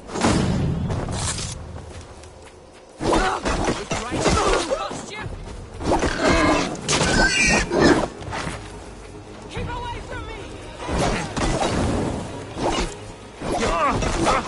Lost you! Keep away from me! Run!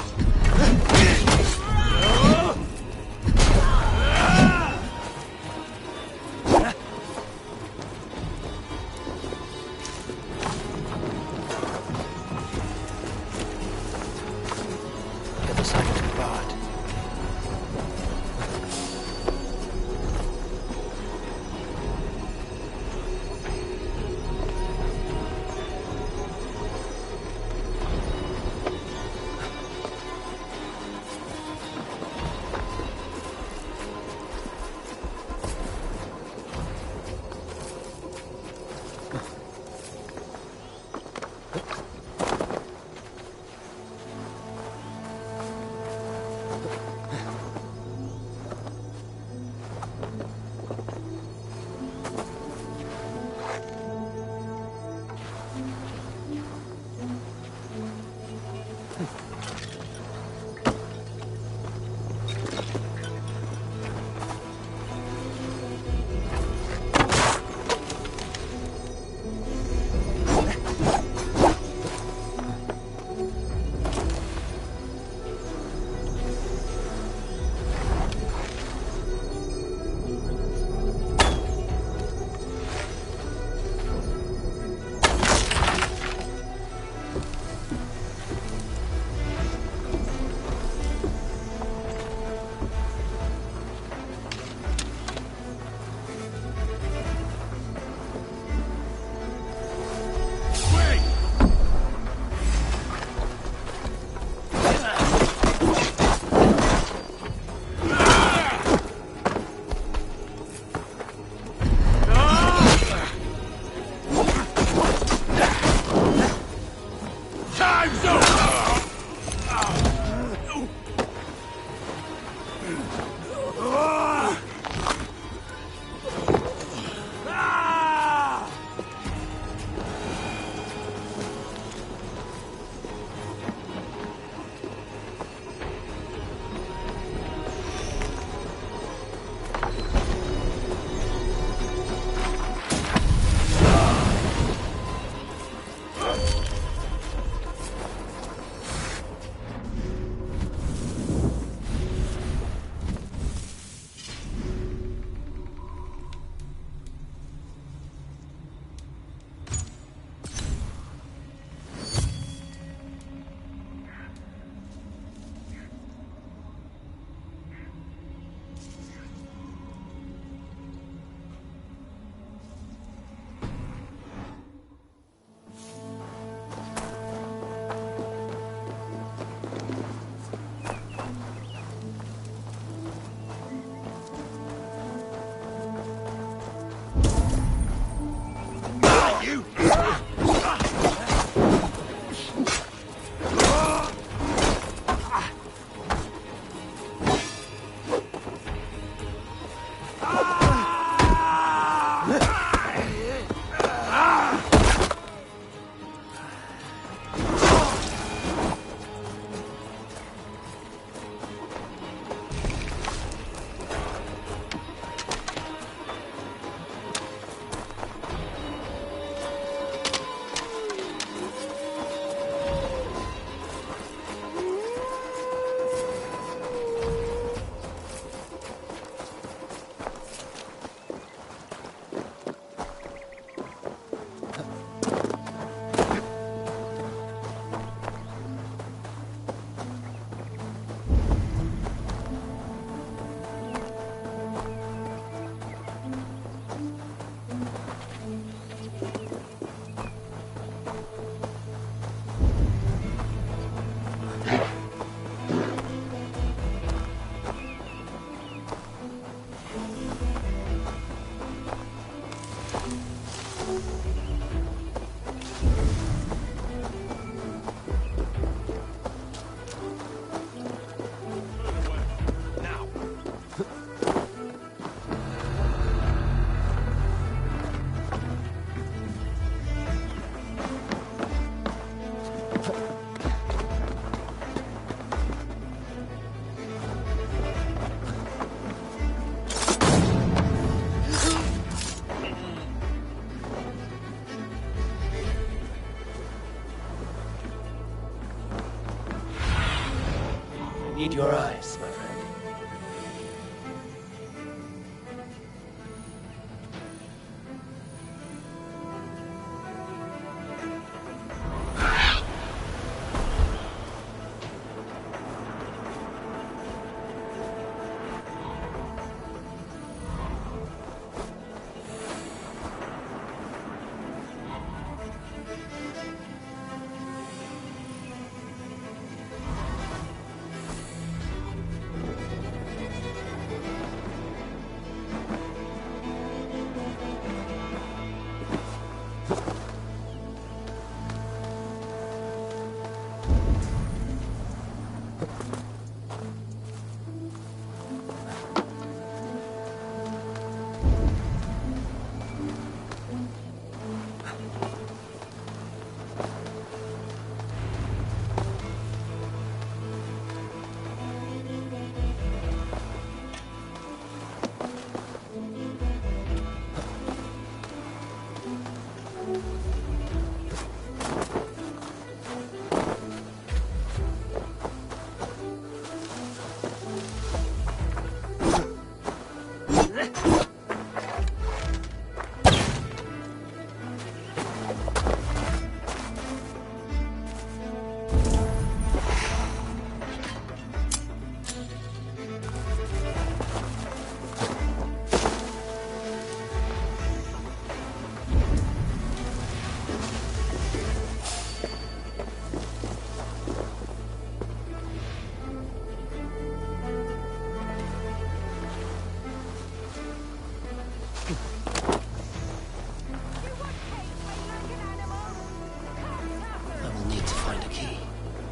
Need your eyes, my friend.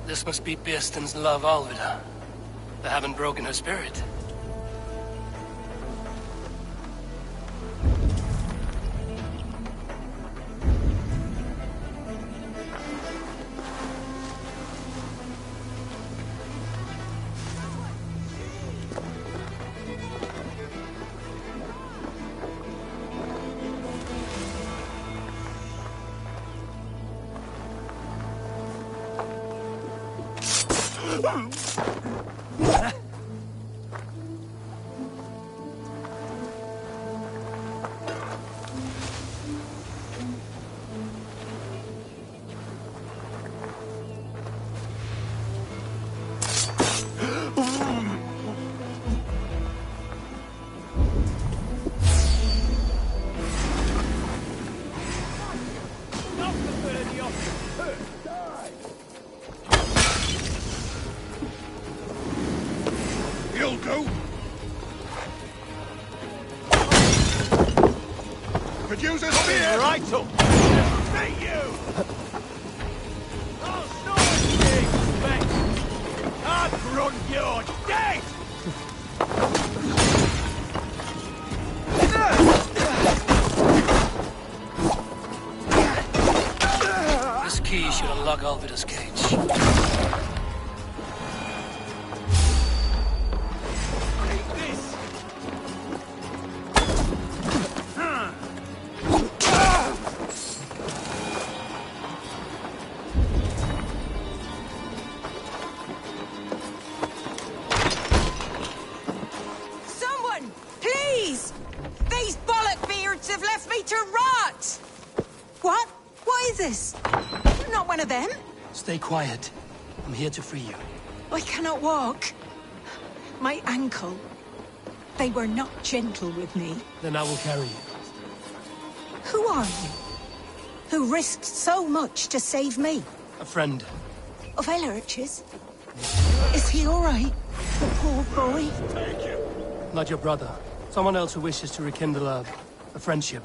This must be Bearston's love, Alvida. They haven't broken her spirit.
You'll do. Produce a spear!
Right up!
Hey, you!
I'll show you, mate! I've run your dead!
This key should unlock Alvida's cage.
Someone! Please! These bollock beards have left me to rot! What? What is this? You're not one of them?
Stay quiet. I'm here to free you.
I cannot walk. My ankle. They were not gentle with me.
Then I will carry you.
Who are you? who risked so much to save me.
A friend.
Of Elrich's? Is he all right? The poor boy?
Not your brother. Someone else who wishes to rekindle a friendship.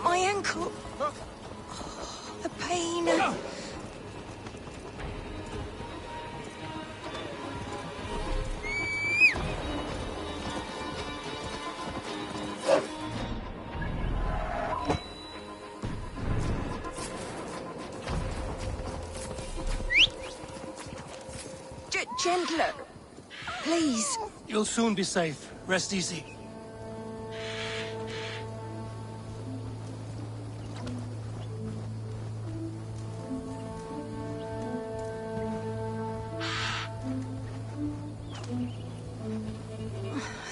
My ankle. The pain. Gentler. Please.
You'll soon be safe. Rest easy.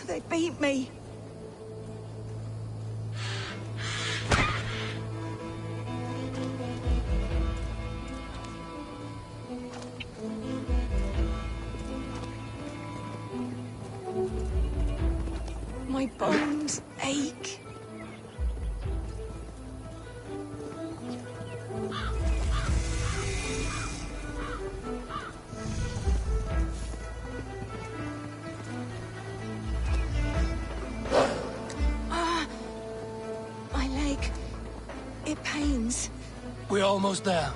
They beat me. My bones ache. My leg. It pains.
We're almost there.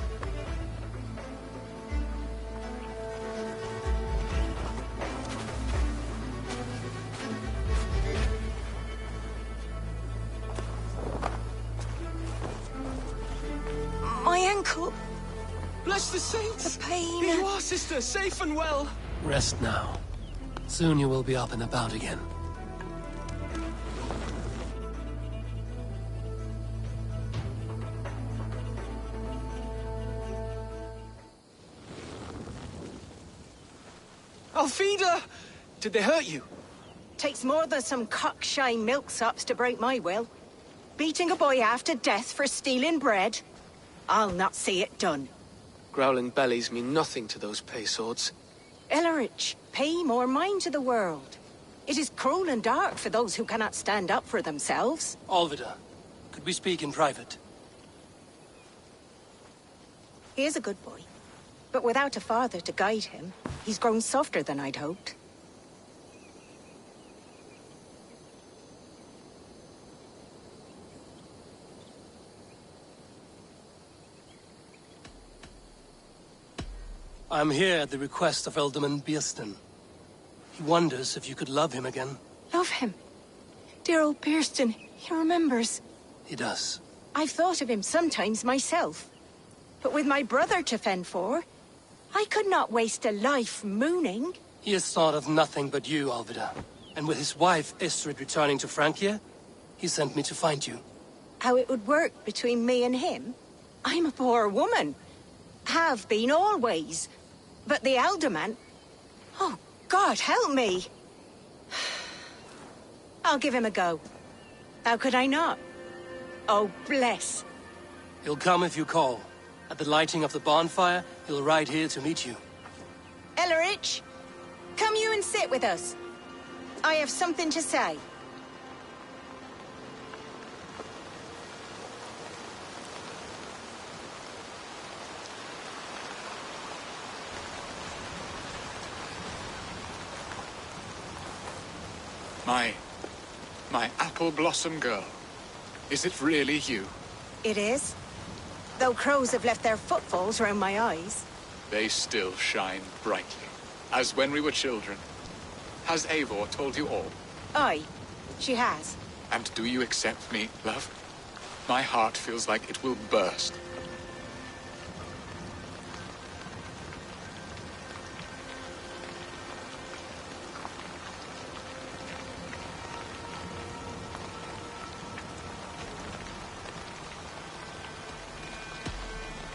My ankle.
Bless the saints!
The pain.
Here you are, sister, safe and well.
Rest now. Soon you will be up and about again.
Alfida! Did they hurt you?
Takes more than some cockshy milksops to break my will. Beating a boy half to death for stealing bread? I'll not see it done.
Growling bellies mean nothing to those pay swords.
Elrich, pay more mind to the world. It is cruel and dark for those who cannot stand up for themselves.
Alvida, could we speak in private?
He is a good boy. But without a father to guide him, he's grown softer than I'd hoped.
I'm here at the request of Alderman Biersten. He wonders if you could love him again.
Love him? Dear old Biersten, he remembers.
He does.
I've thought of him sometimes myself. But with my brother to fend for, I could not waste a life mooning.
He has thought of nothing but you, Alvida. And with his wife, Estrid, returning to Francia, he sent me to find you.
How it would work between me and him? I'm a poor woman. Have been always. But the alderman... Oh, God, help me! I'll give him a go. How could I not? Oh, bless.
He'll come if you call. At the lighting of the bonfire, he'll ride here to meet you.
Elrich, come you and sit with us. I have something to say.
My apple blossom girl. Is it really you?
It is. Though crows have left their footfalls round my eyes.
They still shine brightly, as when we were children. Has Eivor told you all?
Aye, she has.
And do you accept me, love? My heart feels like it will burst.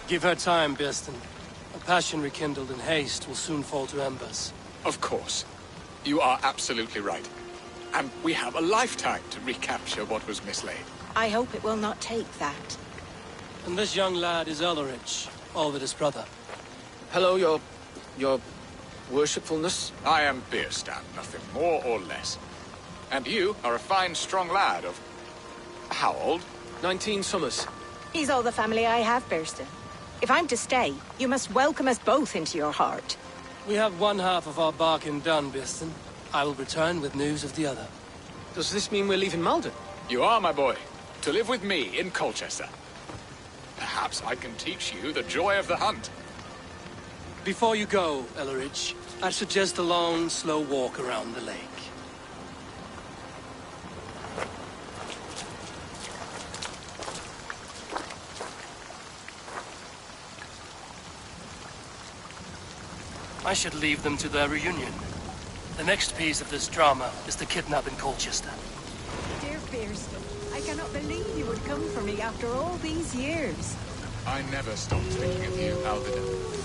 Give her time, Biersten. A passion rekindled in haste will soon fall to embers.
Of course. You are absolutely right. And we have a lifetime to recapture what was mislaid.
I hope it will not take that.
And this young lad is Elrich, Alvid's brother.
Hello, your worshipfulness.
I am Bierstan, nothing more or less. And you are a fine, strong lad of... how old?
19 summers.
He's all the family I have, Bierstan. If I'm to stay, you must welcome us both into your heart.
We have one half of our bargain done, Bierstan. I will return with news of the other.
Does this mean we're leaving Malden?
You are, my boy, to live with me in Colchester. Perhaps I can teach you the joy of the hunt.
Before you go, Elrich, I'd suggest a long, slow walk around the lake. I should leave them to their reunion. The next piece of this drama is the kidnap in Colchester.
Dear Bierstan, I cannot believe you would come for me after all these years.
I never stopped thinking of you, Alvida.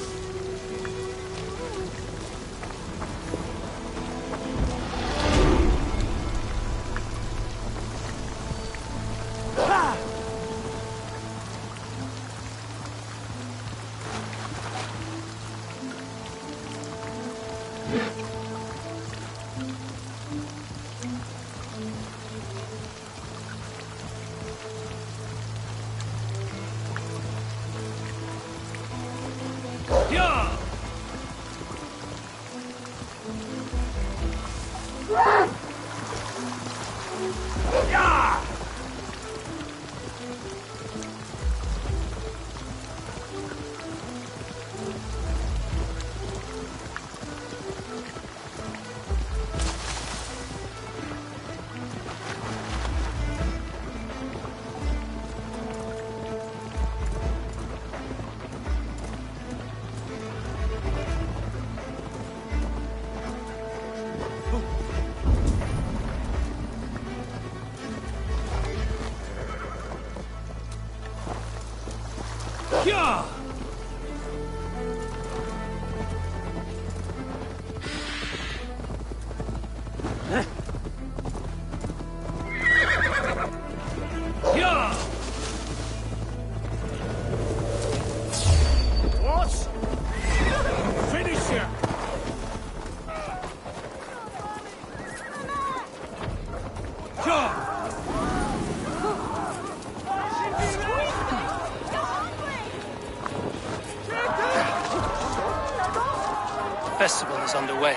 Festival is underway.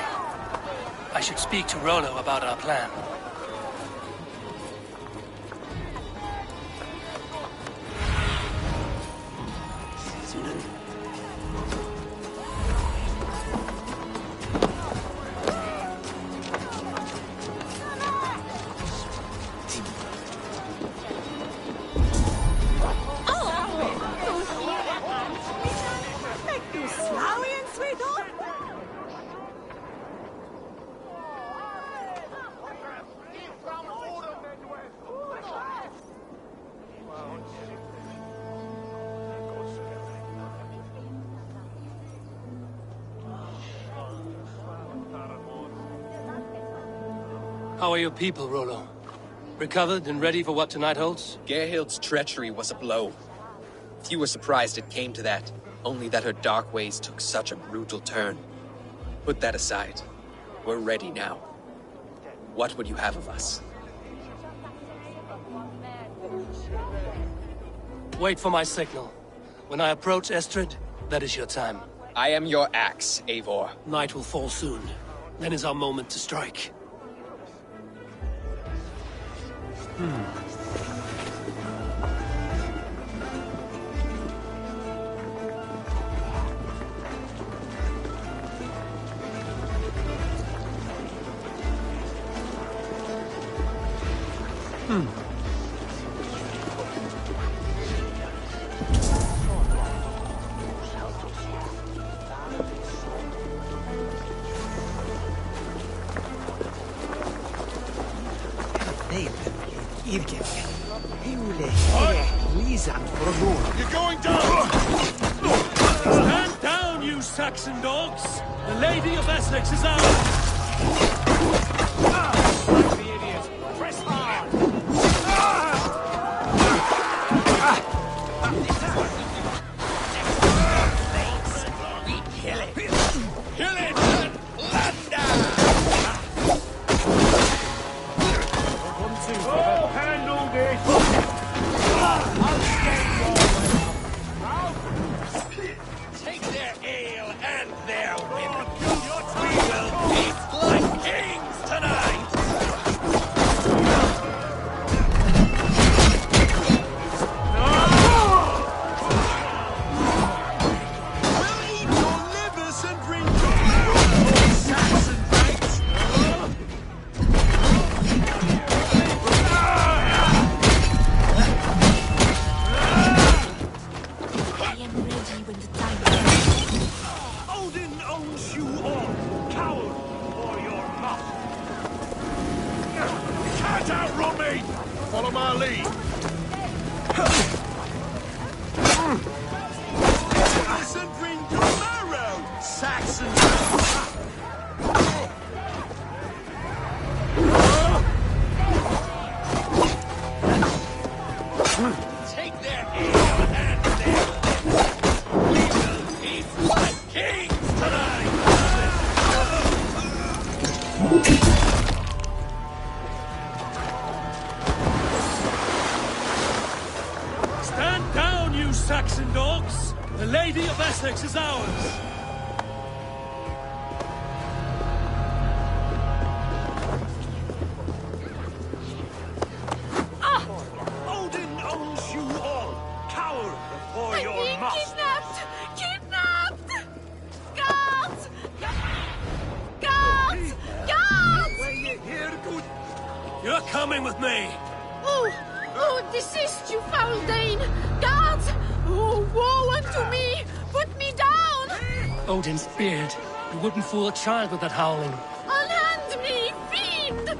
I should speak to Rollo about our plan. How are your people, Rollo? Recovered and ready for what tonight holds?
Gerhild's treachery was a blow. Few were surprised it came to that, only that her dark ways took such a brutal turn. Put that aside. We're ready now. What would you have of us?
Wait for my signal. When I approach Estrid, that is your time.
I am your axe, Eivor.
Night will fall soon. Then is our moment to strike.
You're going down! Stand down, you you Saxon dogs! The Lady of Essex is ours!
Like the idiot! Press hard! We kill it! Kill it and plunder! Oh, handle this! Take their ale and their women. We will feast like kings tonight! We'll eat your livers and drink your marrow, Saxon knights!
I am ready when the time comes.
Odin owns you all, coward, for your mouth.
Can't outrun me! Follow my lead.
Listen, drink your marrow, Saxon.
Take their ale and their livers. We will feast like kings tonight!
Stand down, you Saxon dogs! The Lady of Essex is ours! Odin owns you all, coward, for your
being
master!
Kidnapped! Guards! Guards! Guards!
You're coming with me!
Oh, desist, you foul Dane! Guards! Oh, woe unto me! Put me down!
Odin's beard. You wouldn't fool a child with that howling.
Unhand me, fiend!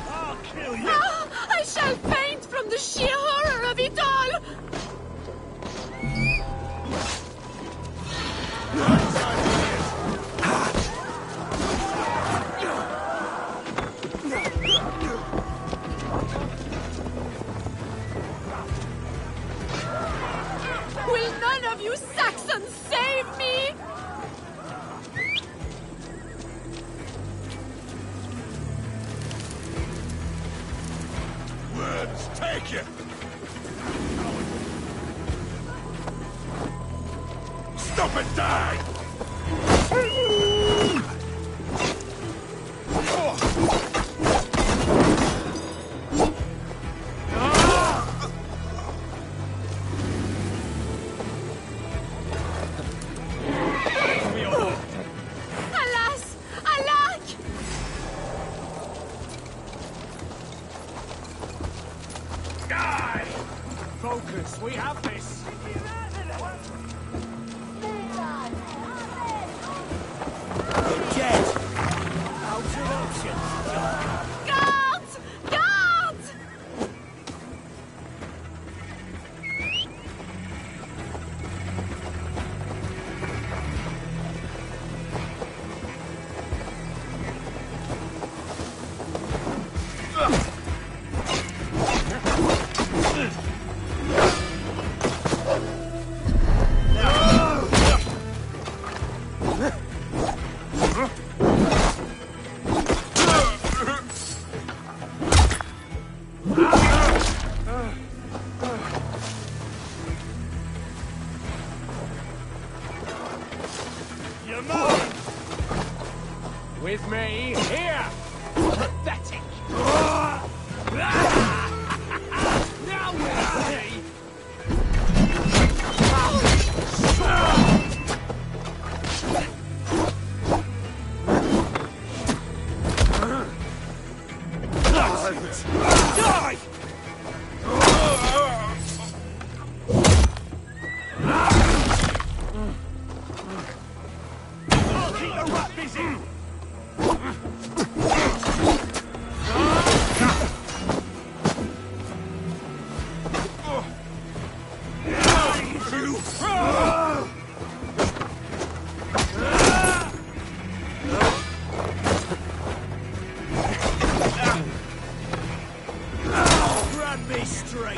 I'll kill you!
I shall faint from the sheer horror of it all! Will none of you Saxons save me?
Words, take it! Stop and die!
Alas! Alack!
Die! Focus, we have this!
You're dead! Out of options!
Guards! Guards!
You're mine!
With me, here!
Pathetic! Now we'll see!
Die!
I'll keep the rat busy!
straight.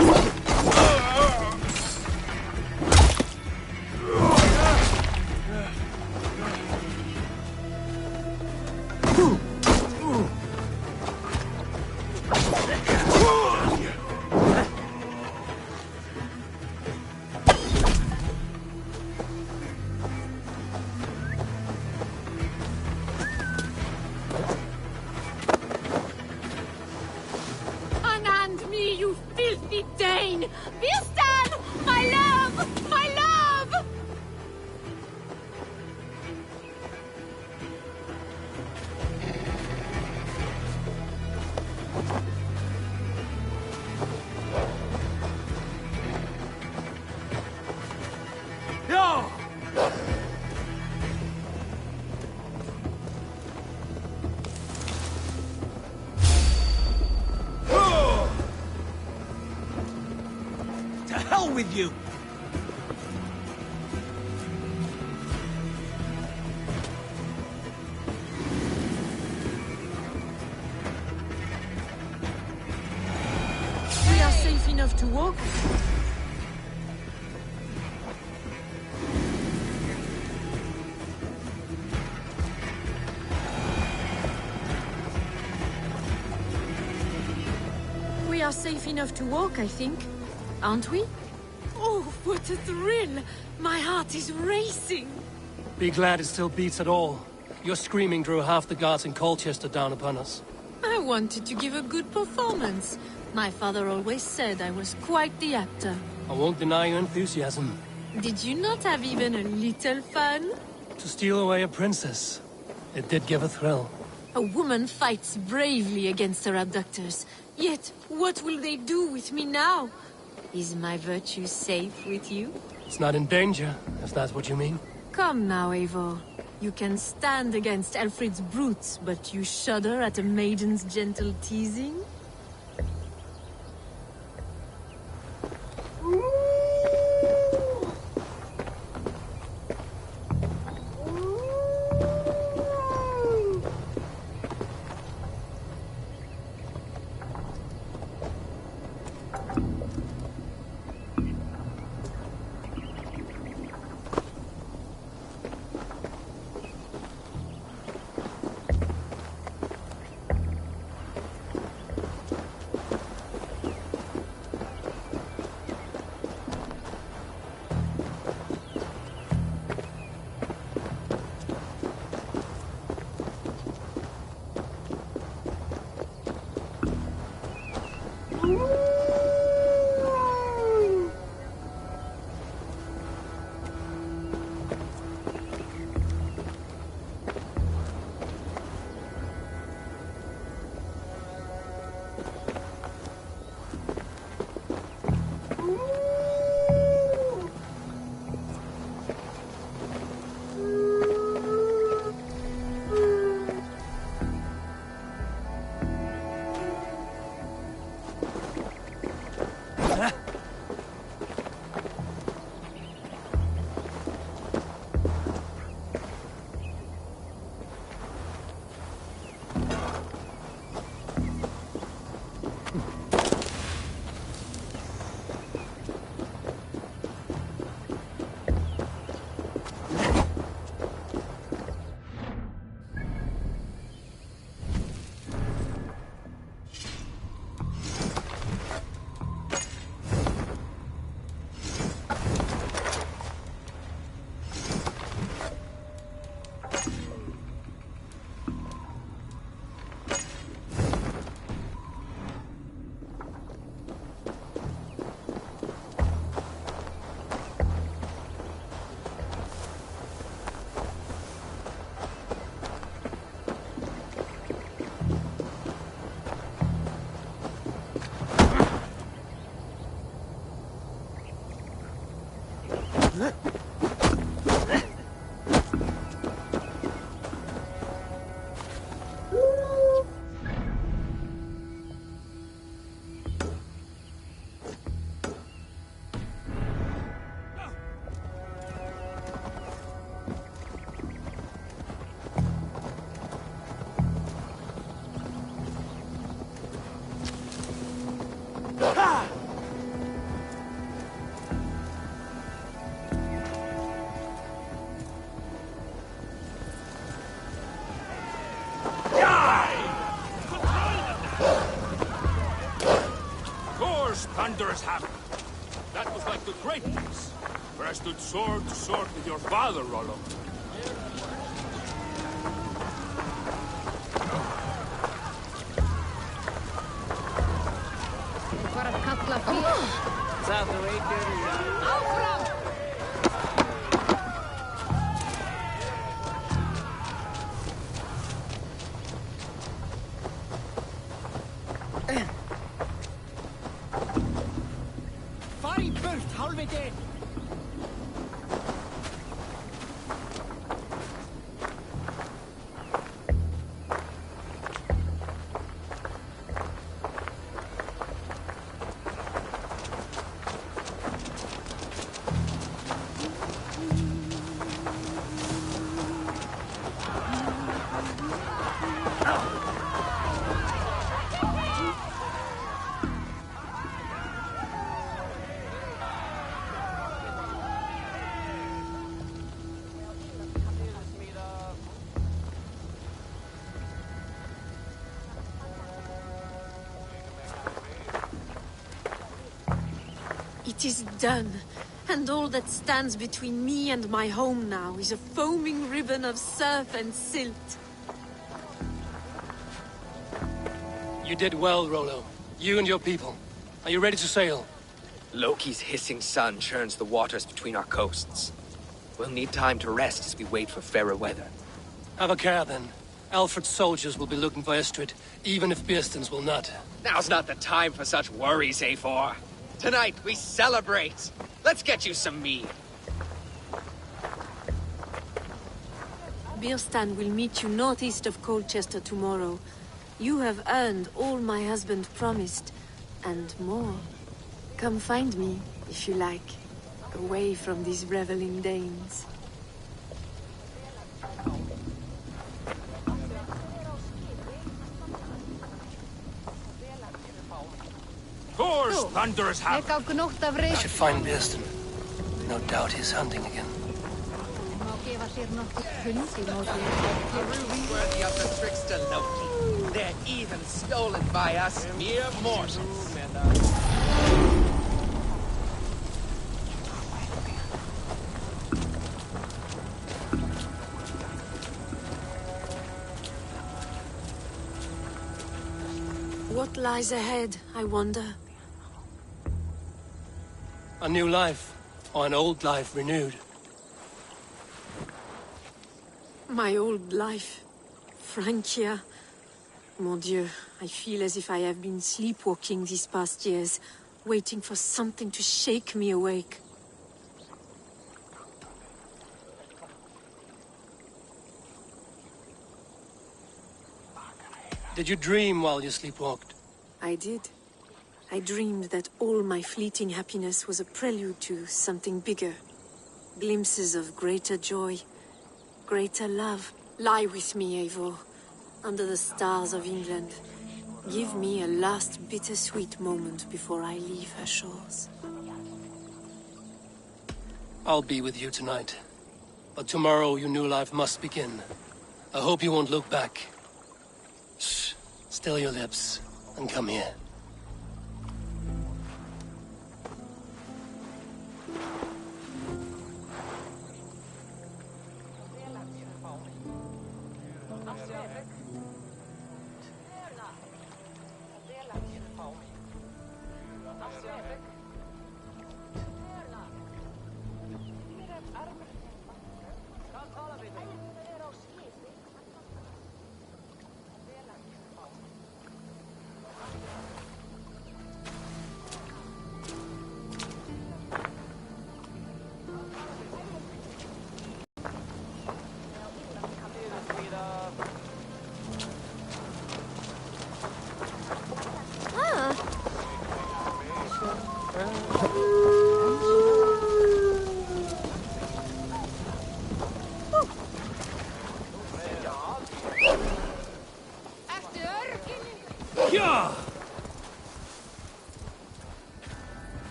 Unhand me, you filthy Dane! Birsten! My love! My love!
No! To hell with you!
We are safe enough to walk. We are safe enough to walk, I think. Aren't we? Oh, what a thrill! My heart is racing!
Be glad it still beats at all. Your screaming drew half the guards in Colchester down upon us.
I wanted to give a good performance. My father always said I was quite the actor.
I won't deny your enthusiasm.
Did you not have even a little fun?
To steal away a princess, it did give a thrill.
A woman fights bravely against her abductors. Yet, what will they do with me now? Is my virtue safe with you?
It's not in danger, if that's what you mean.
Come now, Eivor. You can stand against Alfred's brutes, but you shudder at a maiden's gentle teasing?
thunderous havoc. That was like the great peace, where I stood sword to sword with your father, Rollo.
Fari burt, halvvete!
It is done, and all that stands between me and my home now is a foaming ribbon of surf and silt.
You did well, Rollo. You and your people. Are you ready to sail?
Loki's hissing sun churns the waters between our coasts. We'll need time to rest as we wait for fairer weather.
Have a care, then. Alfred's soldiers will be looking for Estrid, even if Bearstons will not.
Now's not the time for such worries, Eivor. Tonight, we celebrate. Let's get you some mead.
Bearstan will meet you northeast of Colchester tomorrow. You have earned all my husband promised, and more. Come find me, if you like, away from these reveling Danes.
Thor's thunderous havoc!
I should find Bearstan. No doubt he's hunting again.
Worthy of the trickster Loki. They're even stolen by us mere mortals.
What lies ahead, I wonder?
A new life, or an old life renewed.
My old life. Francia. Mon Dieu, I feel as if I have been sleepwalking these past years, waiting for something to shake me awake.
Did you dream while you sleepwalked?
I did. I dreamed that all my fleeting happiness was a prelude to something bigger. Glimpses of greater joy, greater love. Lie with me, Eivor, under the stars of England. Give me a last bittersweet moment before I leave her shores.
I'll be with you tonight. But tomorrow your new life must begin. I hope you won't look back. Shh. Still your lips, and come here.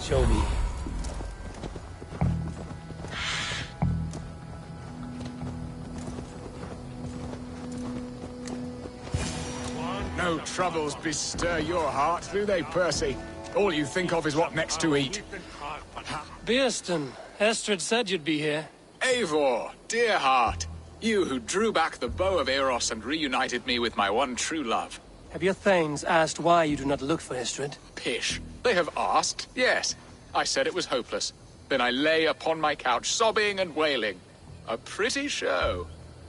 Show me.
No troubles bestir your heart, do they, Percy? All you think of is what next to eat.
Bearston, Estrid said you'd be here.
Eivor, dear heart, you who drew back the bow of Eros and reunited me with my one true love.
Have your thanes asked why you do not look for Estrid?
Pish. They have asked, yes. I said it was hopeless. Then I lay upon my couch, sobbing and wailing. A pretty show.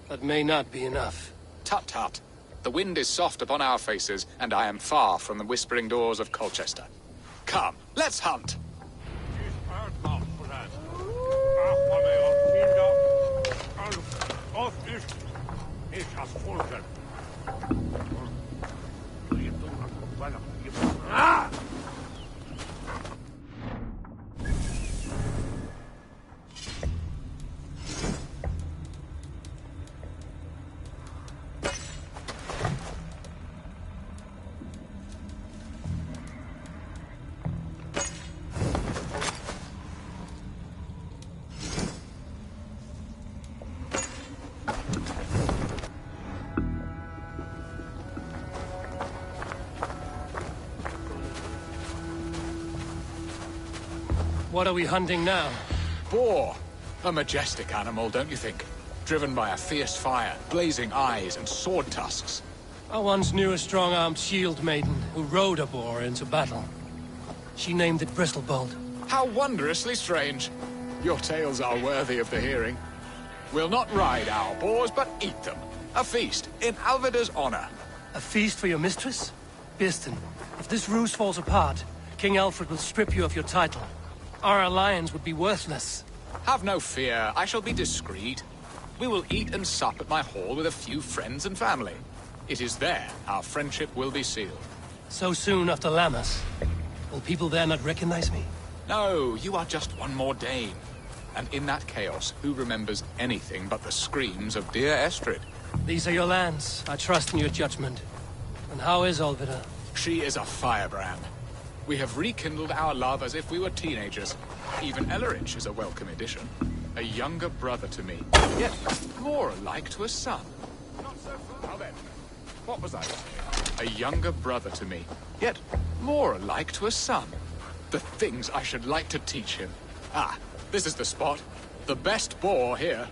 That may not be enough.
Tut-tut. The wind is soft upon our faces, and I am far from the whispering doors of Colchester. Come, let's hunt!
What are we hunting now?
Boar. A majestic animal, don't you think? Driven by a fierce fire, blazing eyes, and sword tusks.
I once knew a strong-armed shield maiden who rode a boar into battle. She named it Bristlebolt.
How wondrously strange. Your tales are worthy of the hearing. We'll not ride our boars, but eat them. A feast, in Alvida's honor.
A feast for your mistress? Bearston, if this ruse falls apart, King Alfred will strip you of your title. Our alliance would be worthless.
Have no fear, I shall be discreet. We will eat and sup at my hall with a few friends and family. It is there our friendship will be sealed.
So soon after Lammas? Will people there not recognize me?
No, you are just one more Dane. And in that chaos, who remembers anything but the screams of dear Estrid?
These are your lands. I trust in your judgment. And how is Alvida?
She is a firebrand. We have rekindled our love as if we were teenagers. Even Ellerich is a welcome addition. A younger brother to me, yet more alike to a son. Not so far. Now then, what was I saying? A younger brother to me, yet more alike to a son. The things I should like to teach him. Ah, this is the spot. The best boar here.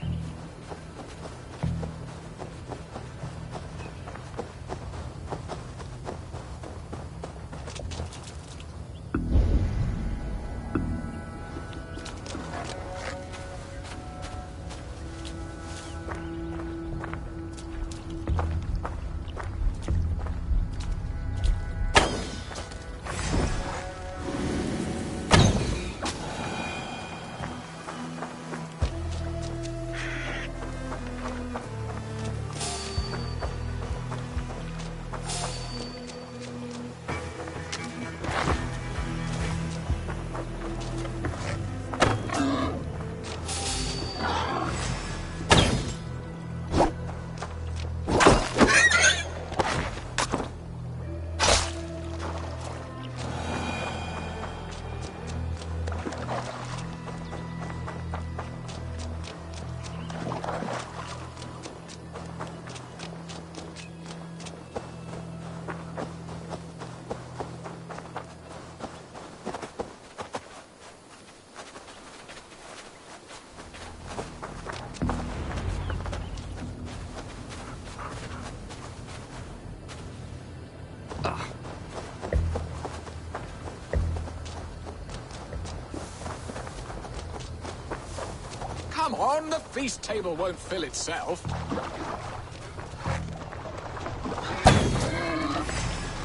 Come on, the feast table won't fill itself.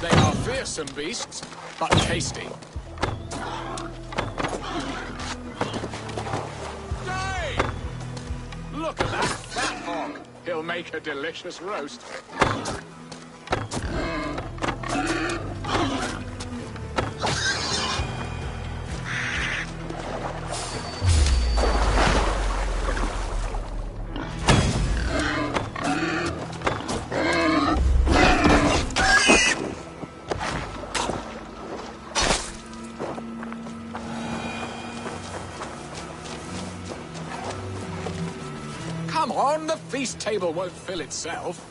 They are fearsome beasts, but tasty. Dave! Look at that fat hog. He'll make a delicious roast. feast table won't fill itself.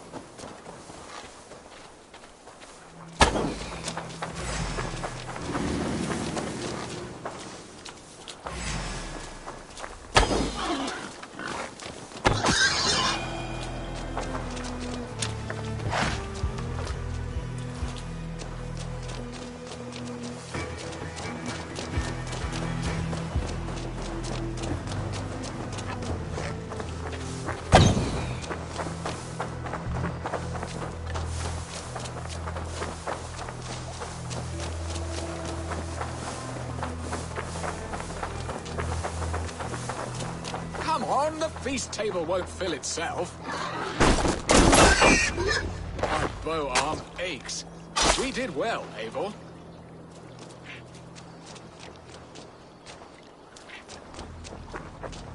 Come on, the feast table won't fill itself. My bow arm aches. We did well, Eivor.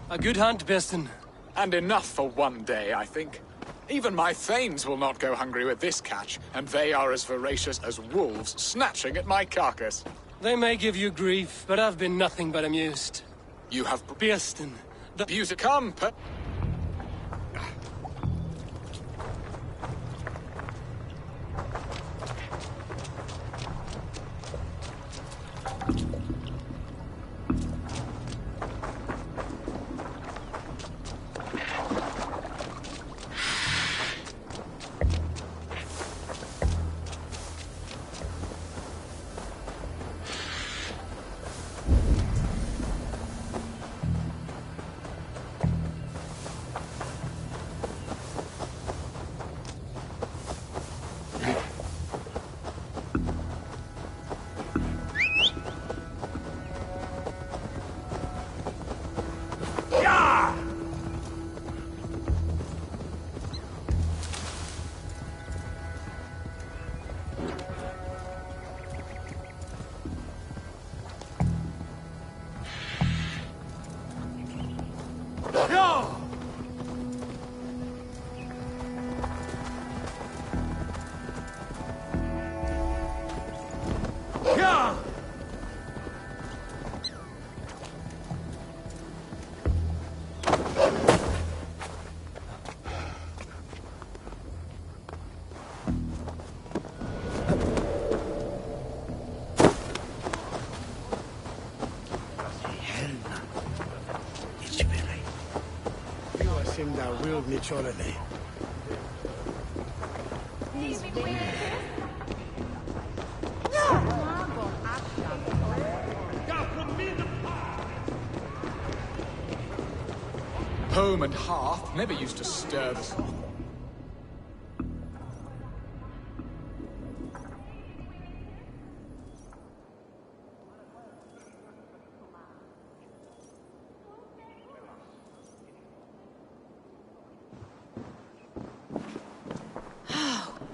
A good hunt, Beston.
And enough for one day, I think. Even my thanes will not go hungry with this catch, and they are as voracious as wolves snatching at my carcass.
They may give you grief, but I've been nothing but amused.
You have...
Beston, the...
Music come, Home and hearth never used to stir the...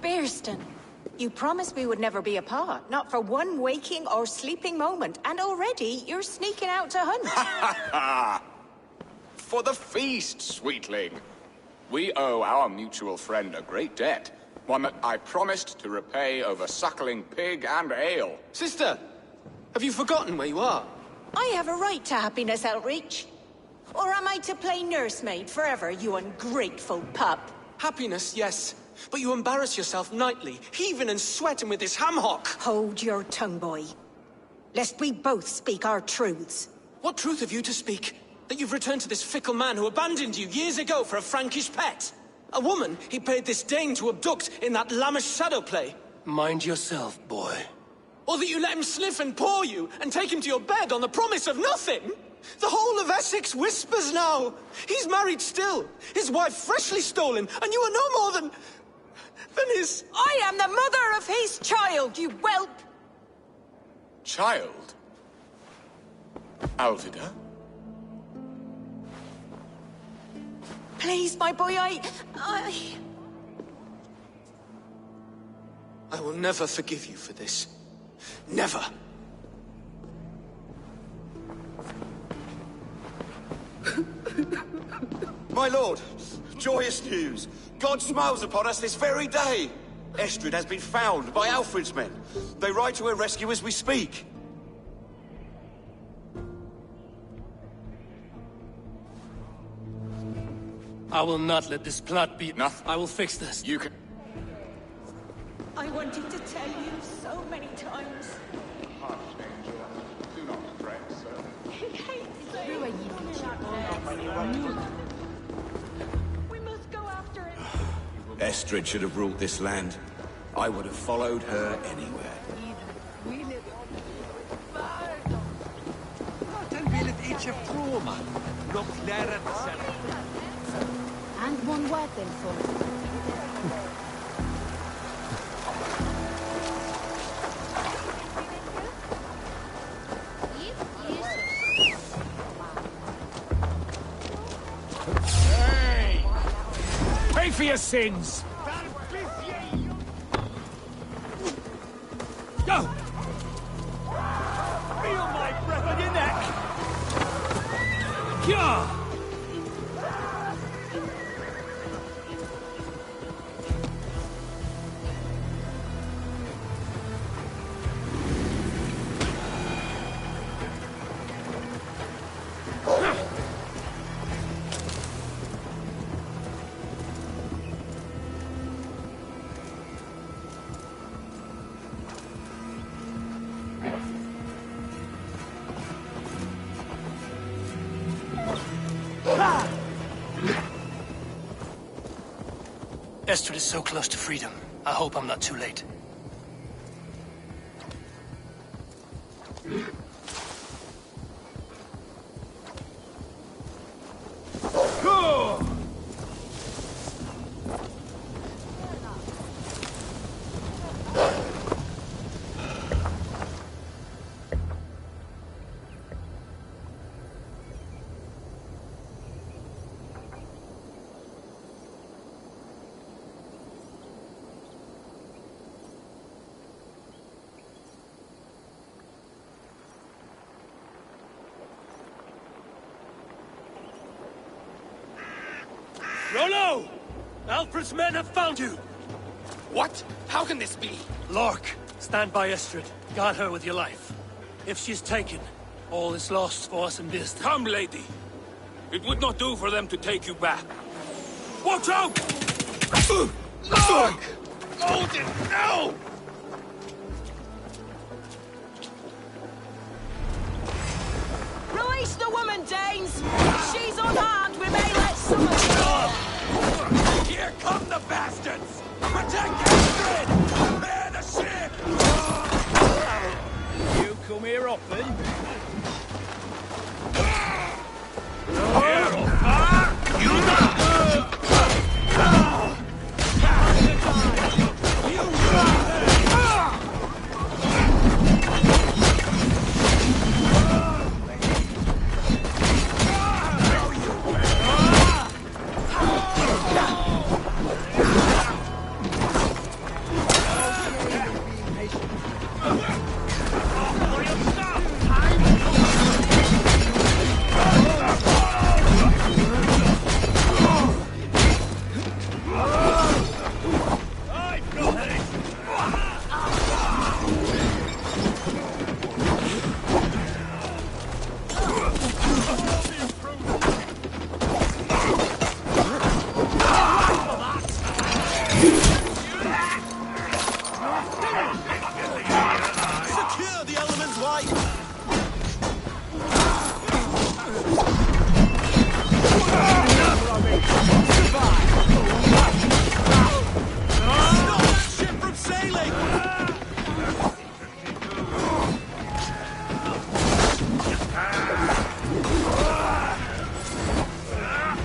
Bearston, you promised we would never be apart, not for one waking or sleeping moment, and already you're sneaking out to hunt.
For the feast, sweetling. We owe our mutual friend a great debt, one that I promised to repay over suckling pig and ale.
Sister, have you forgotten where you are?
I have a right to happiness, Outreach. Or am I to play nursemaid forever, you ungrateful pup?
Happiness, yes. But you embarrass yourself nightly, heaving and sweating with this ham-hock.
Hold your tongue, boy. Lest we both speak our truths.
What truth have you to speak? That you've returned to this fickle man who abandoned you years ago for a Frankish pet? A woman he paid this Dane to abduct in that lammish shadow play?
Mind yourself, boy.
Or that you let him sniff and paw you, and take him to your bed on the promise of nothing? The whole of Essex whispers now. He's married still, his wife freshly stolen, and you are no more than his...
I am the mother of his child, you whelp!
Child? Alvida?
Please, my boy, I
will never forgive you for this. Never.
My lord, joyous news. God smiles upon us this very day. Estrid has been found by Alfred's men. They ride to her rescue as we speak.
I will not let this plot be...
Nothing.
I will fix this.
You can...
I wanted to tell you so many times.
Do not fret, sir.
He hates me.
Who are you?
We must go after him.
Estrid should have ruled this land. I would have followed her anywhere.
And one word then, for
Hey! Pay for your sins! Go!
Feel my breath on your neck!
Yeah!
Estrid is so close to freedom. I hope I'm not too late.
Rollo! Alfred's men have found you!
What? How can this be?
Lork, stand by Estrid. Guard her with your life. If she's taken, all is lost for us in this.
Come, lady. It would not do for them to take you back. Watch out!
Lork! Odin, no!
Release the woman, Danes! If she's unharmed, we may let someone go!
Here come the bastards! Protect Astrid! Man the ship!
You come here often?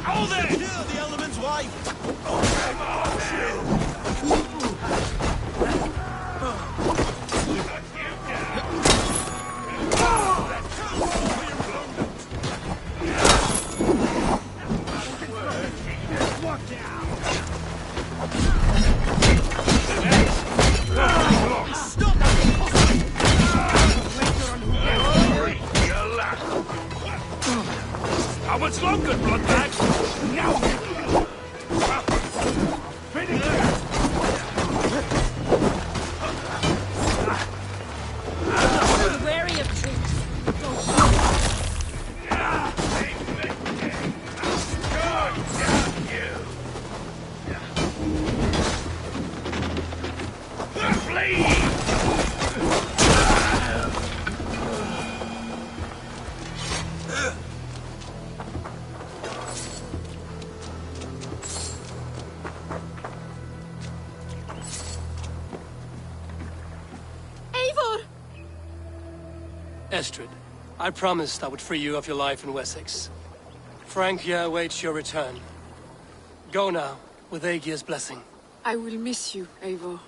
Hold it! You're the element's wife! Oh, come on, you!
Estrid, I promised I would free you of your life in Wessex. Francia awaits your return. Go now, with Aegir's blessing.
I will miss you, Eivor.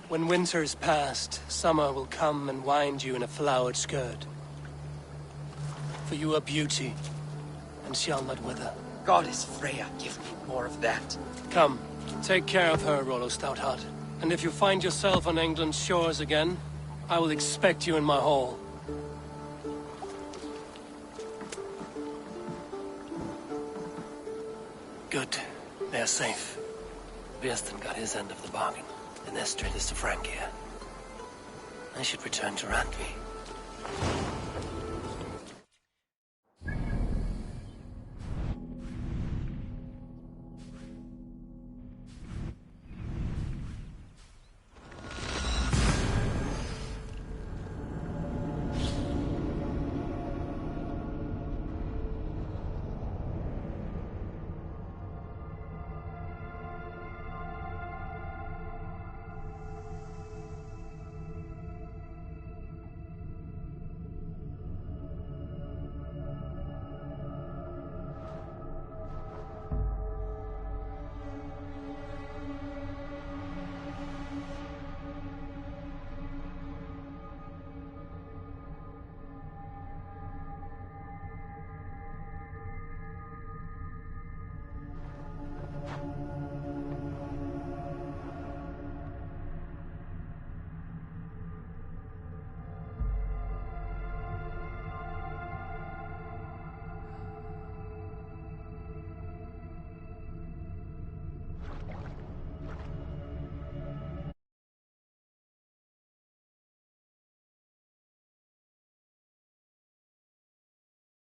When winter is past, summer will come and wind you in a flowered skirt. For you are beauty, and shall not wither.
Goddess Freya, give me more of that.
Come, take care of her, Rollo Stoutheart. And if you find yourself on England's shores again, I will expect you in my hall. Good. They are safe. Birsten got his end of the bargain, and Estrid is to Francia. I should return to Randvi.